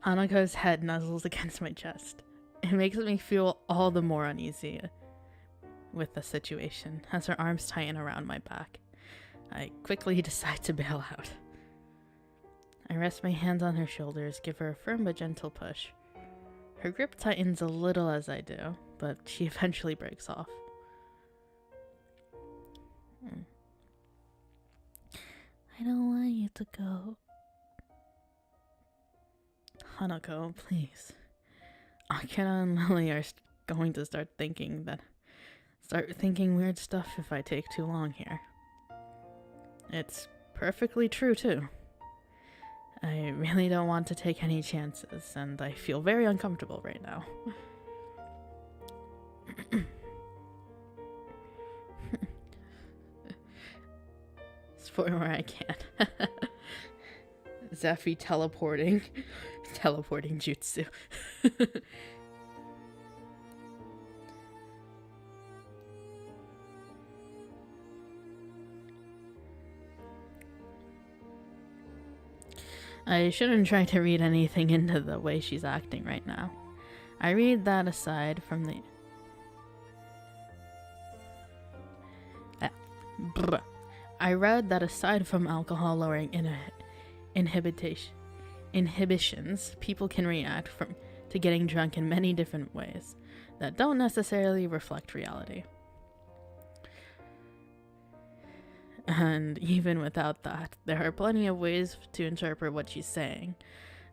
Hanako's head nuzzles against my chest. It makes me feel all the more uneasy with the situation as her arms tighten around my back. I quickly decide to bail out. I rest my hands on her shoulders, give her a firm but gentle push. Her grip tightens a little as I do, but she eventually breaks off. I don't want you to go. Hanako, please. Akira and Lily are going to start thinking weird stuff if I take too long here. It's perfectly true, too. I really don't want to take any chances, and I feel very uncomfortable right now. Spoiler, I can't. Zephy teleporting jutsu. I shouldn't try to read anything into the way she's acting right now. I read that aside from the... I read that aside from alcohol lowering inhibitions, people can react to getting drunk in many different ways that don't necessarily reflect reality. And even without that, there are plenty of ways to interpret what she's saying.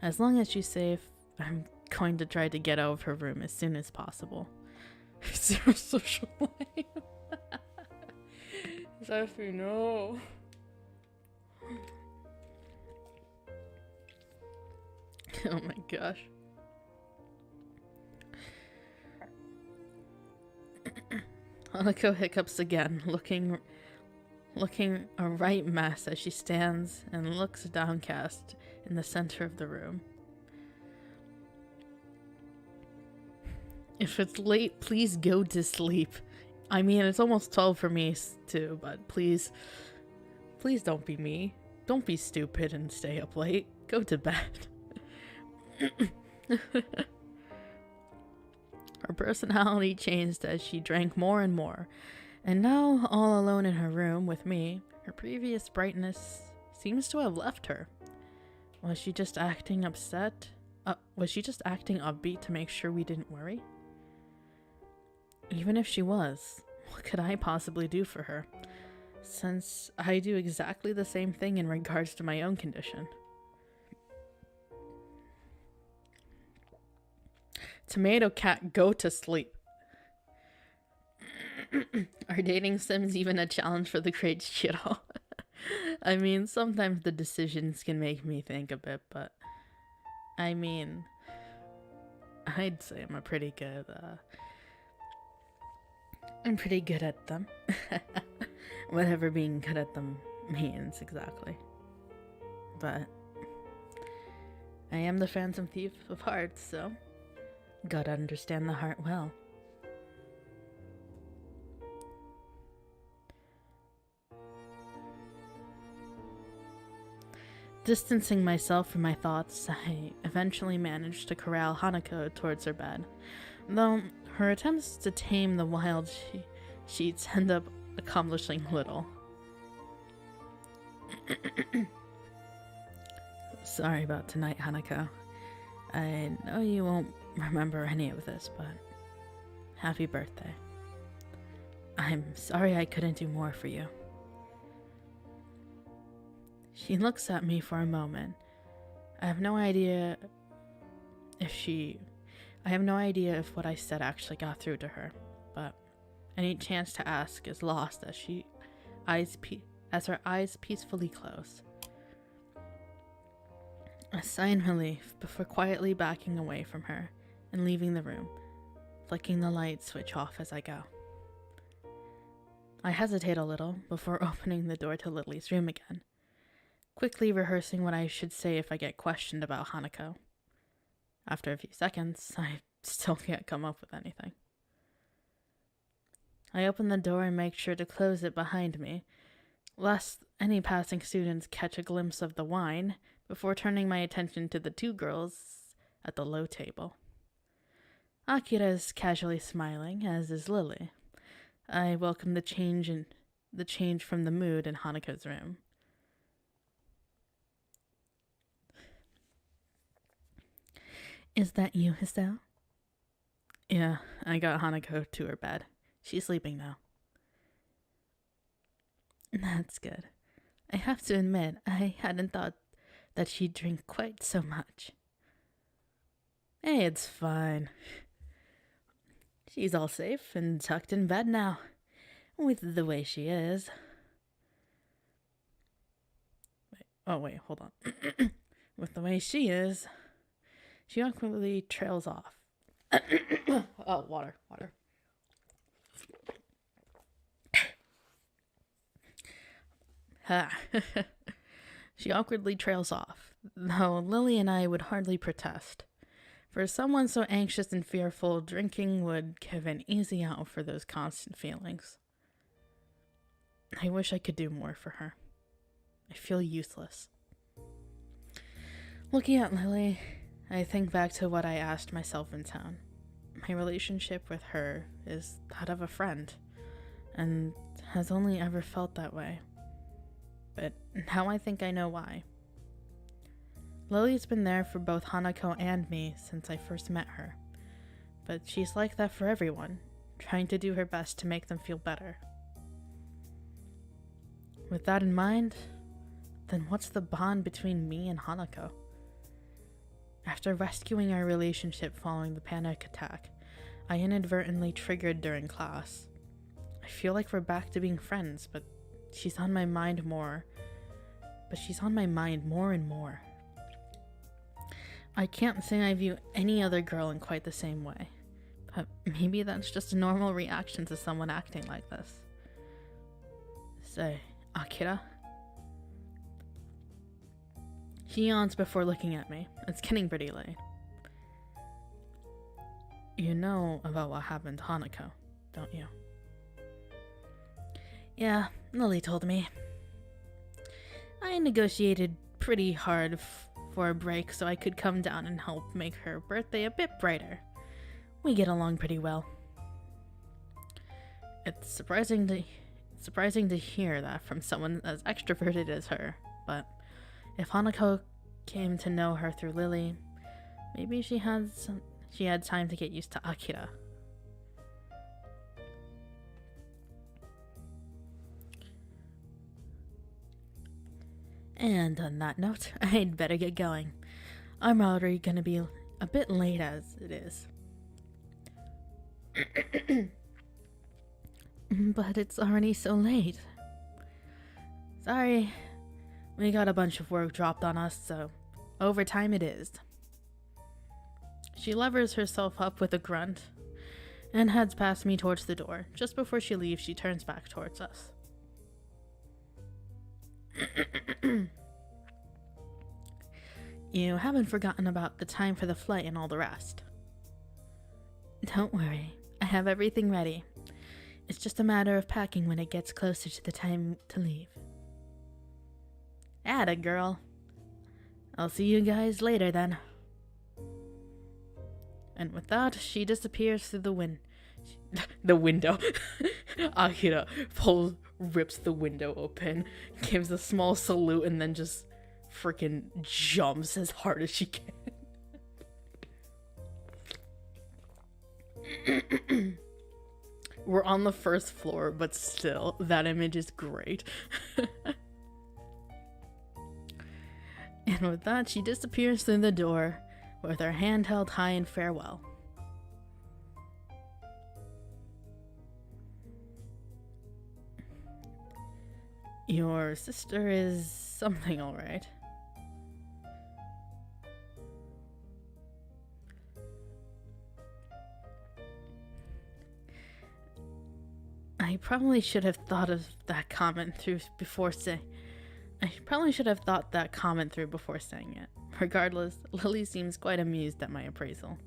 As long as she's safe, I'm going to try to get out of her room as soon as possible. Zero social life. Zephy, no. Oh my gosh. Hanako hiccups again, looking looking a right mess as she stands and looks downcast in the center of the room. If it's late, please go to sleep. I mean, it's almost 12 for me too, but please don't be me. Don't be stupid and stay up late. Go to bed. Her personality changed as she drank more and more, and now, all alone in her room with me, her previous brightness seems to have left her. Was she just acting upset? Was she just acting upbeat to make sure we didn't worry? Even if she was, what could I possibly do for her, since I do exactly the same thing in regards to my own condition? Tomato cat, go to sleep. Are dating sims even a challenge for the great Shiro? I mean, sometimes the decisions can make me think a bit, but I mean, I'd say I'm pretty good at them. Whatever being good at them means exactly. But I am the phantom thief of hearts, so gotta understand the heart well. Distancing myself from my thoughts, I eventually managed to corral Hanako towards her bed, though her attempts to tame the wild sheets end up accomplishing little. Sorry about tonight, Hanako. I know you won't remember any of this, but happy birthday. I'm sorry I couldn't do more for you. She looks at me for a moment. I have no idea if what I said actually got through to her, but any chance to ask is lost as her eyes peacefully close. A sigh of relief before quietly backing away from her and leaving the room, flicking the light switch off as I go. I hesitate a little before opening the door to Lily's room again, quickly rehearsing what I should say if I get questioned about Hanako. After a few seconds, I still can't come up with anything. I open the door and make sure to close it behind me, lest any passing students catch a glimpse of the wine, before turning my attention to the two girls at the low table. Akira is casually smiling, as is Lily. I welcome the change from the mood in Hanako's room. Is that you, Hisao? Yeah, I got Hanako to her bed. She's sleeping now. That's good. I have to admit, I hadn't thought that she'd drink quite so much. Hey, it's fine. She's all safe and tucked in bed now, with the way she is. Wait, hold on. With the way she is, she awkwardly trails off. Oh, water. She awkwardly trails off, though Lily and I would hardly protest. For someone so anxious and fearful, drinking would give an easy out for those constant feelings. I wish I could do more for her. I feel useless. Looking at Lily, I think back to what I asked myself in town. My relationship with her is that of a friend, and has only ever felt that way. But now I think I know why. Lily's been there for both Hanako and me since I first met her, but she's like that for everyone, trying to do her best to make them feel better. With that in mind, then what's the bond between me and Hanako? After rescuing our relationship following the panic attack, I inadvertently triggered during class. I feel like we're back to being friends, but she's on my mind more and more. I can't say I view any other girl in quite the same way, but maybe that's just a normal reaction to someone acting like this. Say, Akira? She yawns before looking at me. It's getting pretty late. You know about what happened to Hanako, don't you? Yeah, Lily told me. I negotiated pretty hard for a break so I could come down and help make her birthday a bit brighter. We get along pretty well. It's surprising to hear that from someone as extroverted as her, but if Hanako came to know her through Lily, maybe she had time to get used to Akira. And on that note, I'd better get going. I'm already gonna be a bit late as it is. But it's already so late. Sorry, we got a bunch of work dropped on us, so overtime it is. She levers herself up with a grunt and heads past me towards the door. Just before she leaves, she turns back towards us. You haven't forgotten about the time for the flight and all the rest. Don't worry, I have everything ready. It's just a matter of packing when it gets closer to the time to leave. Atta girl. I'll see you guys later then. And with that, she disappears through the window. Akira rips the window open, gives a small salute, and then just freaking jumps as hard as she can. We're on the first floor, but still, that image is great. And with that, she disappears through the door with her hand held high in farewell. Your sister is something, alright. I probably should have thought that comment through before saying it. Regardless, Lily seems quite amused at my appraisal.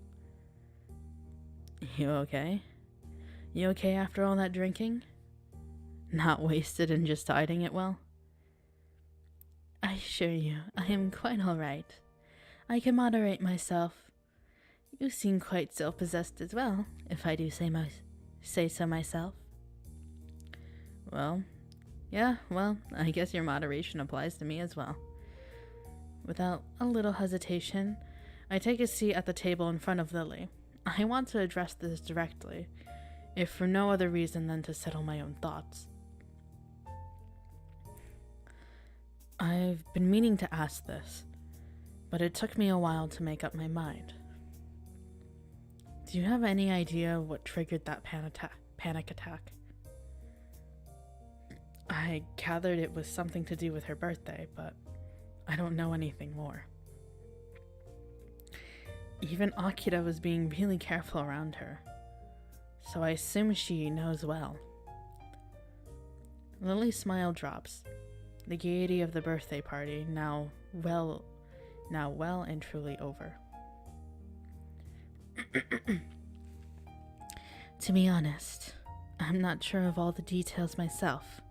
You okay? You okay after all that drinking? Not wasted and just hiding it well? I assure you, I am quite alright. I can moderate myself. You seem quite self-possessed as well, if I do say so myself. Well, yeah, I guess your moderation applies to me as well. Without a little hesitation, I take a seat at the table in front of Lily. I want to address this directly, if for no other reason than to settle my own thoughts. I've been meaning to ask this, but it took me a while to make up my mind. Do you have any idea what triggered that panic attack? I gathered it was something to do with her birthday, but I don't know anything more. Even Akira was being really careful around her, so I assume she knows well. Lily's smile drops. The gaiety of the birthday party now well and truly over. To be honest, I'm not sure of all the details myself.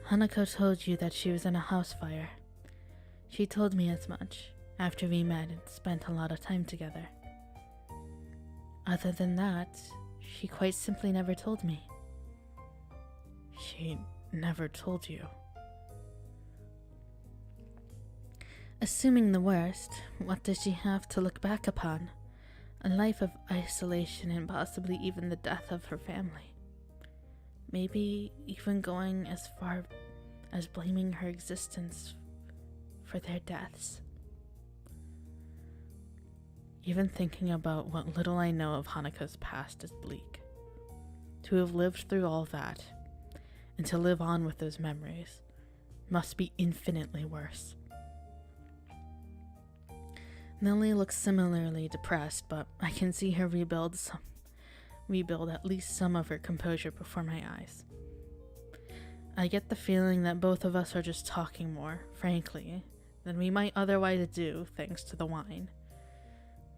Hanako told you that she was in a house fire. She told me as much after we met and spent a lot of time together. Other than that, she quite simply never told me. She never told you? Assuming the worst, what does she have to look back upon? A life of isolation and possibly even the death of her family. Maybe even going as far as blaming her existence for their deaths. Even thinking about what little I know of Hanako's past is bleak. To have lived through all that, and to live on with those memories, must be infinitely worse. Lily looks similarly depressed, but I can see her rebuild at least some of her composure before my eyes. I get the feeling that both of us are just talking more, frankly, than we might otherwise do thanks to the wine.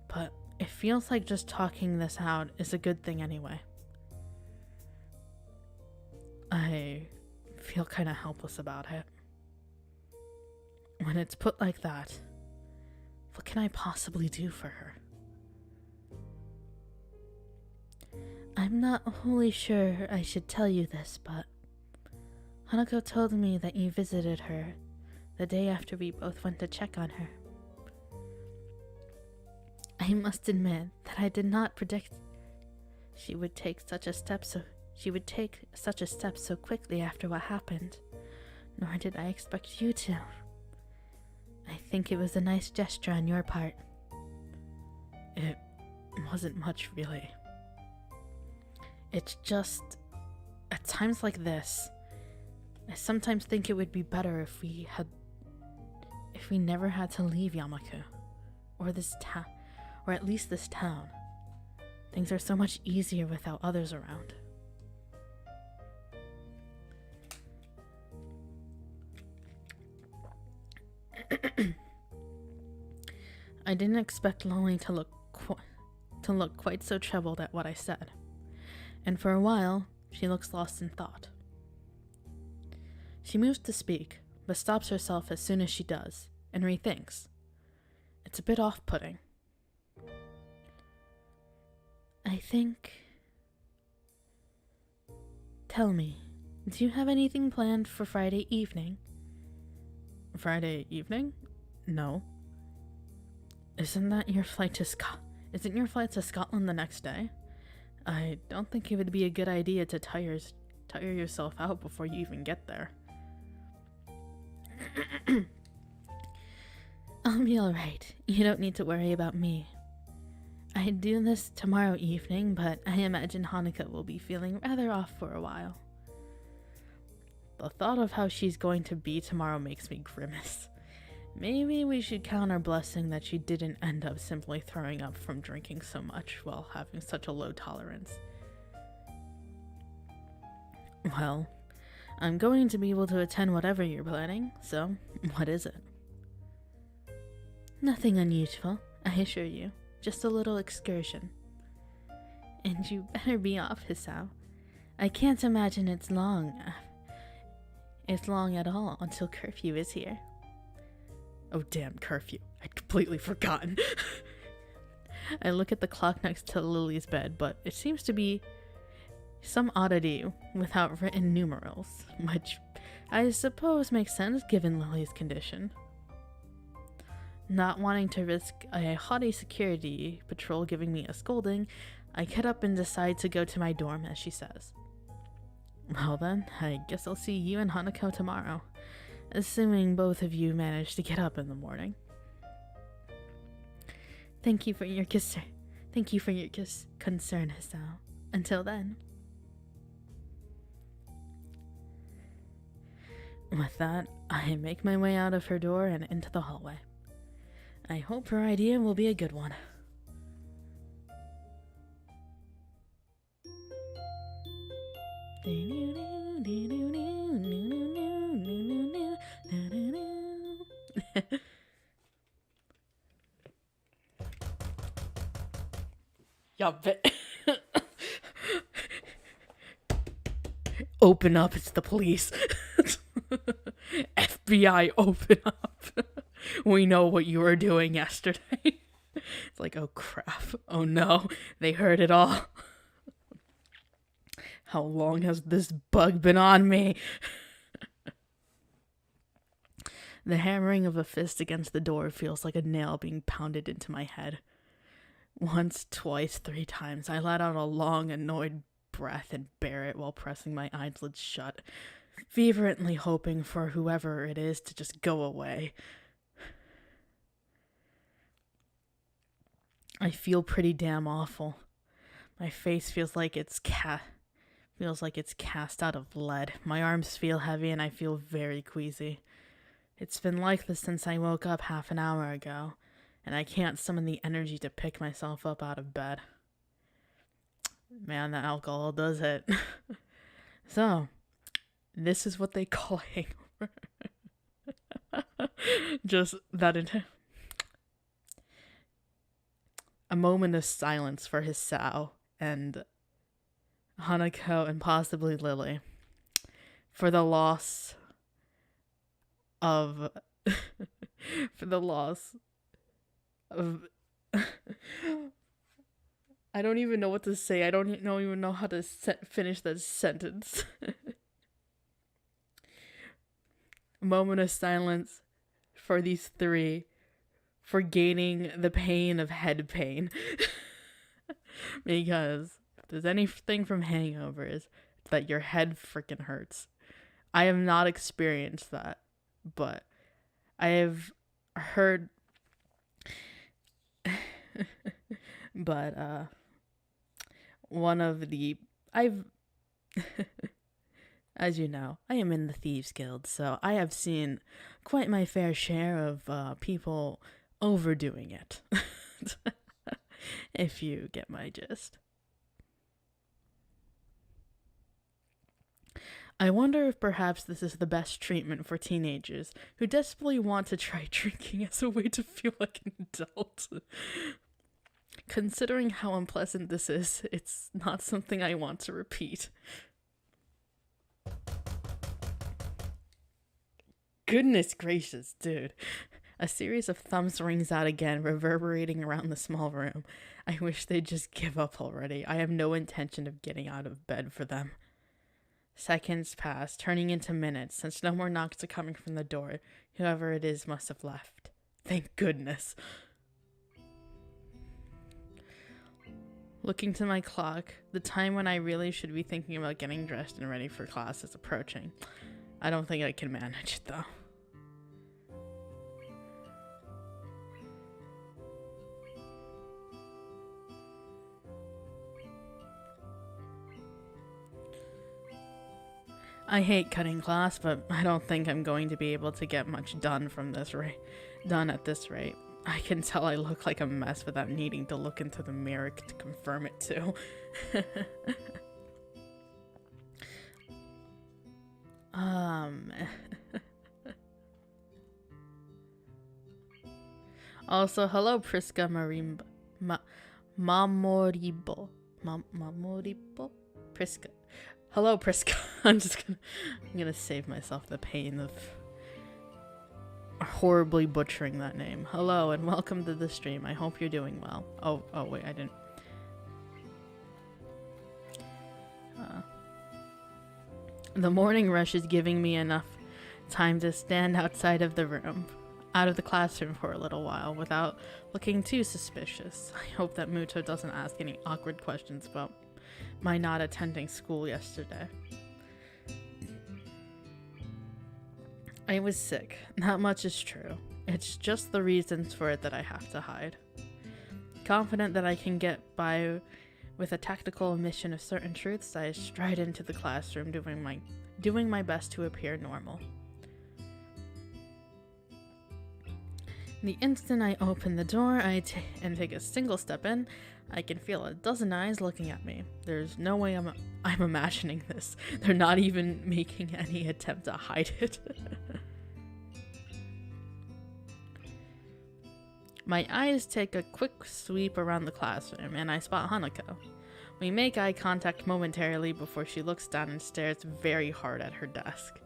But it feels like just talking this out is a good thing anyway. I feel kind of helpless about it. When it's put like that, what can I possibly do for her? I'm not wholly sure I should tell you this, but Hanako told me that you visited her the day after we both went to check on her. I must admit that I did not predict she would take such a step so quickly after what happened, nor did I expect you to. I think it was a nice gesture on your part. It wasn't much, really. It's just, at times like this, I sometimes think it would be better if we never had to leave Yamaku, or this town, or at least this town. Things are so much easier without others around. I didn't expect Lolly to look quite so troubled at what I said, and for a while she looks lost in thought. She moves to speak, but stops herself as soon as she does, and rethinks. It's a bit off-putting. I think... Tell me, do you have anything planned for Friday evening? Friday evening? No. Isn't your flight to Scotland the next day? I don't think it would be a good idea to tire yourself out before you even get there. I'll be alright. You don't need to worry about me. I'd do this tomorrow evening, but I imagine Hanako will be feeling rather off for a while. The thought of how she's going to be tomorrow makes me grimace. Maybe we should count our blessing that she didn't end up simply throwing up from drinking so much while having such a low tolerance. Well, I'm going to be able to attend whatever you're planning, so what is it? Nothing unusual, I assure you. Just a little excursion. And you better be off, Hisao. I can't imagine it's long at all until curfew is here. Oh damn, curfew. I'd completely forgotten. I look at the clock next to Lily's bed, but it seems to be some oddity without written numerals, which I suppose makes sense given Lily's condition. Not wanting to risk a haughty security patrol giving me a scolding, I get up and decide to go to my dorm, as she says. Well then, I guess I'll see you and Hanako tomorrow, assuming both of you manage to get up in the morning. Thank you for your concern, Hisao. Until then. With that, I make my way out of her door and into the hallway. I hope her idea will be a good one. Yeah, but open up, it's the police. FBI, open up. We know what you were doing yesterday. It's like, oh crap. Oh no, they heard it all. How long has this bug been on me? The hammering of a fist against the door feels like a nail being pounded into my head. Once, twice, 3 times, I let out a long, annoyed breath and bear it while pressing my eyelids shut, fervently hoping for whoever it is to just go away. I feel pretty damn awful. My face feels like it's cast out of lead. My arms feel heavy and I feel very queasy. It's been like this since I woke up half an hour ago, and I can't summon the energy to pick myself up out of bed. Man, that alcohol does it. So, This is what they call hangover. Just that a moment of silence for his Sao and Hanako and possibly Lily for the loss of for the loss of I don't even know what to say. I don't even know how to finish that sentence. A moment of silence for these three for gaining the pain of head pain. Because if there's anything from hangovers, it's that your head freaking hurts. I have not experienced that, but I have heard but one of the as you know, I am in the Thieves Guild, so I have seen quite my fair share of people overdoing it. If you get my gist. I wonder if perhaps this is the best treatment for teenagers who desperately want to try drinking as a way to feel like an adult. Considering how unpleasant this is, it's not something I want to repeat. Goodness gracious, dude. A series of thumbs rings out again, reverberating around the small room. I wish they'd just give up already. I have no intention of getting out of bed for them. Seconds pass, turning into minutes, since no more knocks are coming from the door. Whoever it is must have left. Thank goodness. Looking to my clock, the time when I really should be thinking about getting dressed and ready for class is approaching. I don't think I can manage it, though. I hate cutting class, but I don't think I'm going to be able to get much done at this rate. I can tell I look like a mess without needing to look into the mirror to confirm it too. Also, hello Priska Marimba. Mamoribo. Mamoribo? Priska. Hello Priska. I'm gonna save myself the pain of horribly butchering that name. Hello and welcome to the stream. I hope you're doing well. Oh wait, I didn't. The morning rush is giving me enough time to stand outside of out of the classroom for a little while without looking too suspicious. I hope that Muto doesn't ask any awkward questions about my not attending school yesterday. I was sick. Not much is true. It's just the reasons for it that I have to hide. Confident that I can get by with a tactical omission of certain truths, I stride into the classroom doing my best to appear normal. The instant I open the door and take a single step in, I can feel a dozen eyes looking at me. There's no way I'm imagining this. They're not even making any attempt to hide it. My eyes take a quick sweep around the classroom, and I spot Hanako. We make eye contact momentarily before she looks down and stares very hard at her desk.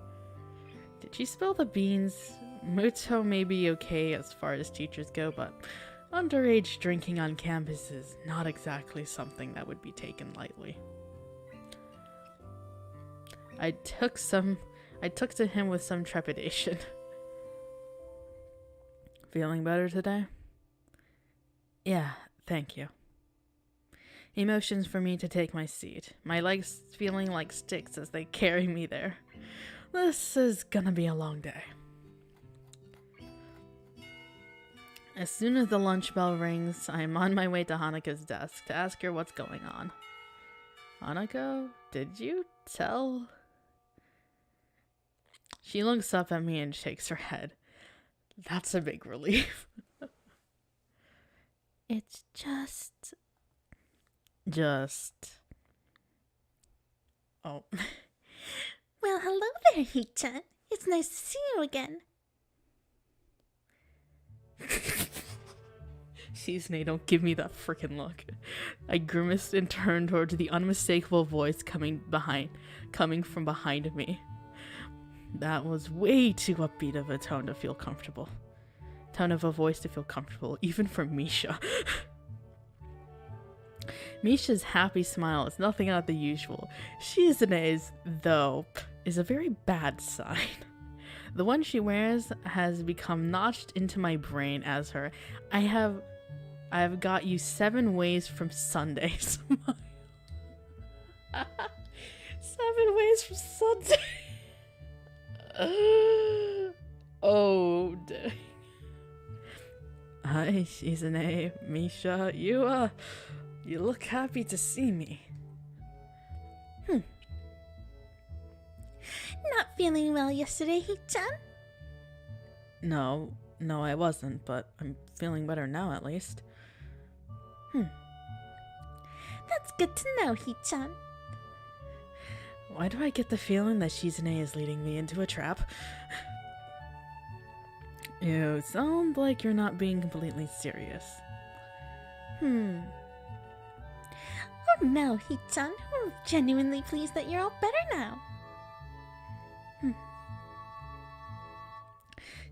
Did she spill the beans? Muto may be okay as far as teachers go, but underage drinking on campus is not exactly something that would be taken lightly. I took to him with some trepidation. Feeling better today? Yeah, thank you. He motions for me to take my seat, my legs feeling like sticks as they carry me there. This is gonna be a long day. As soon as the lunch bell rings, I'm on my way to Hanako's desk to ask her what's going on. Hanako, did you tell? She looks up at me and shakes her head. That's a big relief. It's just... Oh. Well, hello there, Hee-chan. It's nice to see you again. Shizune, don't give me that frickin' look. I grimaced and turned towards the unmistakable voice coming from behind me. That was way too upbeat of a tone to feel comfortable. Tone of a voice to feel comfortable, even for Misha. Misha's happy smile is nothing out of the usual. Shizune's, though, is a very bad sign. The one she wears has become notched into my brain as her I've got you 7 ways from Sunday smile. 7 ways from Sunday. Oh, dang. Hi, Shizune, Misha, you look happy to see me. Not feeling well yesterday, Hee-chan? No, I wasn't, but I'm feeling better now at least. That's good to know, Hee-chan. Why do I get the feeling that Shizune is leading me into a trap? You sound like you're not being completely serious. Oh no, Hee-chan. We're genuinely pleased that you're all better now.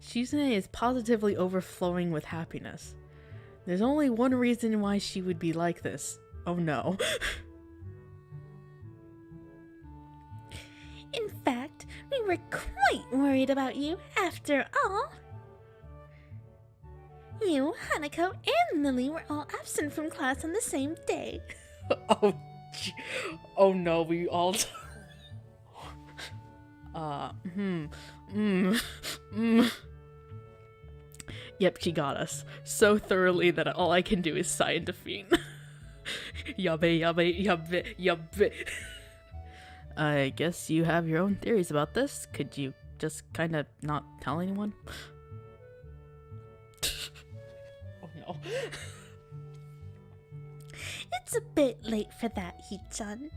Shizune is positively overflowing with happiness. There's only one reason why she would be like this. Oh no. In fact, we were quite worried about you after all. You, Hanako, and Lily were all absent from class on the same day. Oh no, we all... Yep, she got us. So thoroughly that all I can do is sigh in defeat. Yabe. I guess you have your own theories about this. Could you just kind of not tell anyone? Oh no. It's a bit late for that, Hee-chan.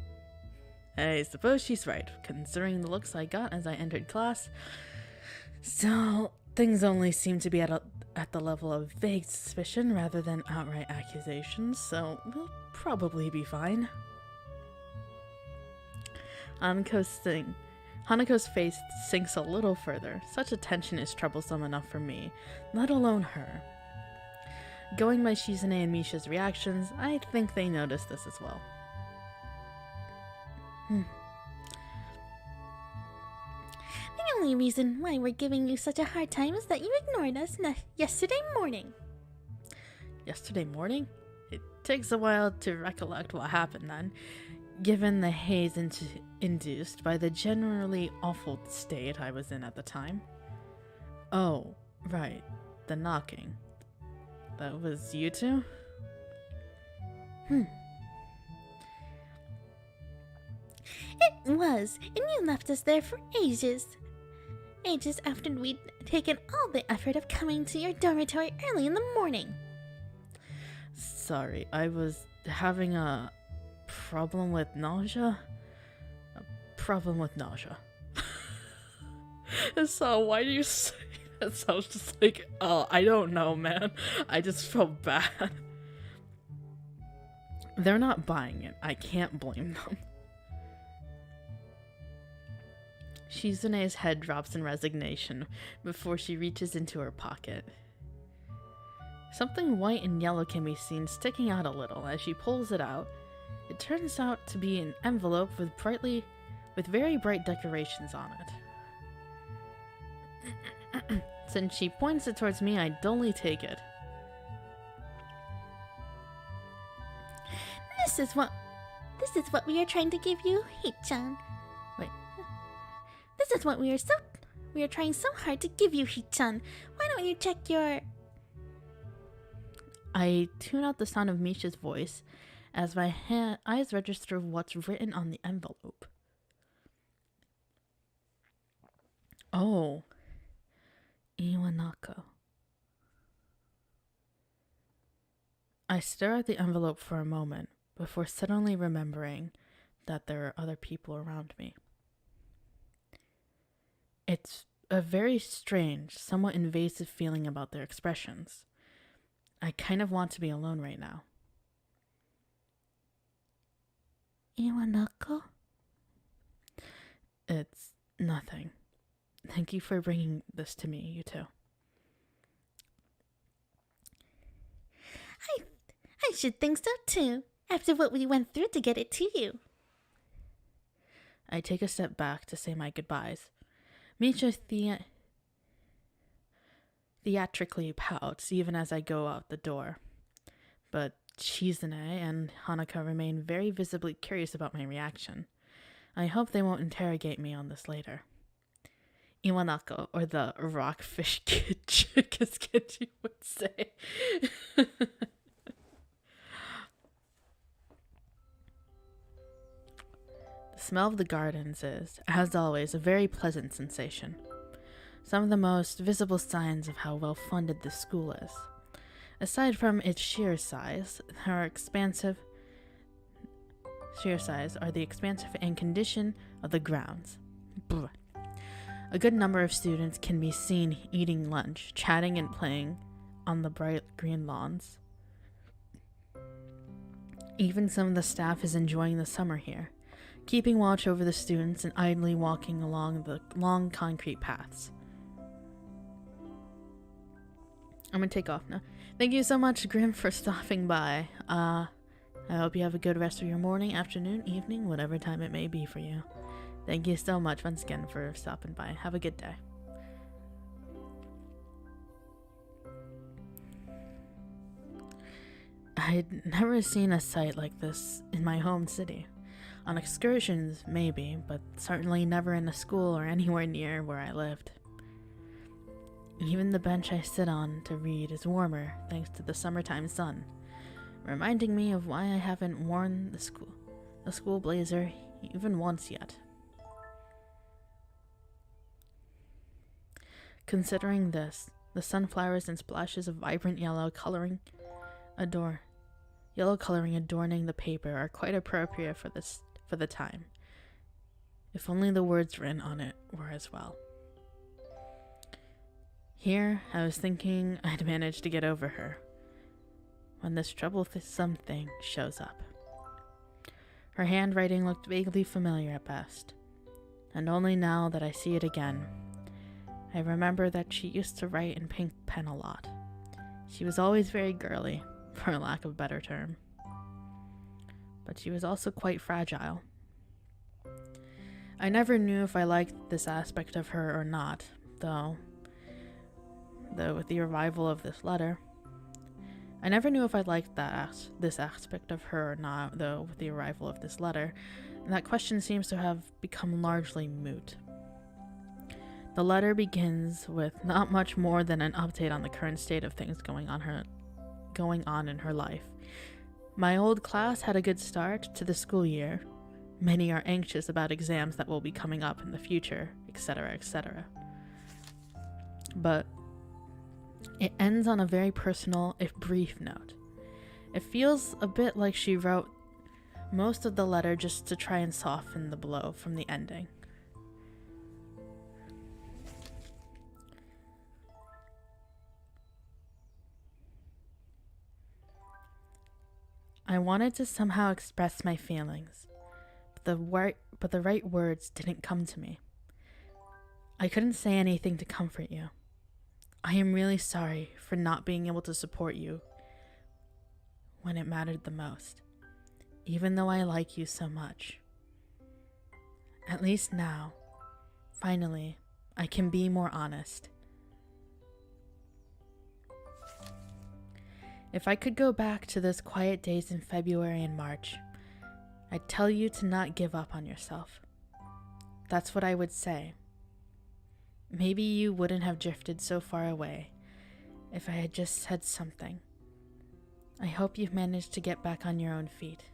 I suppose she's right, considering the looks I got as I entered class. Still, things only seem to be at the level of vague suspicion rather than outright accusations, so we'll probably be fine. Hanako's face sinks a little further. Such attention is troublesome enough for me, let alone her. Going by Shizune and Misha's reactions, I think they noticed this as well. The only reason why we're giving you such a hard time is that you ignored us yesterday morning. Yesterday morning? It takes a while to recollect what happened then, given the haze induced by the generally awful state I was in at the time. Oh, right, the knocking. That was you two? It was, and you left us there for ages. Ages after we'd taken all the effort of coming to your dormitory early in the morning. Sorry, I was having a problem with nausea? So why do you say that? Sounds just like, I don't know, man. I just felt bad. They're not buying it. I can't blame them. Shizune's head drops in resignation before she reaches into her pocket. Something white and yellow can be seen sticking out a little as she pulls it out. It turns out to be an envelope with very bright decorations on it. Since she points it towards me, I dully take it. This is what we are trying to give you, Hee-chan. Wait. This is what we are trying so hard to give you, Hee-chan. Why don't you check your... I tune out the sound of Misha's voice as my eyes register what's written on the envelope. Oh. Iwanaka. I stare at the envelope for a moment before suddenly remembering that there are other people around me. It's a very strange, somewhat invasive feeling about their expressions. I kind of want to be alone right now. Hanako? It's nothing. Thank you for bringing this to me, you two. I should think so too, after what we went through to get it to you. I take a step back to say my goodbyes. Misha theatrically pouts even as I go out the door. But Chizune and Hanako remain very visibly curious about my reaction. I hope they won't interrogate me on this later. Iwanako, or the rockfish kid chick, as Genji would say. The smell of the gardens is, as always, a very pleasant sensation. Some of the most visible signs of how well funded this school is. Aside from its sheer size, are the expansive and condition of the grounds. Brr. A good number of students can be seen eating lunch, chatting and playing on the bright green lawns. Even some of the staff is enjoying the summer here, keeping watch over the students and idly walking along the long concrete paths. I'm gonna take off now. Thank you so much, Grim, for stopping by. I hope you have a good rest of your morning, afternoon, evening, whatever time it may be for you. Thank you so much once again for stopping by. Have a good day. I'd never seen a sight like this in my home city. On excursions, maybe, but certainly never in a school or anywhere near where I lived. Even the bench I sit on to read is warmer thanks to the summertime sun, reminding me of why I haven't worn the school blazer even once yet. Considering this, the sunflowers and splashes of vibrant yellow coloring adorning the paper are quite appropriate for the time. If only the words written on it were as well. Here, I was thinking I'd managed to get over her, when this troublesome thing shows up. Her handwriting looked vaguely familiar at best, and only now that I see it again, I remember that she used to write in pink pen a lot. She was always very girly, for lack of a better term. But she was also quite fragile. I never knew if I liked this aspect of her or not, though with the arrival of this letter. I never knew if I liked this aspect of her or not, though with the arrival of this letter, and that question seems to have become largely moot. The letter begins with not much more than an update on the current state of things going on in her life. My old class had a good start to the school year. Many are anxious about exams that will be coming up in the future, etc., etc. But it ends on a very personal, if brief, note. It feels a bit like she wrote most of the letter just to try and soften the blow from the ending. I wanted to somehow express my feelings, but the right words didn't come to me. I couldn't say anything to comfort you. I am really sorry for not being able to support you when it mattered the most, even though I like you so much. At least now, finally, I can be more honest. If I could go back to those quiet days in February and March, I'd tell you to not give up on yourself. That's what I would say. Maybe you wouldn't have drifted so far away if I had just said something. I hope you've managed to get back on your own feet.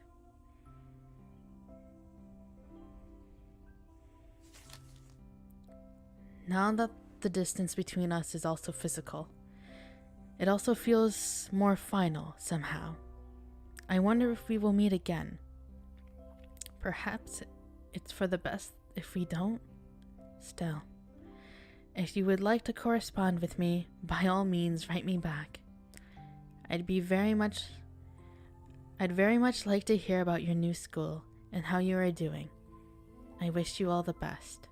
Now that the distance between us is also physical, it also feels more final somehow. I wonder if we will meet again. Perhaps it's for the best if we don't. Still, If you would like to correspond with me, by all means write me back. I'd very much like to hear about your new school and how you are doing. I wish you all the best.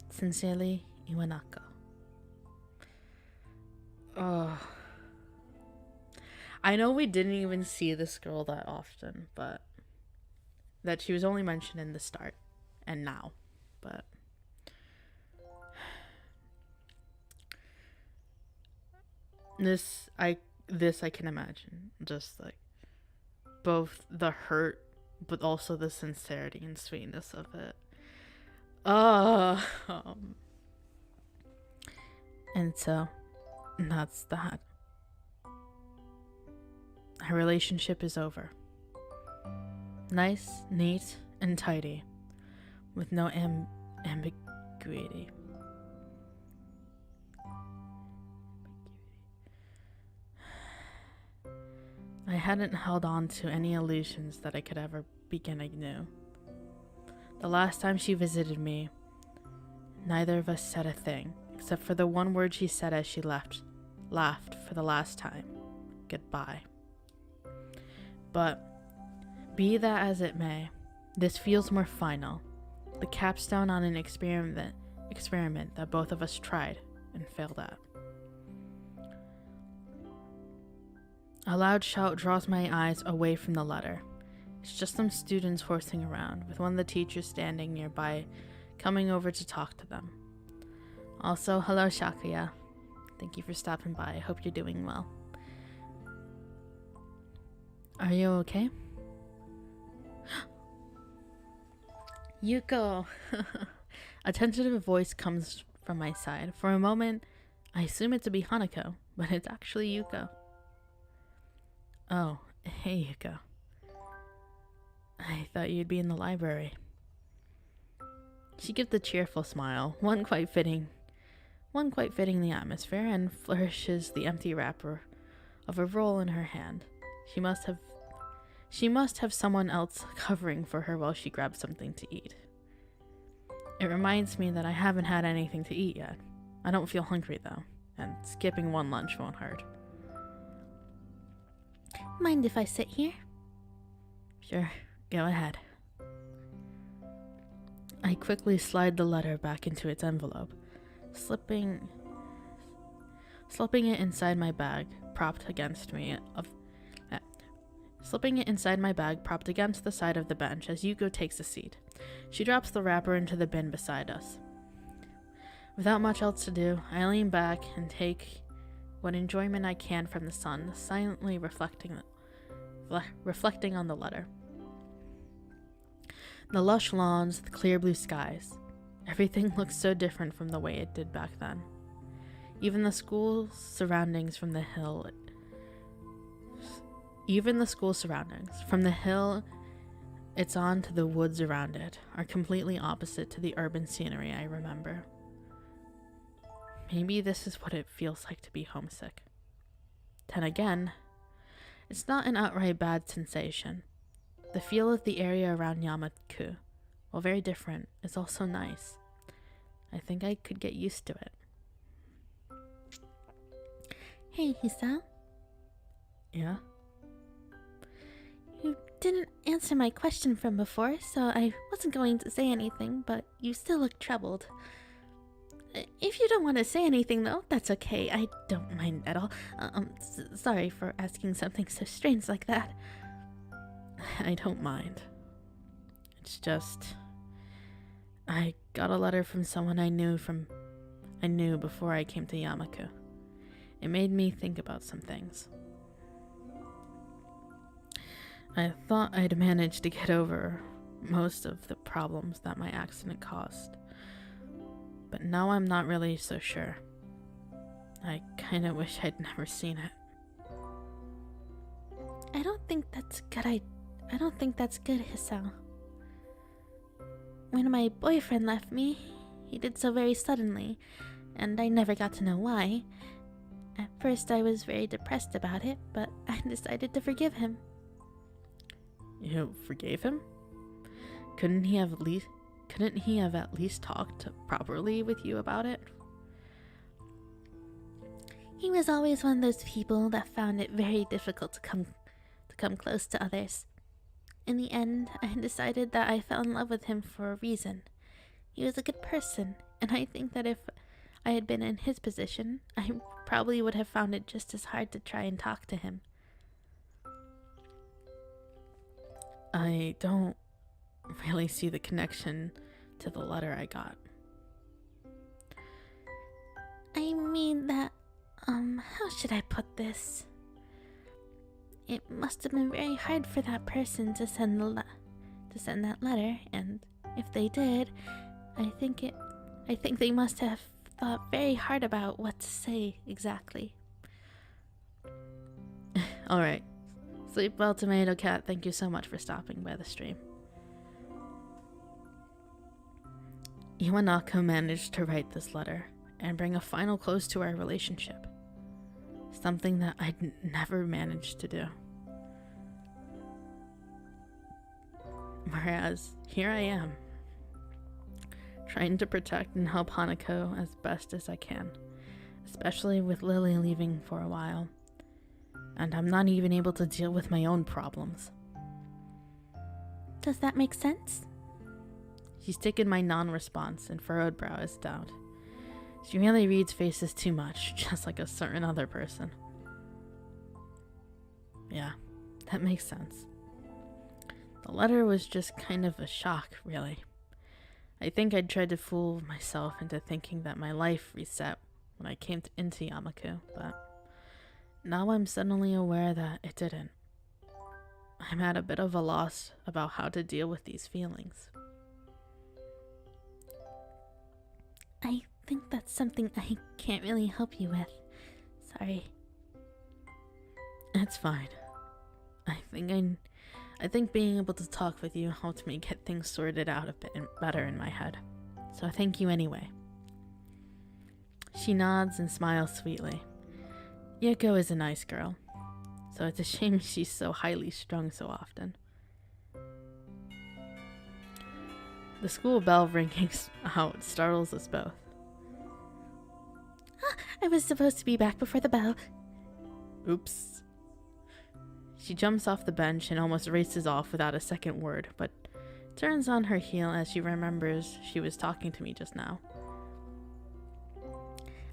Sincerely, Iwanako. Oh. I know we didn't even see this girl that often, but that she was only mentioned in the start and now, but this I can imagine, just like both the hurt but also the sincerity and sweetness of it. And so that's that. Our relationship is over. Nice, neat, and tidy, with no ambiguity. I hadn't held on to any illusions that I could ever begin anew. The last time she visited me, neither of us said a thing, except for the one word she said as she laughed for the last time. Goodbye. But be that as it may, this feels more final. The capstone on an experiment that both of us tried and failed at. A loud shout draws my eyes away from the letter. It's just some students horsing around, with one of the teachers standing nearby, coming over to talk to them. Also, hello Shakuya. Thank you for stopping by. I hope you're doing well. Are you okay? Yuko! A tentative voice comes from my side. For a moment, I assume it to be Hanako, but it's actually Yuko. Oh, hey Yuko. I thought you'd be in the library. She gives a cheerful smile, one quite fitting the atmosphere, and flourishes the empty wrapper of a roll in her hand. She must have someone else covering for her while she grabs something to eat. It reminds me that I haven't had anything to eat yet. I don't feel hungry though, and skipping one lunch won't hurt. Mind if I sit here? Sure, go ahead. I quickly slide the letter back into its envelope, slipping it inside my bag, propped against the side of the bench as Yuko takes a seat. She drops the wrapper into the bin beside us. Without much else to do, I lean back and take what enjoyment I can from the sun, silently reflecting on the letter. The lush lawns, the clear blue skies. Everything looks so different from the way it did back then. Even the school surroundings from the hill it's on to the woods around it are completely opposite to the urban scenery I remember. Maybe this is what it feels like to be homesick. Then again, it's not an outright bad sensation. The feel of the area around Yamaku, while very different, is also nice. I think I could get used to it. Hey, Hisa. Yeah? You didn't answer my question from before, so I wasn't going to say anything, but you still look troubled. If you don't want to say anything, though, that's okay. I don't mind at all. Sorry for asking something so strange like that. I don't mind. It's just, I got a letter from someone I knew before I came to Yamaku. It made me think about some things. I thought I'd managed to get over most of the problems that my accident caused. But now I'm not really so sure. I kinda wish I'd never seen it. I don't think that's good, Hisao. When my boyfriend left me, he did so very suddenly, and I never got to know why. At first I was very depressed about it, but I decided to forgive him. You forgave him? Couldn't he have at least talked properly with you about it? He was always one of those people that found it very difficult to come close to others. In the end, I decided that I fell in love with him for a reason. He was a good person, and I think that if I had been in his position, I probably would have found it just as hard to try and talk to him. I don't really see the connection to the letter I got. I mean that, how should I put this? It must have been very hard for that person to send that letter, and if they did, I think they must have thought very hard about what to say exactly. Alright. Sleep well, Tomato Cat. Thank you so much for stopping by the stream. Iwanako managed to write this letter and bring a final close to our relationship. Something that I'd never managed to do. Whereas, here I am, trying to protect and help Hanako as best as I can, especially with Lily leaving for a while, and I'm not even able to deal with my own problems. Does that make sense? She's taken my non-response and furrowed brow as doubt. She really reads faces too much, just like a certain other person. Yeah, that makes sense. The letter was just kind of a shock, really. I think I'd tried to fool myself into thinking that my life reset when I came into Yamaku, but now I'm suddenly aware that it didn't. I'm at a bit of a loss about how to deal with these feelings. I think that's something I can't really help you with. Sorry. It's fine. I think being able to talk with you helped me get things sorted out a bit better in my head. So thank you anyway. She nods and smiles sweetly. Yuko is a nice girl, so it's a shame she's so highly strung so often. The school bell ringing out startles us both. I was supposed to be back before the bell. Oops. She jumps off the bench and almost races off without a second word, but turns on her heel as she remembers she was talking to me just now.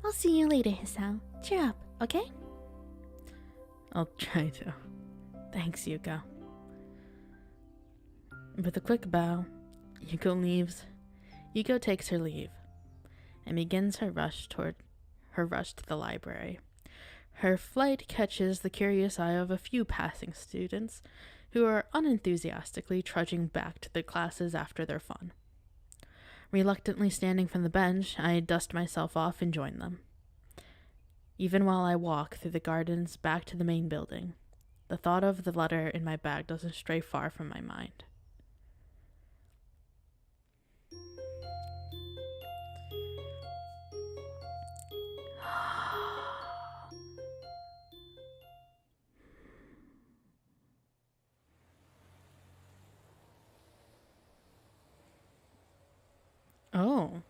I'll see you later, Hisao. Cheer up, okay? I'll try to. Thanks, Yuko. With a quick bow, Yuko takes her leave and begins her rush to the library. Her flight catches the curious eye of a few passing students who are unenthusiastically trudging back to their classes after their fun. Reluctantly standing from the bench, I dust myself off and join them. Even while I walk through the gardens back to the main building, the thought of the letter in my bag doesn't stray far from my mind. Oh.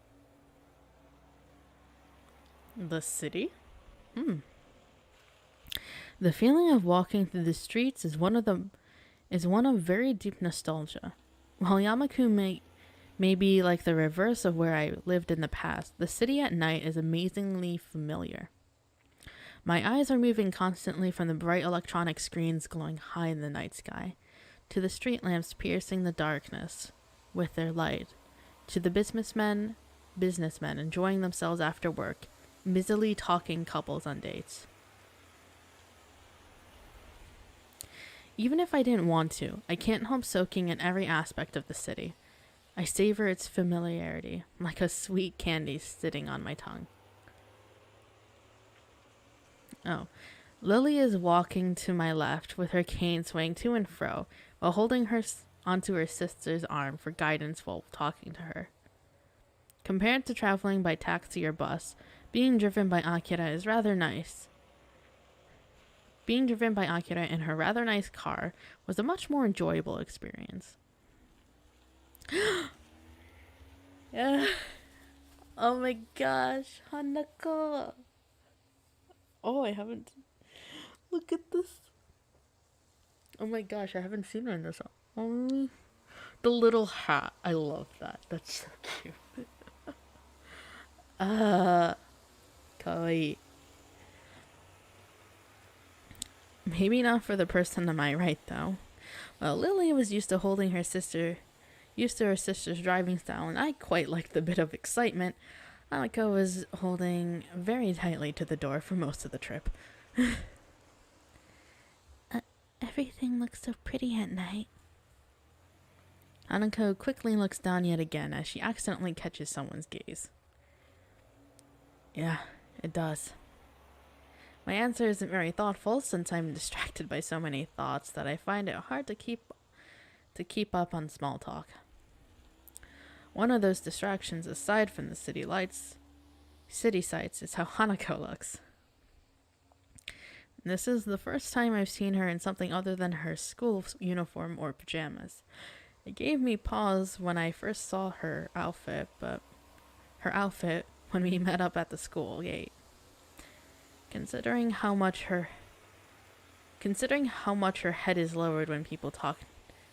The city? The feeling of walking through the streets is one of very deep nostalgia. While Yamaku may be like the reverse of where I lived in the past, the city at night is amazingly familiar. My eyes are moving constantly from the bright electronic screens glowing high in the night sky, to the street lamps piercing the darkness with their light, to the businessmen enjoying themselves after work, busily talking couples on dates. Even if I didn't want to, I can't help soaking in every aspect of the city. I savor its familiarity, like a sweet candy sitting on my tongue. Oh, Lily is walking to my left with her cane swaying to and fro while holding her onto her sister's arm for guidance while talking to her. Compared to traveling by taxi or bus, being driven by Akira is rather nice. Being driven by Akira in her rather nice car was a much more enjoyable experience. Yeah. Oh my gosh, Hanako. Oh, I haven't. Look at this. Oh my gosh, I haven't seen her in this. Oh, the little hat. I love that. That's so cute. Kawaii. Maybe not for the person on my right, though. Well, Lily was used to her sister's driving style, and I quite liked the bit of excitement. Hanako was holding very tightly to the door for most of the trip. Everything looks so pretty at night. Hanako quickly looks down yet again as she accidentally catches someone's gaze. Yeah, it does. My answer isn't very thoughtful since I'm distracted by so many thoughts that I find it hard to keep up on small talk. One of those distractions, aside from the city sights, is how Hanako looks. This is the first time I've seen her in something other than her school uniform or pajamas. It gave me pause when I first saw her outfit when we met up at the school gate. Considering how much her head is lowered when people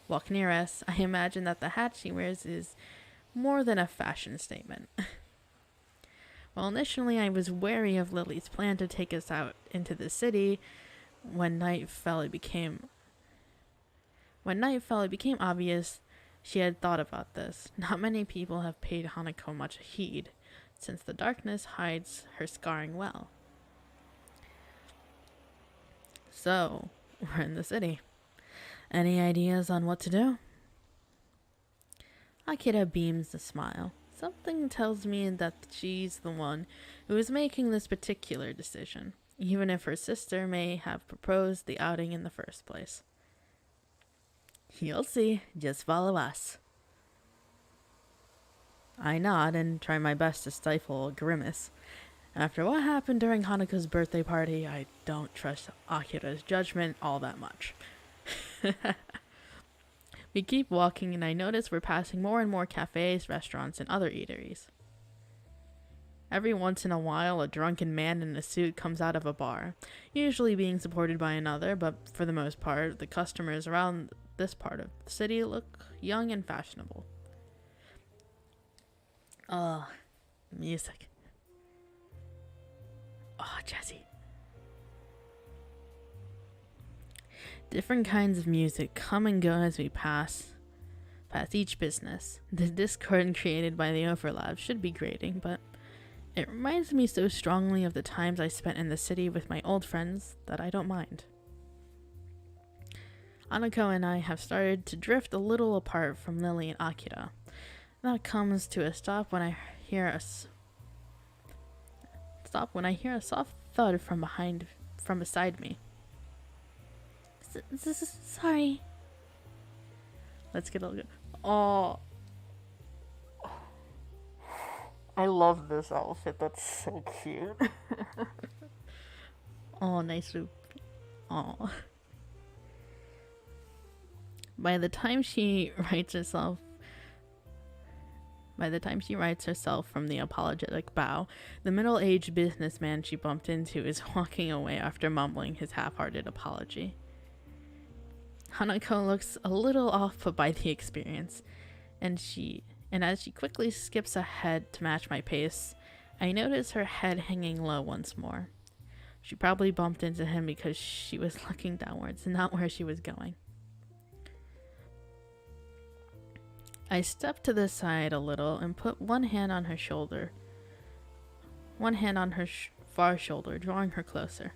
walk near us, I imagine that the hat she wears is more than a fashion statement. While initially I was wary of Lily's plan to take us out into the city, when night fell it became obvious she had thought about this. Not many people have paid Hanako much heed, since the darkness hides her scarring well. So, we're in the city. Any ideas on what to do? Akira beams a smile. Something tells me that she's the one who is making this particular decision, even if her sister may have proposed the outing in the first place. You'll see. Just follow us. I nod and try my best to stifle a grimace. After what happened during Hanako's birthday party, I don't trust Akira's judgment all that much. We keep walking and I notice we're passing more and more cafes, restaurants, and other eateries. Every once in a while, a drunken man in a suit comes out of a bar, usually being supported by another, but for the most part, the customers around this part of the city look young and fashionable. Oh, music. Oh, Jesse. Different kinds of music come and go as we pass each business. The discord created by the overlap should be grating, but it reminds me so strongly of the times I spent in the city with my old friends that I don't mind. Hanako and I have started to drift a little apart from Lily and Akira. That comes to a stop when I hear a soft thud from beside me. Sorry. Let's get a look. Oh, I love this outfit. That's so cute. Oh, nice loop. Oh. By the time she rights herself from the apologetic bow, the middle-aged businessman she bumped into is walking away after mumbling his half-hearted apology. Hanako looks a little off put by the experience, and as she quickly skips ahead to match my pace, I notice her head hanging low once more. She probably bumped into him because she was looking downwards and not where she was going. I step to the side a little and put one hand on her far shoulder, drawing her closer.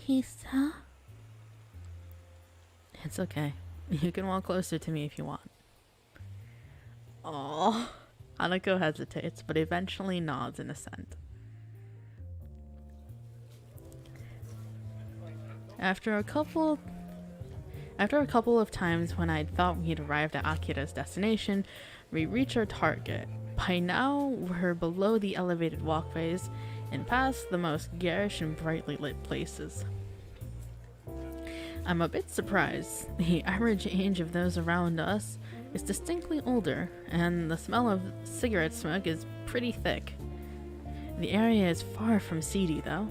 Hisa? It's okay. You can walk closer to me if you want. Aww. Hanako hesitates, but eventually nods in assent. After a couple of times when I thought we'd arrived at Akira's destination, we reach our target. By now, we're below the elevated walkways and past the most garish and brightly lit places. I'm a bit surprised. The average age of those around us is distinctly older, and the smell of cigarette smoke is pretty thick. The area is far from seedy though,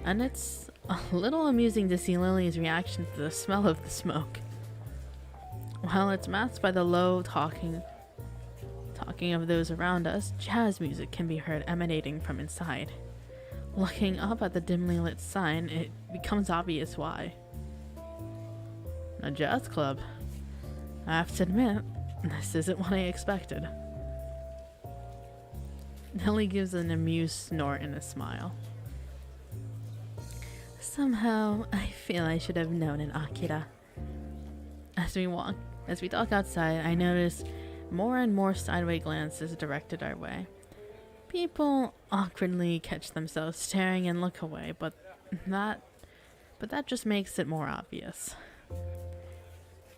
and it's a little amusing to see Lily's reaction to the smell of the smoke. While it's masked by the low talking of those around us, jazz music can be heard emanating from inside. Looking up at the dimly lit sign, it becomes obvious why. A jazz club. I have to admit, this isn't what I expected. Lily gives an amused snort and a smile. Somehow, I feel I should have known an Akira. As we talk outside, I notice more and more sideway glances directed our way. People awkwardly catch themselves staring and look away, but that just makes it more obvious.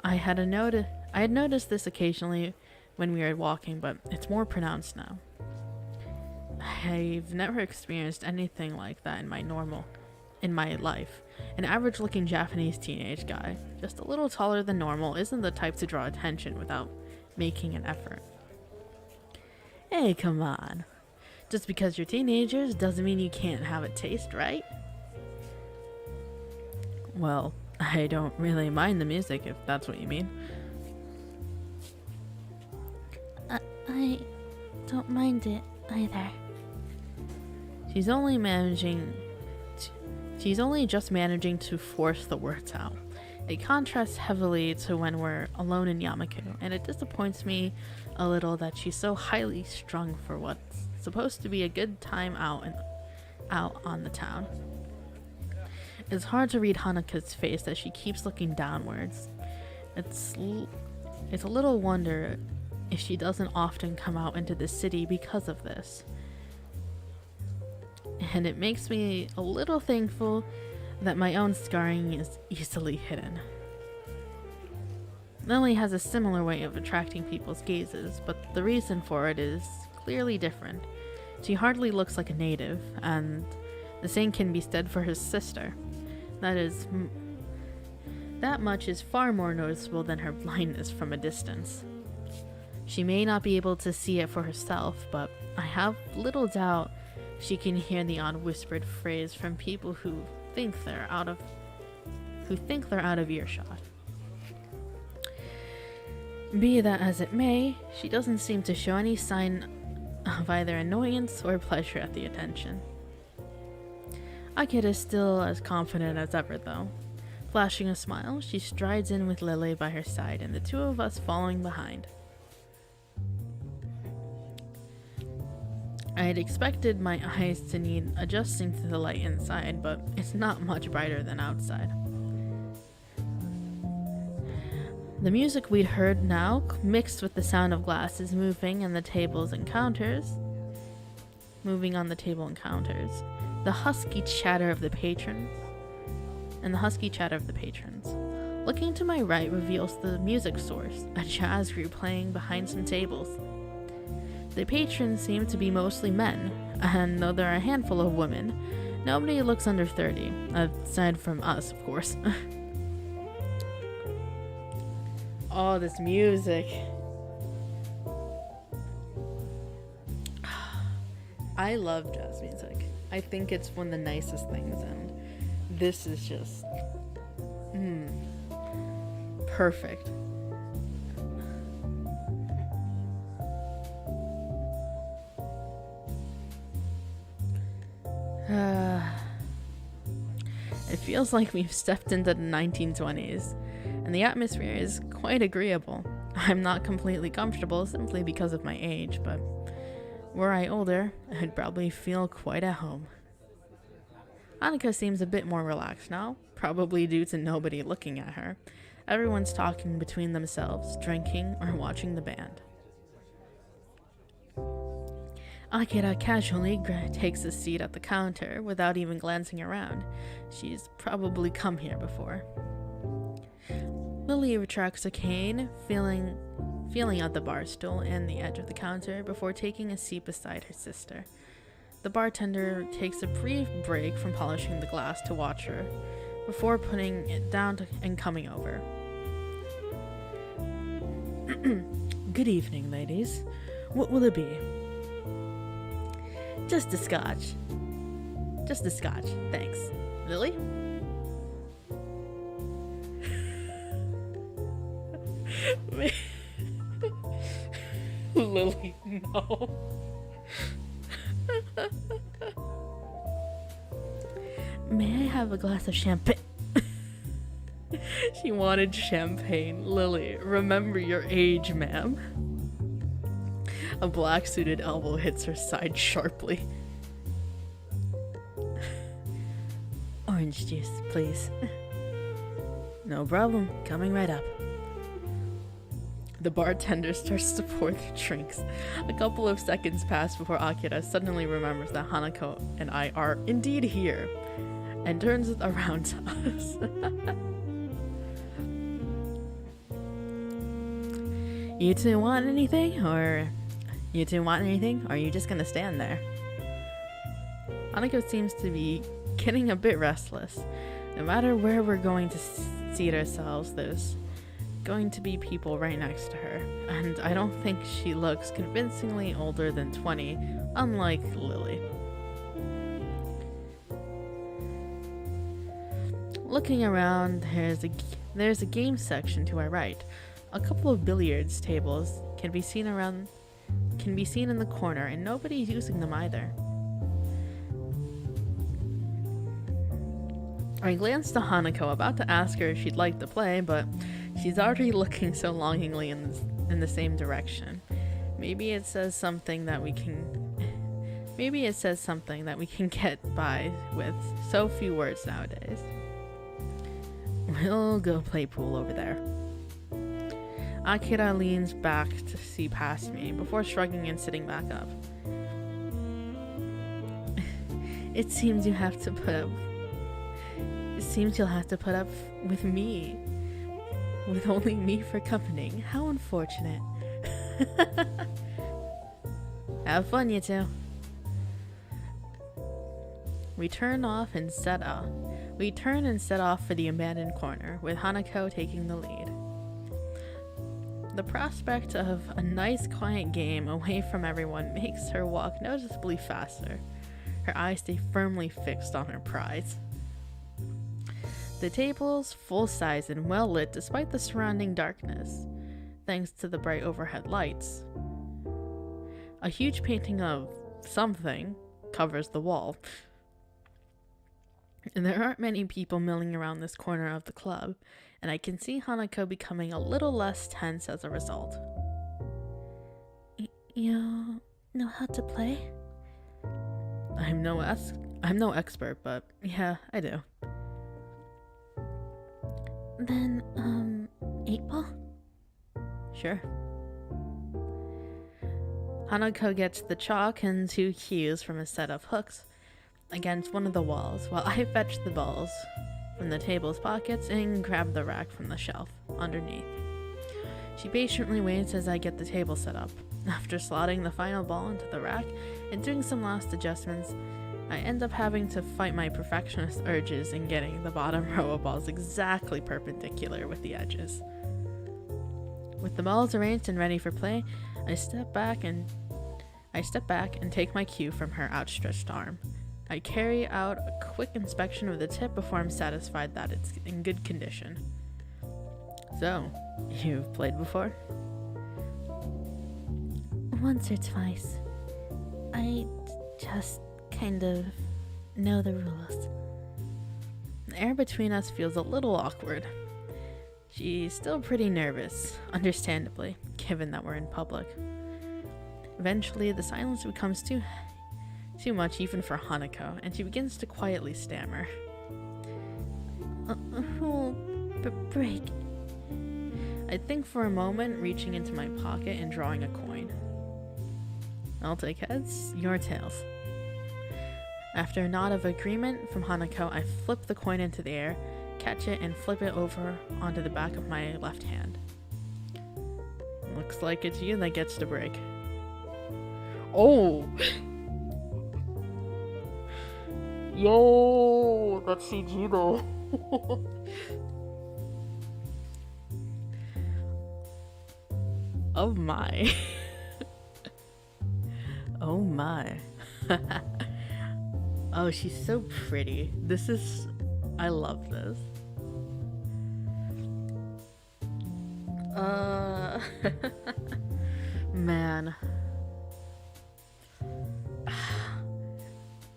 I had noticed this occasionally when we were walking, but it's more pronounced now. I've never experienced anything like that in my life. An average-looking Japanese teenage guy, just a little taller than normal, isn't the type to draw attention without making an effort. Hey, come on. Just because you're teenagers doesn't mean you can't have a taste, right? Well, I don't really mind the music, if that's what you mean. I don't mind it either. She's only just managing to force the words out. It contrasts heavily to when we're alone in Yamaku, and it disappoints me a little that she's so highly strung for what's supposed to be a good time out on the town. It's hard to read Hanako's face as she keeps looking downwards. It's a little wonder if she doesn't often come out into the city because of this. And it makes me a little thankful that my own scarring is easily hidden. Lily has a similar way of attracting people's gazes, but the reason for it is clearly different. She hardly looks like a native, and the same can be said for her sister. That much is far more noticeable than her blindness from a distance. She may not be able to see it for herself, but I have little doubt she can hear the odd whispered phrase from people who think they're out of earshot. Be that as it may, she doesn't seem to show any sign of either annoyance or pleasure at the attention. Akira is still as confident as ever, though. Flashing a smile, she strides in with Lily by her side and the two of us following behind. I had expected my eyes to need adjusting to the light inside, but it's not much brighter than outside. The music we'd heard now, mixed with the sound of glasses moving on the table and counters, the husky chatter of the patrons. Looking to my right reveals the music source, a jazz group playing behind some tables. The patrons seem to be mostly men, and though there are a handful of women, nobody looks under 30, aside from us, of course. Oh, this music. I love jazz music. I think it's one of the nicest things, and this is just perfect. It feels like we've stepped into the 1920s, and the atmosphere is quite agreeable. I'm not completely comfortable simply because of my age, but were I older, I'd probably feel quite at home. Hanako seems a bit more relaxed now, probably due to nobody looking at her. Everyone's talking between themselves, drinking, or watching the band. Akira casually takes a seat at the counter without even glancing around. She's probably come here before. Lily retracts a cane, feeling out the bar stool and the edge of the counter before taking a seat beside her sister. The bartender takes a brief break from polishing the glass to watch her, before putting it down and coming over. Good evening, ladies. What will it be? Just a scotch. Just a scotch, thanks. Lily? Lily, no. May I have a glass of champagne? She wanted champagne. Lily, remember your age, ma'am. A black-suited elbow hits her side sharply. Orange juice, please. No problem. Coming right up. The bartender starts to pour the drinks. A couple of seconds pass before Akira suddenly remembers that Hanako and I are indeed here, and turns around to us. You two want anything? Or are you just gonna stand there? Hanako seems to be getting a bit restless. No matter where we're going to seat ourselves, there's going to be people right next to her, and I don't think she looks convincingly older than 20, unlike Lily. Looking around, there's a game section to our right. A couple of billiards tables can be seen in the corner, and nobody's using them either. I glanced to Hanako, about to ask her if she'd like to play, but she's already looking so longingly in the same direction. Maybe it says something that we can get by with so few words nowadays. We'll go play pool over there. Akira leans back to see past me before shrugging and sitting back up. It seems you'll have to put up with me. With only me for company. How unfortunate. Have fun, you two. We turn and set off for the abandoned corner, with Hanako taking the lead. The prospect of a nice quiet game away from everyone makes her walk noticeably faster. Her eyes stay firmly fixed on her prize. The table's full size and well lit despite the surrounding darkness, thanks to the bright overhead lights. A huge painting of something covers the wall. And there aren't many people milling around this corner of the club, and I can see Hanako becoming a little less tense as a result. You know how to play? I'm no expert, but yeah, I do. Then, 8-ball? Sure. Hanako gets the chalk and 2 cues from a set of hooks against one of the walls, while I fetch the balls from the table's pockets and grab the rack from the shelf underneath. She patiently waits as I get the table set up. After slotting the final ball into the rack and doing some last adjustments, I end up having to fight my perfectionist urges in getting the bottom row of balls exactly perpendicular with the edges. With the balls arranged and ready for play, I step back and take my cue from her outstretched arm. I carry out a quick inspection of the tip before I'm satisfied that it's in good condition. So, you've played before? Once or twice. I just kind of know the rules. The air between us feels a little awkward. She's still pretty nervous, understandably, given that we're in public. Eventually, the silence becomes too much even for Hanako, and she begins to quietly stammer. Break. I think for a moment, reaching into my pocket and drawing a coin. I'll take heads, your tails. After a nod of agreement from Hanako, I flip the coin into the air, catch it, and flip it over onto the back of my left hand. Looks like it's you that gets to break. Oh! Yo, that's CG though. Oh my. Oh my. Oh, she's so pretty. I love this. Man.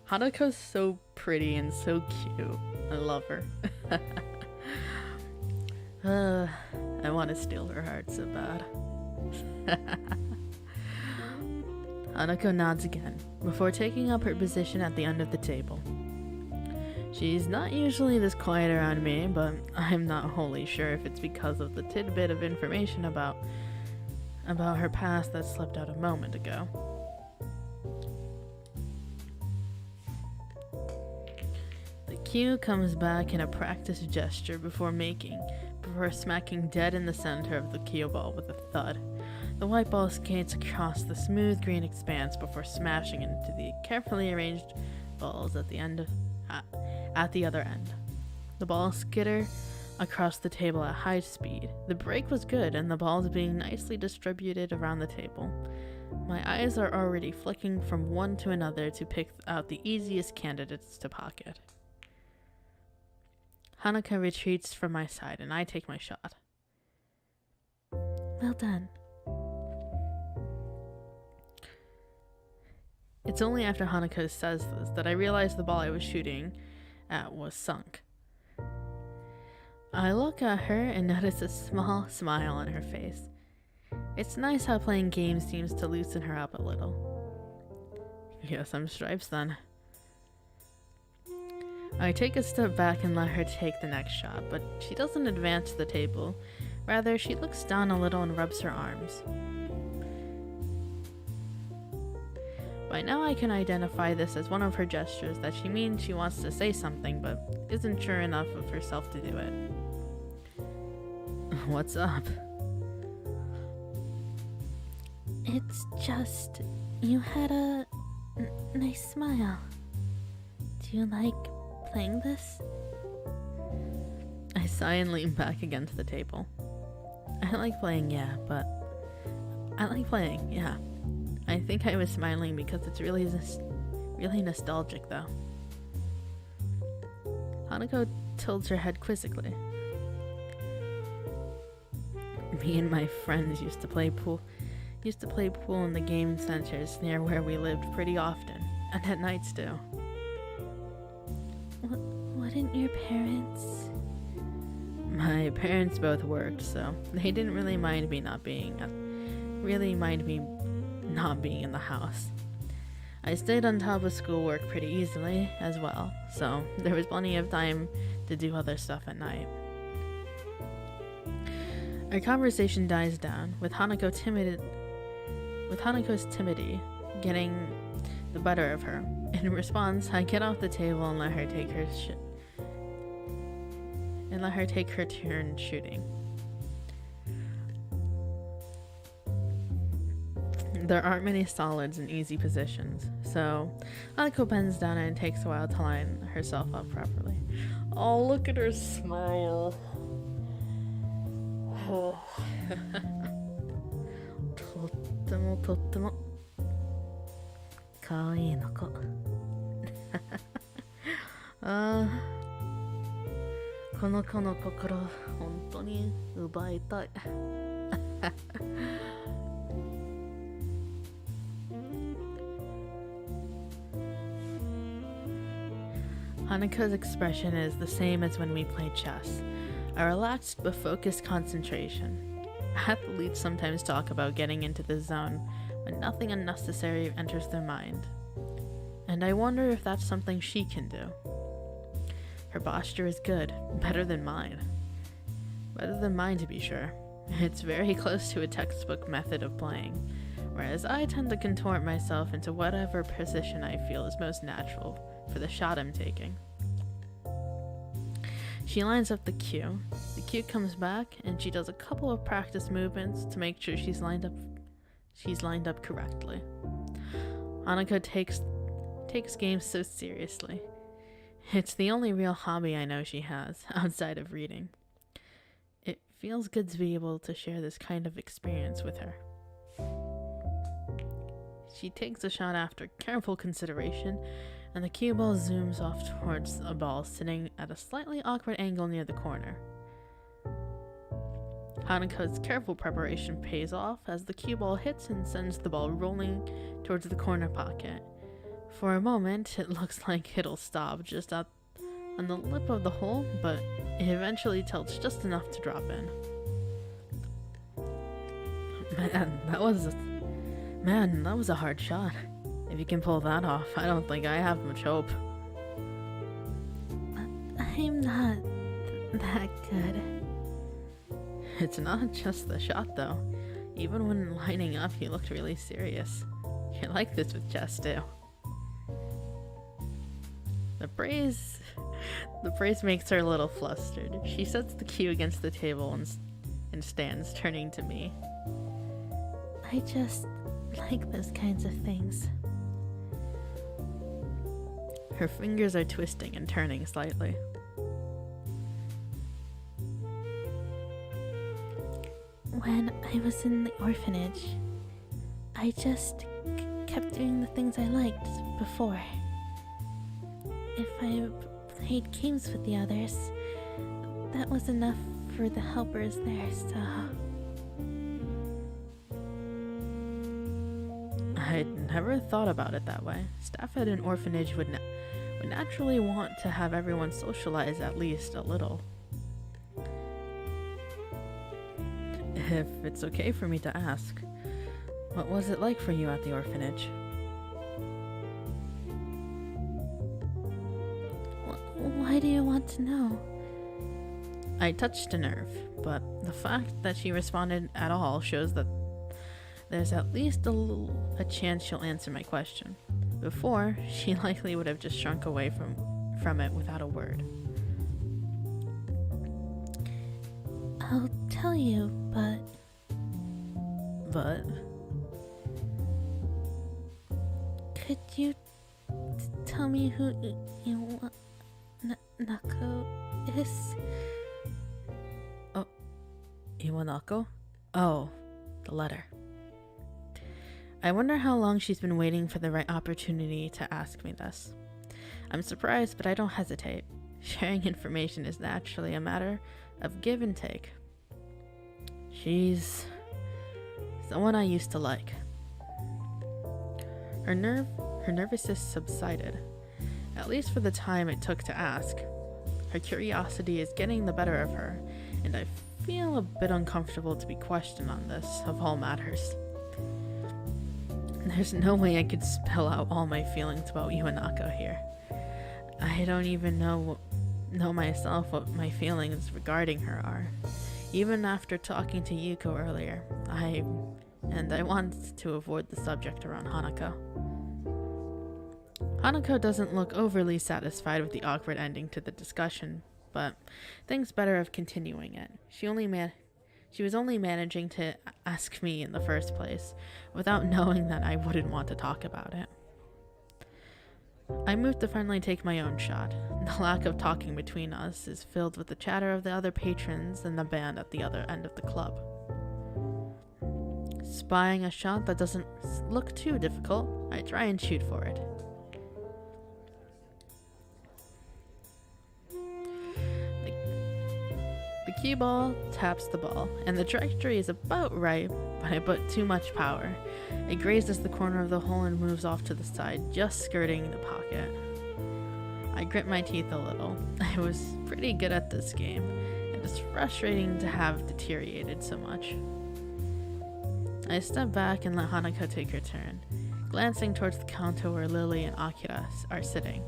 Hanako's so pretty and so cute. I love her. I want to steal her heart so bad. Hanako nods again, before taking up her position at the end of the table. She's not usually this quiet around me, but I'm not wholly sure if it's because of the tidbit of information about her past that slipped out a moment ago. The cue comes back in a practiced gesture before smacking dead in the center of the cue ball with a thud. The white ball skates across the smooth green expanse before smashing into the carefully arranged balls at the other end. The balls skitter across the table at high speed. The break was good, and the balls being nicely distributed around the table. My eyes are already flicking from one to another to pick out the easiest candidates to pocket. Hanako retreats from my side, and I take my shot. Well done. It's only after Hanako says this that I realize the ball I was shooting at was sunk. I look at her and notice a small smile on her face. It's nice how playing games seems to loosen her up a little. Yes, I'm stripes then. I take a step back and let her take the next shot, but she doesn't advance to the table. Rather, she looks down a little and rubs her arms. By now I can identify this as one of her gestures that she means she wants to say something but isn't sure enough of herself to do it. What's up? It's just, you had a nice smile. Do you like playing this? I sigh and lean back against the table. I like playing, yeah. I think I was smiling because it's really nostalgic, though. Hanako tilts her head quizzically. Me and my friends used to play pool in the game centers near where we lived pretty often, and at nights too. Wouldn't your parents? My parents both worked, so they didn't really mind me not being in the house. I stayed on top of schoolwork pretty easily as well, so there was plenty of time to do other stuff at night. Our conversation dies down, with Hanako's timidity getting the better of her. In response, I get off the table and let her take her turn shooting. There aren't many solids in easy positions, so Hanako bends down and it takes a while to line herself up properly. Oh, look at her smile. Oh. とってもかわいいの子。この子の心本当に奪いたい。Hanako's expression is the same as when we play chess, a relaxed but focused concentration. Athletes sometimes talk about getting into the zone when nothing unnecessary enters their mind. And I wonder if that's something she can do. Her posture is good, better than mine. Better than mine, to be sure. It's very close to a textbook method of playing, whereas I tend to contort myself into whatever position I feel is most natural for the shot I'm taking. She lines up the cue. The cue comes back, and she does a couple of practice movements to make sure she's lined up correctly. Hanako takes games so seriously. It's the only real hobby I know she has, outside of reading. It feels good to be able to share this kind of experience with her. She takes a shot after careful consideration, and the cue ball zooms off towards a ball sitting at a slightly awkward angle near the corner. Hanako's careful preparation pays off as the cue ball hits and sends the ball rolling towards the corner pocket. For a moment, it looks like it'll stop just on the lip of the hole, but it eventually tilts just enough to drop in. Man, that was a hard shot. If you can pull that off, I don't think I have much hope. I'm not that good. It's not just the shot, though. Even when lining up, you looked really serious. You're like this with chess, too. The praise makes her a little flustered. She sets the cue against the table and stands, turning to me. I just like those kinds of things. Her fingers are twisting and turning slightly. When I was in the orphanage, I just kept doing the things I liked before. If I played games with the others, that was enough for the helpers there, so... I'd never thought about it that way. Staff at an orphanage would naturally want to have everyone socialize at least a little. If it's okay for me to ask, what was it like for you at the orphanage? Why do you want to know? I touched a nerve, but the fact that she responded at all shows that there's at least a chance she'll answer my question. Before, she likely would have just shrunk away from it without a word. I'll tell you, but... But? Could you tell me who Nako is? Oh, Iwanako? Oh, the letter. I wonder how long she's been waiting for the right opportunity to ask me this. I'm surprised, but I don't hesitate. Sharing information is naturally a matter of give and take. She's someone I used to like. Her nervousness subsided, at least for the time it took to ask. Her curiosity is getting the better of her, and I feel a bit uncomfortable to be questioned on this, of all matters. There's no way I could spell out all my feelings about Iwanako here. I don't even know myself what my feelings regarding her are. Even after talking to Yuko earlier, I want to avoid the subject around Hanako. Hanako doesn't look overly satisfied with the awkward ending to the discussion, but thinks better of continuing it. She was only managing to ask me in the first place, without knowing that I wouldn't want to talk about it. I move to finally take my own shot. The lack of talking between us is filled with the chatter of the other patrons and the band at the other end of the club. Spying a shot that doesn't look too difficult, I try and shoot for it. The cue ball taps the ball, and the trajectory is about right, but I put too much power. It grazes the corner of the hole and moves off to the side, just skirting the pocket. I grit my teeth a little. I was pretty good at this game, and it's frustrating to have deteriorated so much. I step back and let Hanako take her turn, glancing towards the counter where Lily and Akira are sitting.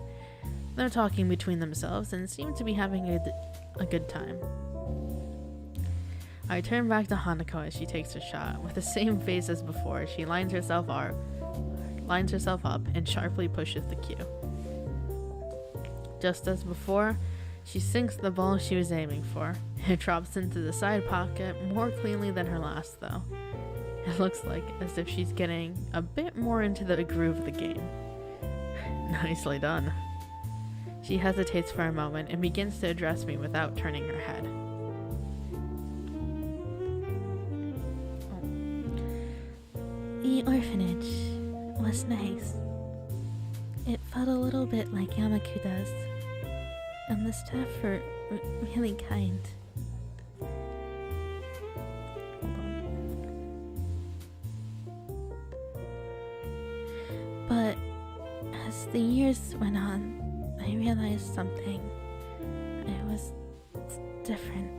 They're talking between themselves and seem to be having a good time. I turn back to Hanako as she takes her shot. With the same face as before, she lines herself up and sharply pushes the cue. Just as before, she sinks the ball she was aiming for. It drops into the side pocket more cleanly than her last, though. It looks like as if she's getting a bit more into the groove of the game. Nicely done. She hesitates for a moment and begins to address me without turning her head. The orphanage was nice. It felt a little bit like Yamaku does. And the staff were really kind. But as the years went on, I realized something. I was different.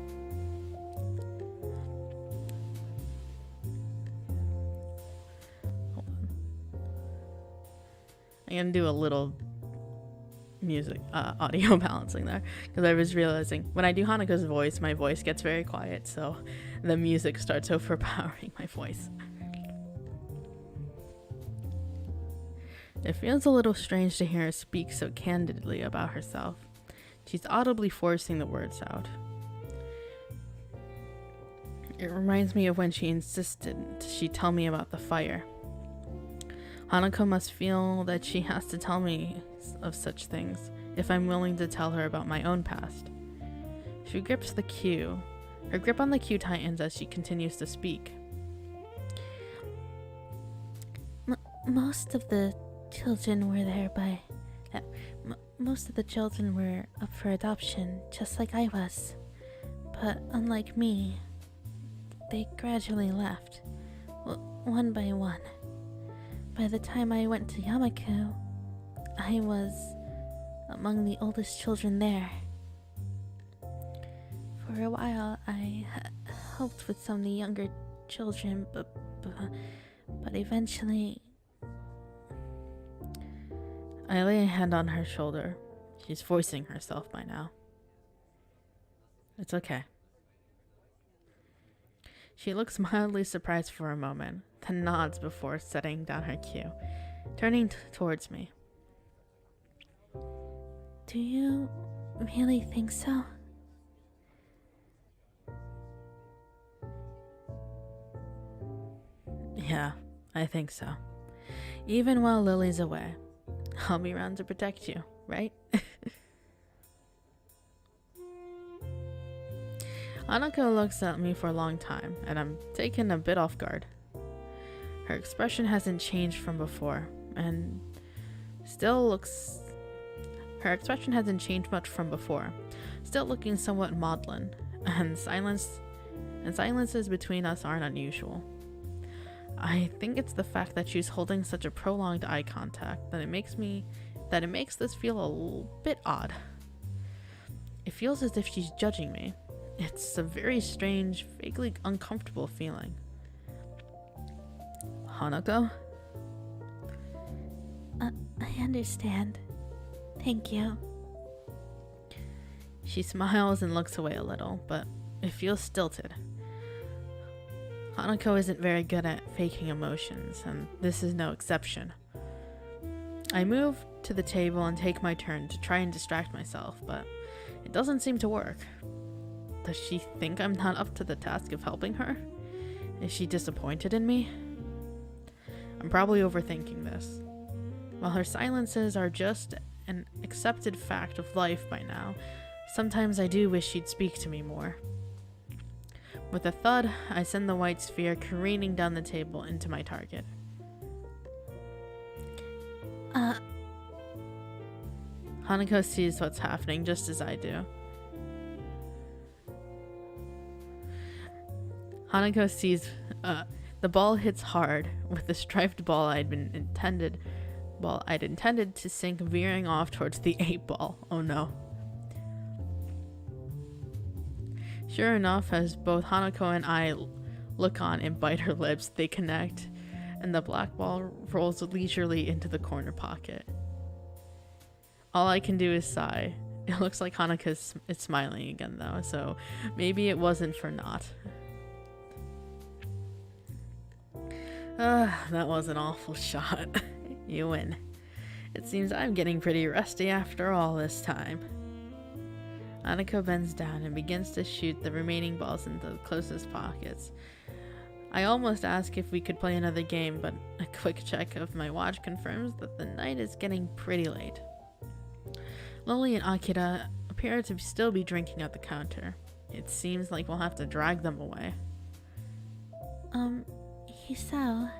I'm gonna do a little music audio balancing there, because I was realizing when I do Hanako's voice, my voice gets very quiet, so the music starts overpowering my voice. It feels a little strange to hear her speak so candidly about herself. She's audibly forcing the words out. It reminds me of when she insisted she tell me about the fire. Hanako must feel that she has to tell me of such things if I'm willing to tell her about my own past. She grips the cue. Her grip on the cue tightens as she continues to speak. Most of the children were there by... most of the children were up for adoption, just like I was. But unlike me, they gradually left, one by one. By the time I went to Yamaku, I was among the oldest children there. For a while, I helped with some of the younger children, but eventually... I lay a hand on her shoulder. She's voicing herself by now. It's okay. She looks mildly surprised for a moment, then nods before setting down her cue, turning towards me. Do you really think so? Yeah, I think so. Even while Lily's away, I'll be around to protect you, right? Hanako looks at me for a long time, and I'm taken a bit off guard. Her expression hasn't changed from before, and her expression hasn't changed much from before, still looking somewhat maudlin, and silences between us aren't unusual. I think it's the fact that she's holding such a prolonged eye contact that it makes this feel a little bit odd. It feels as if she's judging me. It's a very strange, vaguely uncomfortable feeling. Hanako? I understand. Thank you. She smiles and looks away a little, but it feels stilted. Hanako isn't very good at faking emotions, and this is no exception. I move to the table and take my turn to try and distract myself, but it doesn't seem to work. Does she think I'm not up to the task of helping her? Is she disappointed in me? I'm probably overthinking this. While her silences are just an accepted fact of life by now, sometimes I do wish she'd speak to me more. With a thud, I send the white sphere careening down the table into my target. Hanako sees what's happening just as I do. Hanako sees the ball hits hard with the striped ball I'd intended to sink, veering off towards the 8-ball. Oh no. Sure enough, as both Hanako and I look on and bite her lips, they connect, and the black ball rolls leisurely into the corner pocket. All I can do is sigh. It looks like Hanako is smiling again though, so maybe it wasn't for naught. That was an awful shot. You win. It seems I'm getting pretty rusty after all this time. Hanako bends down and begins to shoot the remaining balls into the closest pockets. I almost ask if we could play another game, but a quick check of my watch confirms that the night is getting pretty late. Loli and Akira appear to still be drinking at the counter. It seems like we'll have to drag them away. Hisao.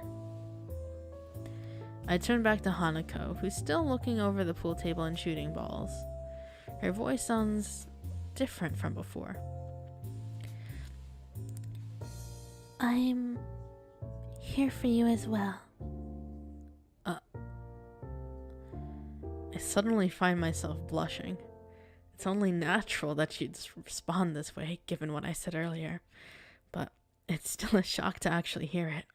I turn back to Hanako, who's still looking over the pool table and shooting balls. Her voice sounds different from before. I'm here for you as well. I suddenly find myself blushing. It's only natural that she'd respond this way, given what I said earlier, but it's still a shock to actually hear it.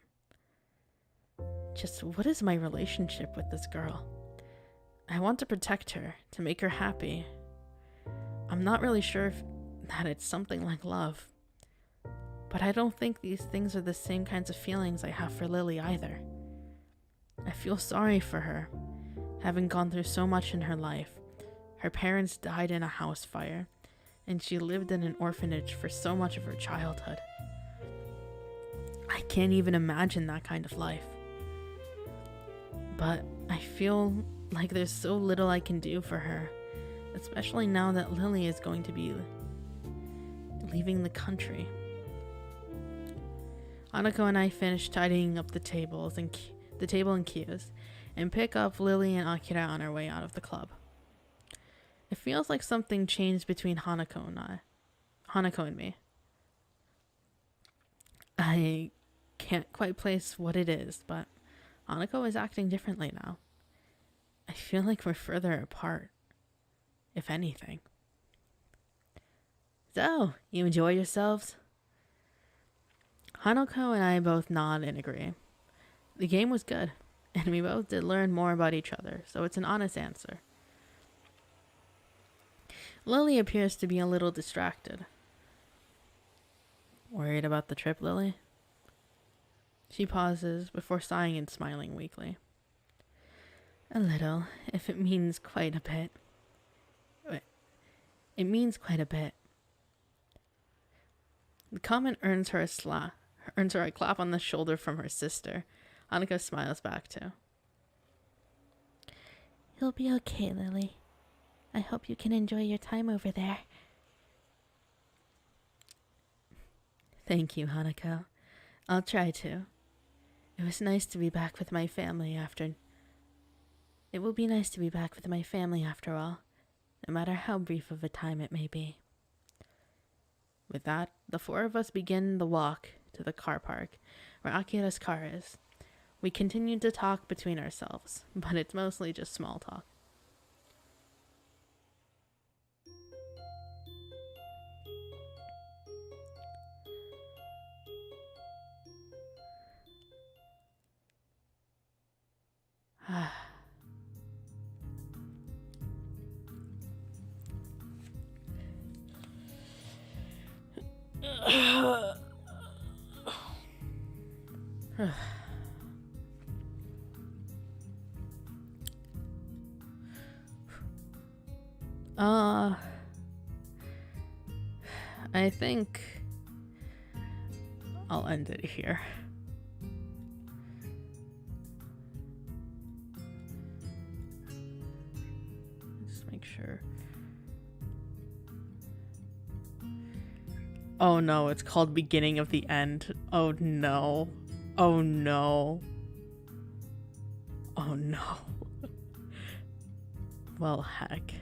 Just what is my relationship with this girl? I want to protect her, to make her happy. I'm not really sure that it's something like love, but I don't think these things are the same kinds of feelings I have for Lily either. I feel sorry for her, having gone through so much in her life. Her parents died in a house fire, and she lived in an orphanage for so much of her childhood. I can't even imagine that kind of life. But I feel like there's so little I can do for her, especially now that Lily is going to be leaving the country. Hanako and I finish tidying up the table and queues, and pick up Lily and Akira on our way out of the club. It feels like something changed between Hanako and me. I can't quite place what it is, but Hanako is acting differently now. I feel like we're further apart, if anything. So, you enjoy yourselves? Hanako and I both nod and agree. The game was good, and we both did learn more about each other, so it's an honest answer. Lily appears to be a little distracted. Worried about the trip, Lily? She pauses before sighing and smiling weakly. A little, if it means quite a bit. It means quite a bit. The comment earns her a clap on the shoulder from her sister. Hanako smiles back too. You'll be okay, Lily. I hope you can enjoy your time over there. Thank you, Hanako. I'll try to. It was nice to be back with my family after... It will be nice to be back with my family after all, no matter how brief of a time it may be. With that, the four of us begin the walk to the car park, where Akira's car is. We continue to talk between ourselves, but it's mostly just small talk. I think I'll end it here. Just make sure. Oh no, it's called Beginning of the End. Oh no. Oh no. Oh no. Well, heck.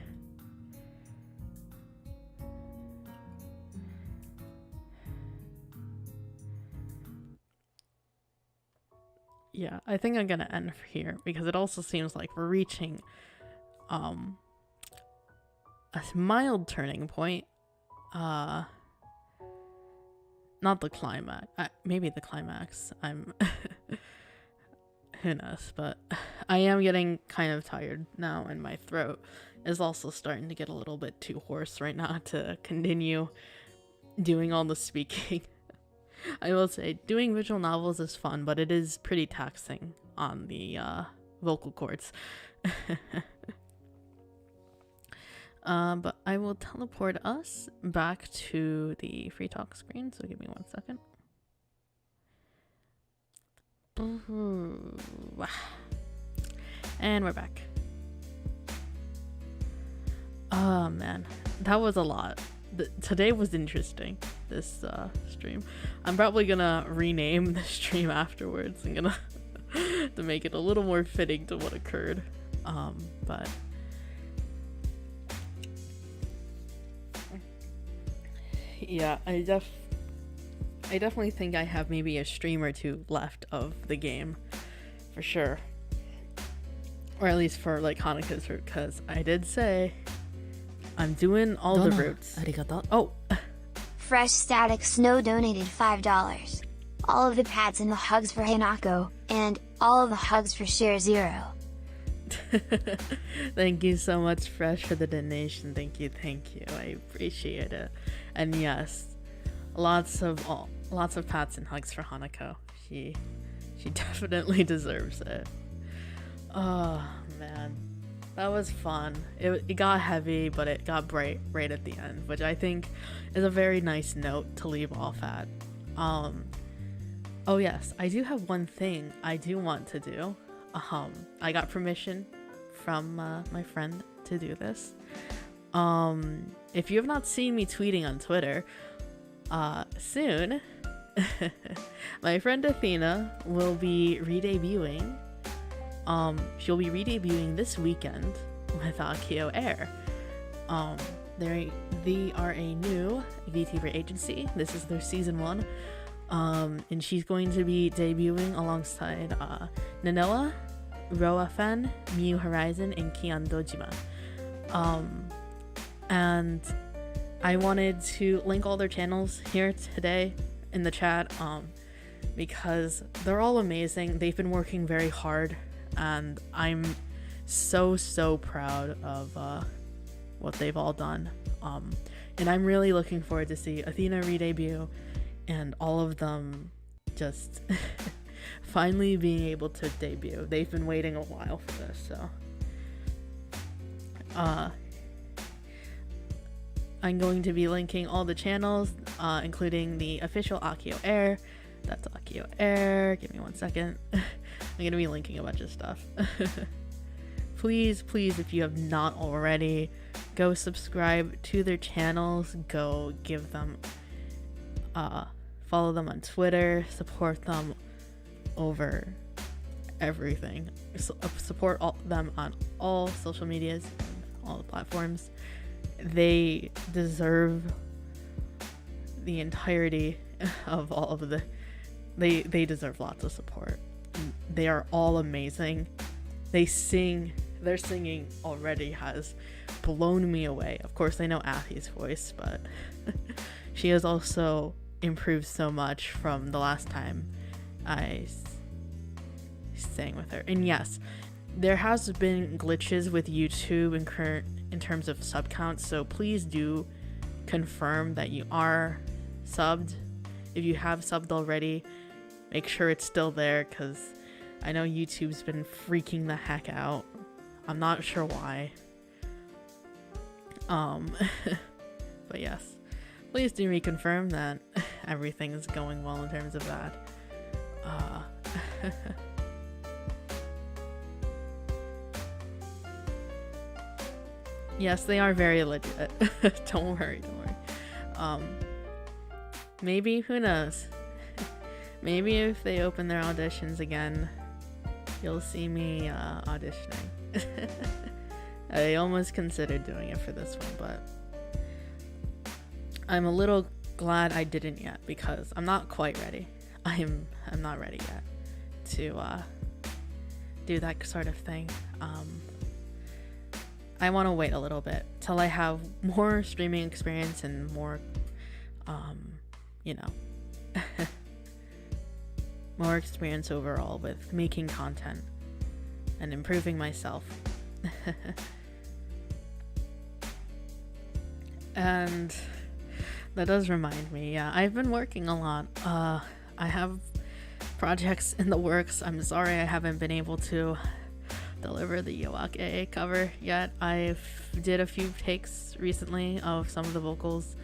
Yeah, I think I'm gonna end here because it also seems like we're reaching a mild turning point. Not the climax. Maybe the climax. I'm who knows, but I am getting kind of tired now, and my throat is also starting to get a little bit too hoarse right now to continue doing all the speaking. I will say, doing visual novels is fun, but it is pretty taxing on the vocal cords. But I will teleport us back to the free talk screen, so give me 1 second. And we're back. Oh man, that was a lot. Today was interesting, this stream. I'm probably gonna rename the stream afterwards. I'm gonna to make it a little more fitting to what occurred. But yeah, I definitely think I have maybe a stream or two left of the game, for sure. Or at least for like Hanukkah's route, because I did say I'm doing all the routes. Oh, Fresh Static Snow donated $5. All of the pats and the hugs for Hanako, and all of the hugs for Share Zero. Thank you so much, Fresh, for the donation. Thank you. I appreciate it. And yes, lots of pats and hugs for Hanako. She definitely deserves it. Oh man, that was fun. It got heavy, but it got bright right at the end, which I think is a very nice note to leave off at. Oh yes, I do have one thing I do want to do. I got permission from my friend to do this. If you have not seen me tweeting on Twitter, soon, my friend Athena will be re-debuting. She'll be re-debuting this weekend with Akio Air. They are a new VTuber agency. This is their season 1. And she's going to be debuting alongside Nanoa, Roa-fan, Miu Horizon, and Kian Dojima. And I wanted to link all their channels here today in the chat, because they're all amazing. They've been working very hard, and I'm so proud of what they've all done. And I'm really looking forward to see Athena re-debut and all of them just finally being able to debut. They've been waiting a while for this, so I'm going to be linking all the channels, including the official Akio Air. That's Akio Air. Give me 1 second. I'm going to be linking a bunch of stuff. Please, if you have not already, go subscribe to their channels. Go give them, follow them on Twitter. Support them over everything. Support them on all social medias, all the platforms. They deserve the entirety of all of the. They deserve lots of support. They are all amazing. They sing. Their singing already has blown me away. Of course, I know Athy's voice, but she has also improved so much from the last time I sang with her. And yes, there has been glitches with YouTube in terms of sub counts, so please do confirm that you are subbed. If you have subbed already, make sure it's still there, because I know YouTube's been freaking the heck out. I'm not sure why. But yes, please do reconfirm that everything is going well in terms of that. Yes, they are very legit. Don't worry. Maybe, who knows? Maybe if they open their auditions again, you'll see me auditioning. I almost considered doing it for this one, but I'm a little glad I didn't yet, because I'm not quite ready. I'm not ready yet to do that sort of thing. I want to wait a little bit till I have more streaming experience and more, more experience overall with making content and improving myself. And that does remind me, I've been working a lot. I have projects in the works. I'm sorry I haven't been able to deliver the Yoake cover yet. I've did a few takes recently of some of the vocals.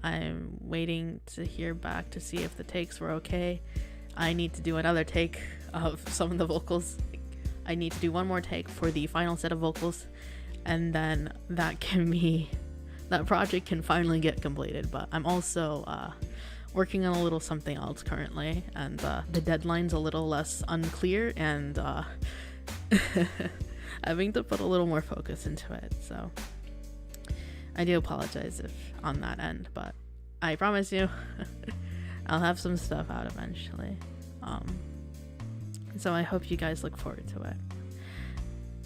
I'm waiting to hear back to see if the takes were okay. I need to do another take of some of the vocals. I need to do one more take for the final set of vocals, and then that project can finally get completed. But I'm also working on a little something else currently, and the deadline's a little less unclear, and having to put a little more focus into it. So I do apologize if on that end, but I promise you I'll have some stuff out eventually. So I hope you guys look forward to it.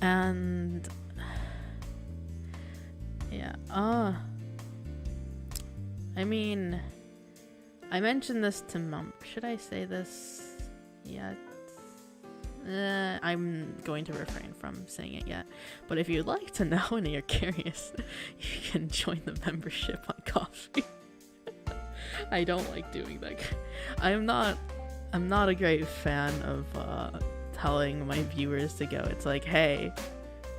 And yeah, I mean, I mentioned this to Mom. Should I say this yet? I'm going to refrain from saying it yet. But if you'd like to know and you're curious, you can join the membership on Coffee. I don't like doing that. I'm not a great fan of telling my viewers to go. It's like, hey,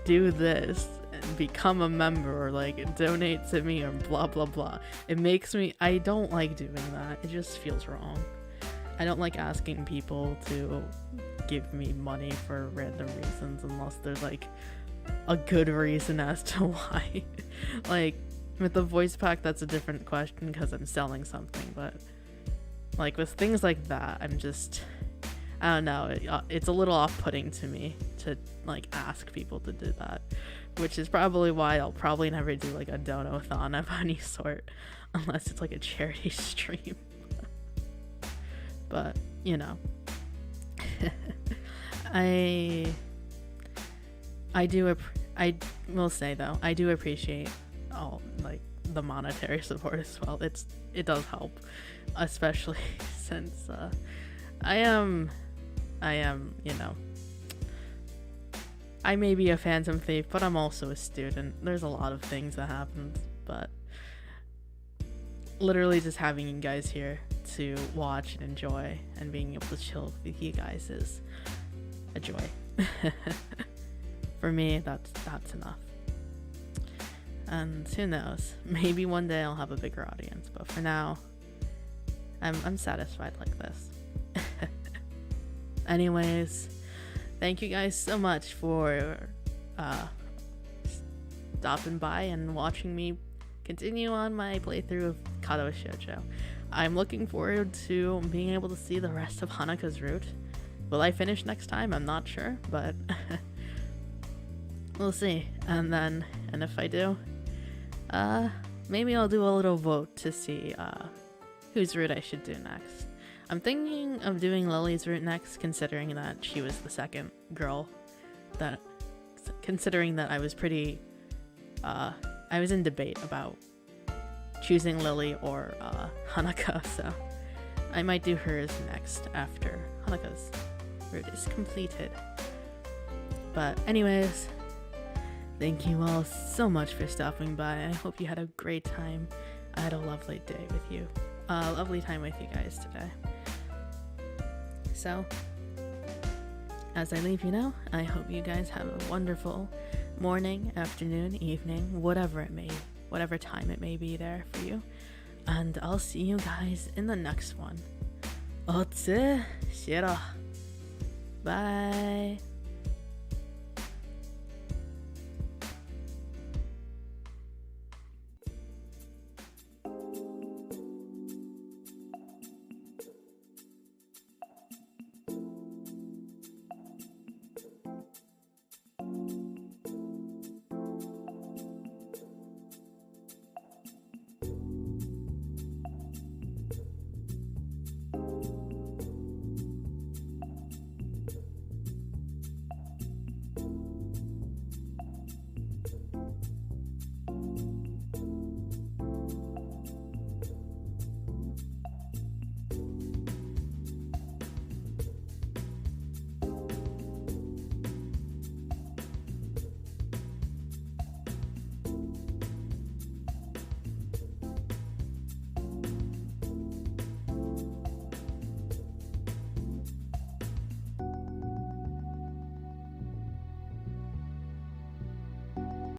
do this and become a member, or like donate to me, or blah blah blah. It makes me, I don't like doing that. It just feels wrong. I don't like asking people to give me money for random reasons unless there's like a good reason as to why. Like with the voice pack, that's a different question because I'm selling something, but like with things like that, I'm just, I don't know, it's a little off-putting to me to like ask people to do that, which is probably why I'll probably never do like a dono-thon of any sort unless it's like a charity stream. But you know, I will say though, I do appreciate all like the monetary support as well. It does help, especially since I am, you know, I may be a phantom thief, but I'm also a student. There's a lot of things that happen, but literally just having you guys here to watch and enjoy and being able to chill with you guys is a joy. For me, that's enough. And who knows, maybe one day I'll have a bigger audience, but for now I'm satisfied like this. Anyways, thank you guys so much for stopping by and watching me continue on my playthrough of Katawa Shoujo. I'm looking forward to being able to see the rest of Hanako's route. Will I finish next time? I'm not sure, but we'll see. And if I do, maybe I'll do a little vote to see whose route I should do next. I'm thinking of doing Lily's route next, considering that she was the second girl considering that I was pretty, I was in debate about choosing Lily or Hanako, so I might do hers next after Hanako's route is completed. But anyways, thank you all so much for stopping by. I hope you had a great time. I had a lovely day with you. Lovely time with you guys today. So, as I leave you now, I hope you guys have a wonderful morning, afternoon, evening, whatever time it may be there for you. And I'll see you guys in the next one. Tsume Shiro. Bye.